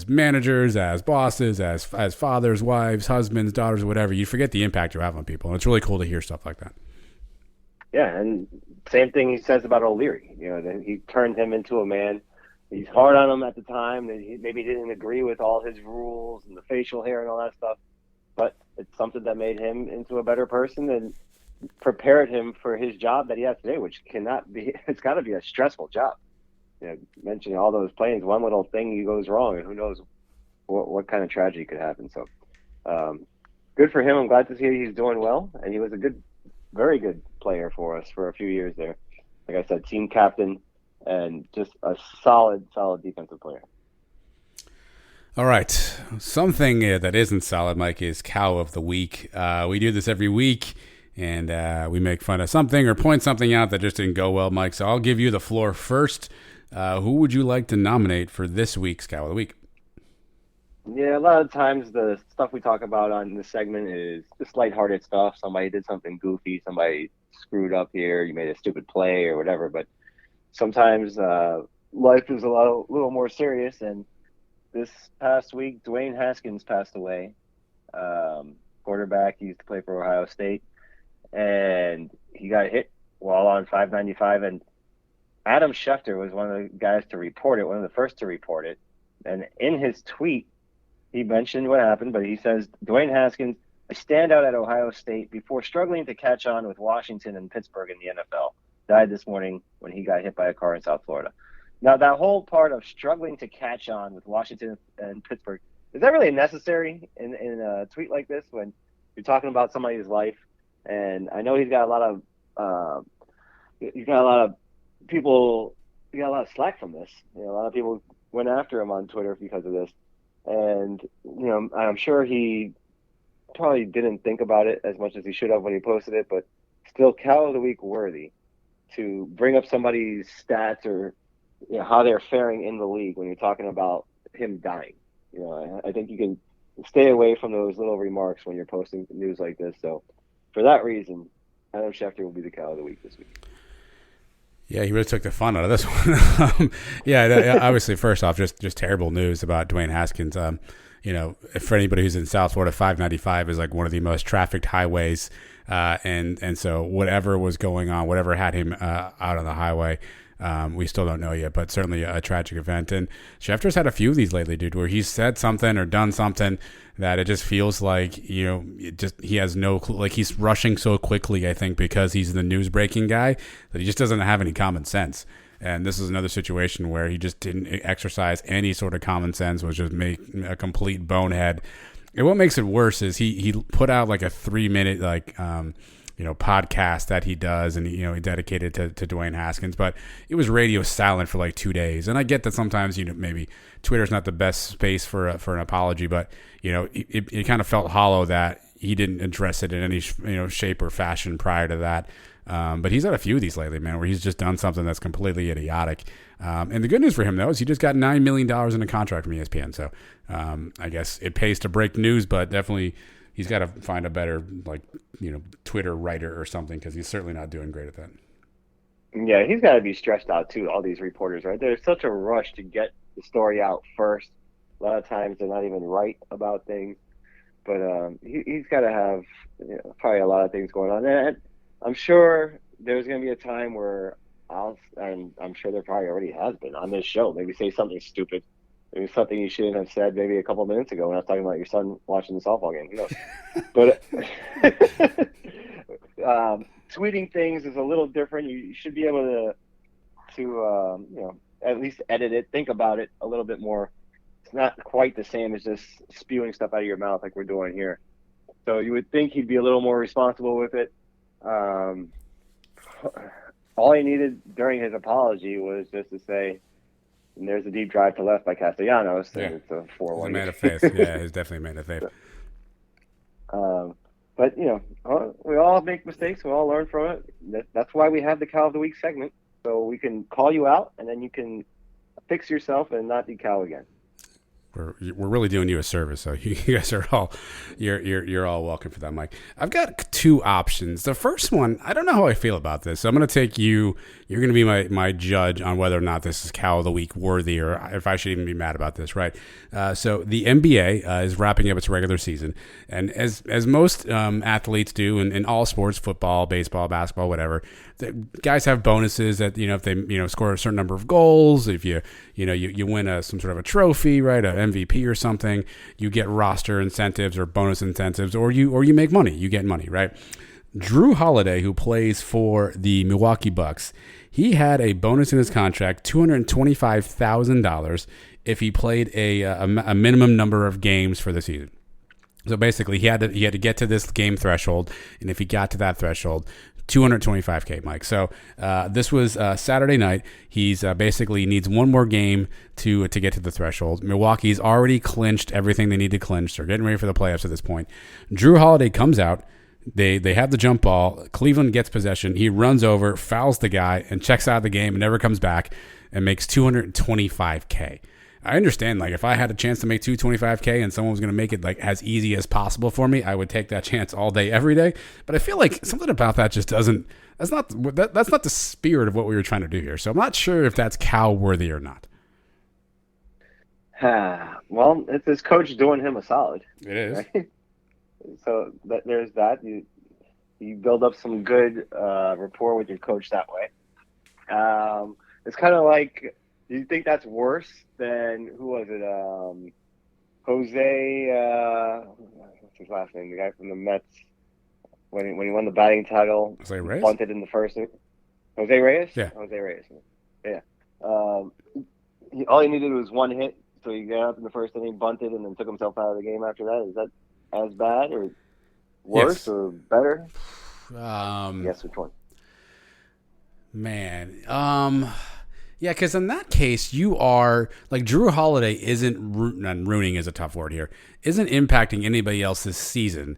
managers, as bosses, as fathers, wives, husbands, daughters, whatever, you forget the impact you have on people. And it's really cool to hear stuff like that. Yeah, and same thing he says about O'Leary. That he turned him into a man. he's hard on him at the time. That he maybe didn't agree with all his rules and the facial hair and all that stuff. But it's something that made him into a better person and prepared him for his job that he has today, which cannot be. It's got to be a stressful job. Mentioning all those planes, one little thing goes wrong, and who knows what kind of tragedy could happen. So, good for him. I'm glad to see he's doing well, and he was a very good player for us for a few years there. Like I said, team captain and just a solid defensive player. All right. Something that isn't solid, Mike, is Cow of the Week. We do this every week, and we make fun of something or point something out that just didn't go well, Mike. So I'll give you the floor first. Who would you like to nominate for this week's Cow of the Week? Yeah, a lot of times the stuff we talk about on this segment is just lighthearted stuff. Somebody did something goofy. Somebody screwed up here. You made a stupid play or whatever. But sometimes life is a little more serious. And this past week, Dwayne Haskins passed away. Quarterback. He used to play for Ohio State. And he got hit while on 595. And Adam Schefter was one of the guys to report it, one of the first to report it. And in his tweet, he mentioned what happened, but he says, Dwayne Haskins, a standout at Ohio State before struggling to catch on with Washington and Pittsburgh in the NFL, died this morning when he got hit by a car in South Florida. Now, that whole part of struggling to catch on with Washington and Pittsburgh, is that really necessary in a tweet like this when you're talking about somebody's life? And I know he's got a lot of people, he got a lot of slack from this. A lot of people went after him on Twitter because of this. And, I'm sure he probably didn't think about it as much as he should have when he posted it, but still Cow of the Week worthy to bring up somebody's stats or how they're faring in the league when you're talking about him dying. I think you can stay away from those little remarks when you're posting news like this. So for that reason, Adam Schefter will be the Cow of the Week this week. Yeah, he really took the fun out of this one. Obviously, first off, just terrible news about Dwayne Haskins. For anybody who's in South Florida, 595 is like one of the most trafficked highways, and so whatever was going on, whatever had him out on the highway, we still don't know yet, but certainly a tragic event. And Schefter's had a few of these lately, dude, where he's said something or done something that it just feels like, he has no clue. Like he's rushing so quickly, I think, because he's the news breaking guy that he just doesn't have any common sense. And this is another situation where he just didn't exercise any sort of common sense, was just make a complete bonehead. And what makes it worse is he put out like a 3-minute podcast that he does, and he dedicated to Dwayne Haskins, but it was radio silent for like 2 days. And I get that sometimes maybe Twitter's not the best space for an apology, but it kind of felt hollow that he didn't address it in any shape or fashion prior to that. But he's had a few of these lately, man, where he's just done something that's completely idiotic. And the good news for him, though, is he just got $9 million in a contract from ESPN. So I guess it pays to break news, but definitely he's got to find a better, Twitter writer or something, because he's certainly not doing great at that. Yeah, he's got to be stressed out, too, all these reporters, right? There's such a rush to get the story out first. A lot of times they're not even right about things. But he's got to have probably a lot of things going on. And I'm sure there's going to be a time where and I'm sure there probably already has been on this show, maybe say something stupid. Maybe something you shouldn't have said maybe a couple of minutes ago when I was talking about your son watching the softball game. Who knows? But tweeting things is a little different. You should be able to at least edit it, think about it a little bit more. It's not quite the same as just spewing stuff out of your mouth like we're doing here. So you would think he'd be a little more responsible with it. All he needed during his apology was just to say, and there's a deep drive to left by Castellanos. Yeah. It's a 4-1. He's a man of faith. Yeah, he's definitely a man of faith. But, we all make mistakes. We all learn from it. That's why we have the Cow of the Week segment. So we can call you out, and then you can fix yourself and not be cow again. We're really doing you a service, so you guys are all you're all welcome for that, Mike. I've got two options. The first one, I don't know how I feel about this, so I'm going to take you. You're going to be my judge on whether or not this is Cow of the Week worthy, or if I should even be mad about this, right? So the NBA is wrapping up its regular season, and as most athletes do in all sports, football, baseball, basketball, whatever, the guys have bonuses that, if they, score a certain number of goals, if you win some sort of a trophy, right, a MVP or something, you get roster incentives or bonus incentives, or you make money, you get money, right? Drew Holiday, who plays for the Milwaukee Bucks, he had a bonus in his contract, $225,000 if he played a minimum number of games for the season. So basically, he had to get to this game threshold, and if he got to that threshold, $225K, Mike. So this was Saturday night. He's basically needs one more game to get to the threshold. Milwaukee's already clinched everything they need to clinch. They're getting ready for the playoffs at this point. Drew Holiday comes out. They have the jump ball. Cleveland gets possession. He runs over, fouls the guy, and checks out of the game and never comes back and makes $225K. I understand, like, if I had a chance to make $225K and someone was going to make it like as easy as possible for me, I would take that chance all day, every day. But I feel like something about that just doesn't. That's not the spirit of what we were trying to do here. So I'm not sure if that's Cal worthy or not. Well, it's his coach doing him a solid. It is. Right? So there's that. You build up some good rapport with your coach that way. It's kind of like. Do you think that's worse than, who was it? Jose, what's his last name? The guy from the Mets, when he won the batting title, Jose Reyes? Bunted in the first. Jose Reyes? Yeah. Jose Reyes. Yeah. All he needed was one hit, so he got up in the first inning, bunted, and then took himself out of the game after that. Is that as bad or worse Yes. or better? Yes, which one? Man. Yeah, because in that case, you are like Drew Holiday isn't ruining is a tough word here. Isn't impacting anybody else's season.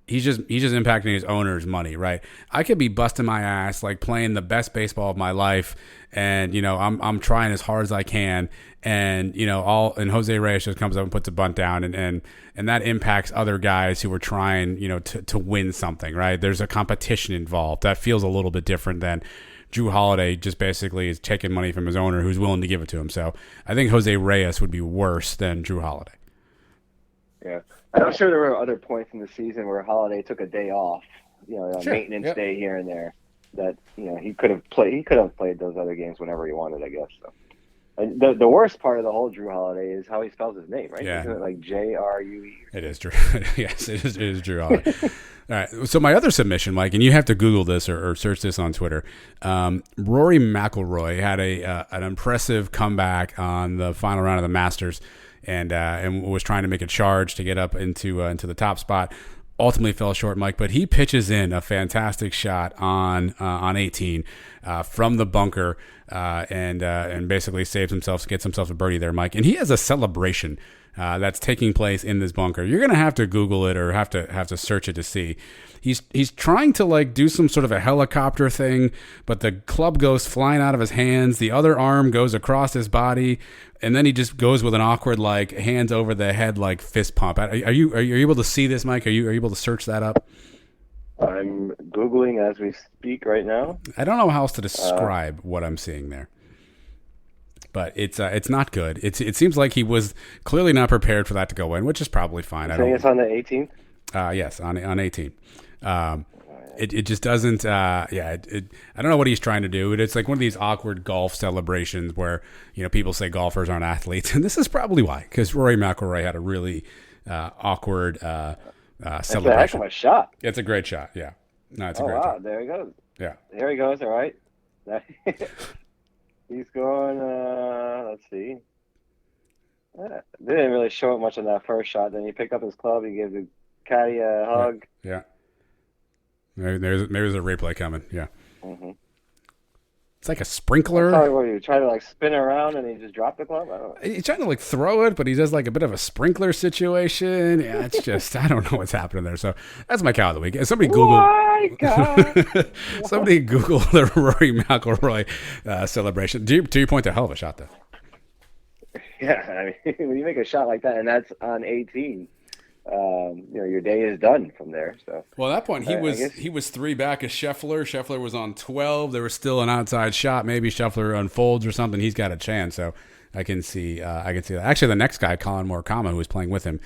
He's just impacting his owner's money, right? I could be busting my ass, like playing the best baseball of my life, and I'm trying as hard as I can, and and Jose Reyes just comes up and puts a bunt down, and that impacts other guys who are trying to win something, right? There's a competition involved that feels a little bit different than Drew Holiday just basically is taking money from his owner who's willing to give it to him. So I think Jose Reyes would be worse than Drew Holiday. Yeah. I'm sure there were other points in the season where Holiday took a day off, a maintenance day here and there that, he could have played. He could have played those other games whenever he wanted, I guess. So. And the worst part of the whole Drew Holiday is how he spells his name, right? Yeah. Isn't it like J-R-U-E? It is Drew. Yes, it is Drew Holiday. All right. So my other submission, Mike, and you have to Google this or search this on Twitter. Rory McIlroy had an impressive comeback on the final round of the Masters, and was trying to make a charge to get up into the top spot. Ultimately fell short, Mike, but he pitches in a fantastic shot on 18 from the bunker and basically gets himself a birdie there, Mike. And he has a celebration that's taking place in this bunker. You're gonna have to Google it or have to search it to see. He's trying to like do some sort of a helicopter thing, but the club goes flying out of his hands. The other arm goes across his body, and then he just goes with an awkward like hands over the head like fist pump. Are you able to see this, Mike? Are you able to search that up? I'm Googling as we speak right now. I don't know how else to describe what I'm seeing there. But it's not good. It seems like he was clearly not prepared for that to go in, which is probably fine. I think it's on the 18th? Yes, on 18. It just doesn't. I don't know what he's trying to do. It's like one of these awkward golf celebrations where people say golfers aren't athletes, and this is probably why. Because Rory McIlroy had a really awkward celebration. It's a heck of a shot. It's a great shot. Yeah, no, it's a great shot. There he goes. Yeah, there he goes. All right. He's going, let's see. They didn't really show it much on that first shot. Then he picked up his club. He gave the caddy a hug. Yeah. Maybe there's a replay coming. Yeah. Mm-hmm. It's like a sprinkler. Sorry, what, you try to like spin around and he just dropped the club? I don't know. He's trying to like throw it, but he does like a bit of a sprinkler situation. Yeah, it's just, I don't know what's happening there. So that's my cow of the week. Somebody Google. Somebody Google the Rory McIlroy celebration. To your point, a hell of a shot, though. Yeah, I mean, when you make a shot like that, and that's on 18, your day is done from there. So, well, at that point, he was 3 back of Scheffler. Scheffler was on 12. There was still an outside shot. Maybe Scheffler unfolds or something. He's got a chance. So I can see that. Actually, the next guy, Colin Morikawa, who was playing with him,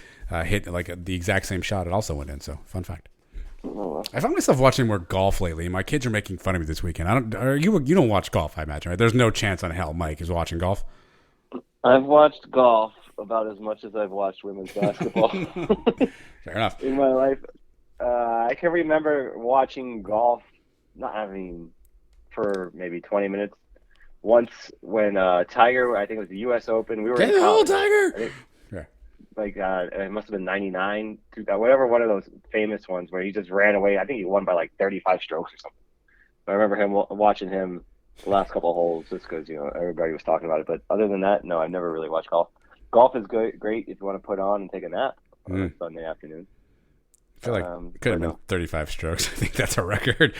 hit like the exact same shot. It also went in. So fun fact. I found myself watching more golf lately. My kids are making fun of me this weekend. You don't watch golf, I imagine, right? There's no chance on hell Mike is watching golf. I've watched golf about as much as I've watched women's basketball. Fair enough. In my life. I can remember watching golf, for maybe 20 minutes. Once when Tiger, I think it was the U.S. Open, we were in college. Tiger! It must have been 99, whatever one of those famous ones where he just ran away. I think he won by like 35 strokes or something. I remember watching him the last couple of holes just because, everybody was talking about it. But other than that, no, I've never really watched golf. Golf is great if you want to put on and take a nap on Sunday afternoon. I feel like it could have been 35 strokes. I think that's a record.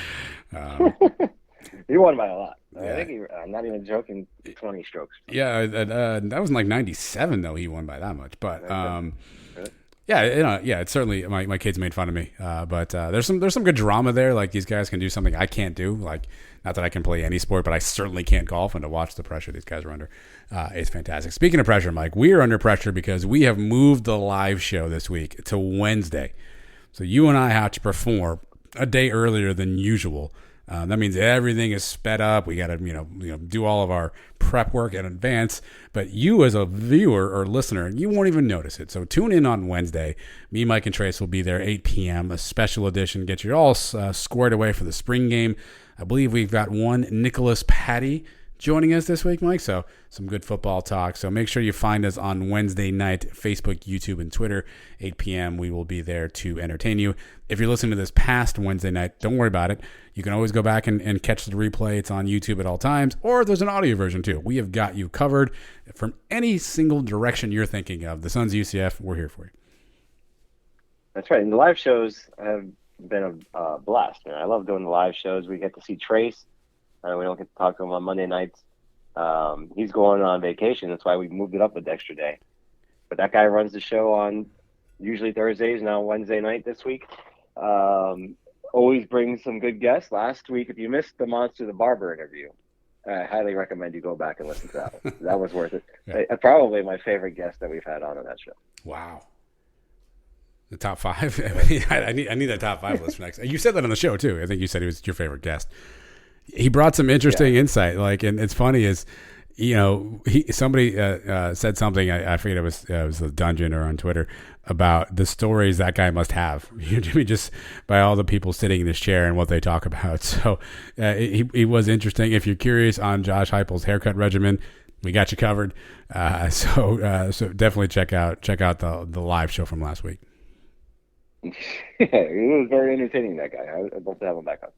He won by a lot. Yeah. I think I'm not even joking, 20 strokes. Yeah, that was in like 97, though. He won by that much. But Really? it's certainly my kids made fun of me. But there's some good drama there. Like these guys can do something I can't do. Like not that I can play any sport, but I certainly can't golf. And to watch the pressure these guys are under, it's fantastic. Speaking of pressure, Mike, we are under pressure because we have moved the live show this week to Wednesday. So you and I have to perform a day earlier than usual. That means everything is sped up. We got to, do all of our prep work in advance. But you as a viewer or listener, you won't even notice it. So tune in on Wednesday. Me, Mike, and Trace will be there 8 p.m., a special edition. Get you all squared away for the spring game. I believe we've got one Nicholas Patty joining us this week, Mike. So some good football talk. So make sure you find us on Wednesday night, Facebook, YouTube, and Twitter, 8 p.m. We will be there to entertain you. If you're listening to this past Wednesday night, don't worry about it. You can always go back and catch the replay. It's on YouTube at all times, or there's an audio version too. We have got you covered from any single direction you're thinking of. The Sons of UCF, we're here for you. That's right. And the live shows have been a blast. I love doing the live shows. We get to see Trace. We don't get to talk to him on Monday nights. He's going on vacation. That's why we moved it up an extra day. But that guy runs the show on usually Thursdays, now Wednesday night this week. Always brings some good guests. Last week, if you missed the Monster the Barber interview, I highly recommend you go back and listen to that one. That was worth it. Yeah. Probably my favorite guest that we've had on that show. Wow. The top 5? I need that top 5 list for next. You said that on the show, too. I think you said he was your favorite guest. He brought some interesting insight. And it's funny is, somebody said something. I forget it was the Dungeon or on Twitter about the stories that guy must have. Just by all the people sitting in this chair and what they talk about. So he was interesting. If you're curious on Josh Heupel's haircut regimen, we got you covered. So definitely check out the live show from last week. Yeah, it was very entertaining. That guy. I'd love to have him back on.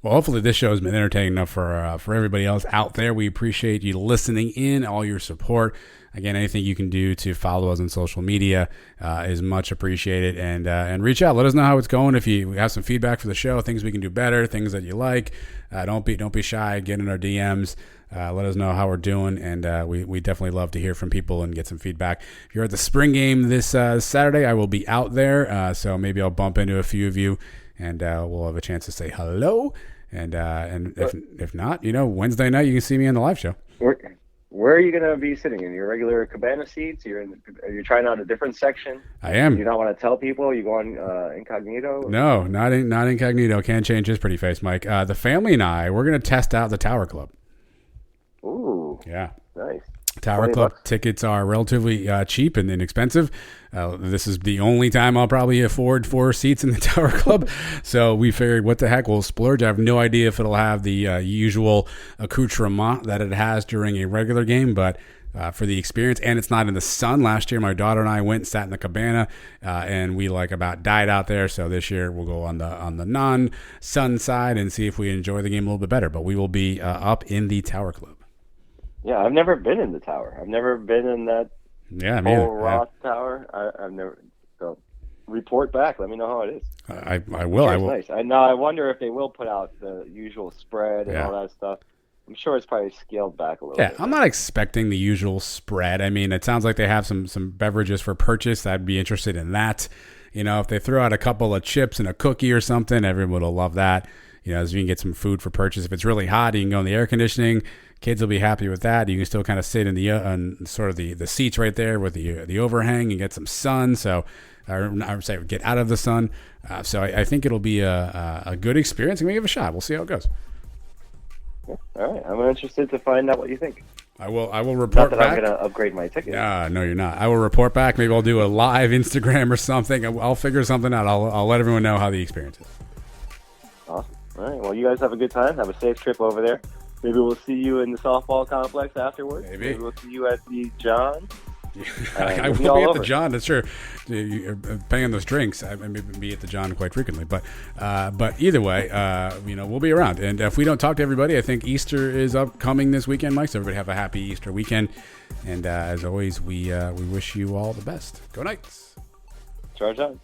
Well, hopefully this show has been entertaining enough for everybody else out there. We appreciate you listening in, all your support. Again, anything you can do to follow us on social media is much appreciated. And reach out. Let us know how it's going. If you have some feedback for the show, things we can do better, things that you like, don't be shy. Get in our DMs. Let us know how we're doing. And we definitely love to hear from people and get some feedback. If you're at the spring game this Saturday, I will be out there. So maybe I'll bump into a few of you. And we'll have a chance to say hello. And if not, Wednesday night you can see me on the live show. Where are you going to be sitting? In your regular cabana seats? Are you trying out a different section? I am. You don't want to tell people? You going incognito? No, not incognito. Can't change his pretty face, Mike. The family and I, we're going to test out the Tower Club. Ooh. Yeah. Nice. Tower Club tickets are relatively cheap and inexpensive. This is the only time I'll probably afford 4 seats in the Tower Club. So we figured, what the heck, we'll splurge. I have no idea if it'll have the usual accoutrement that it has during a regular game, but for the experience, and it's not in the sun. Last year, my daughter and I went and sat in the cabana, and we about died out there. So this year, we'll go on the non-sun side and see if we enjoy the game a little bit better. But we will be up in the Tower Club. Yeah, I've never been in the tower. I've never been in that whole Roth tower. I've never. So report back. Let me know how it is. I will. I will. Nice. I wonder if they will put out the usual spread and all that stuff. I'm sure it's probably scaled back a little bit. Yeah, I'm not expecting the usual spread. I mean, it sounds like they have some beverages for purchase. I'd be interested in that. If they throw out a couple of chips and a cookie or something, everyone will love that. So you can get some food for purchase. If it's really hot, you can go in the air conditioning, kids will be happy with that. You can still kind of sit in the on sort of the seats right there with the overhang and get some sun. So, I would say get out of the sun. So I think it'll be a good experience. I'm gonna give it a shot. We'll see how it goes. All right, I'm interested to find out what you think. I will report Not that back. I'm going to upgrade my ticket. No, you're not. I will report back. Maybe I'll do a live Instagram or something. I'll figure something out. I'll let everyone know how the experience is. Awesome. All right. Well, you guys have a good time. Have a safe trip over there. Maybe we'll see you in the softball complex afterwards. Maybe we'll see you at the John. I will be at the John. That's sure. You're paying on those drinks. I may be at the John quite frequently, but either way, we'll be around. And if we don't talk to everybody, I think Easter is upcoming this weekend, Mike. So everybody have a happy Easter weekend. And as always, we wish you all the best. Go Knights. Charge on.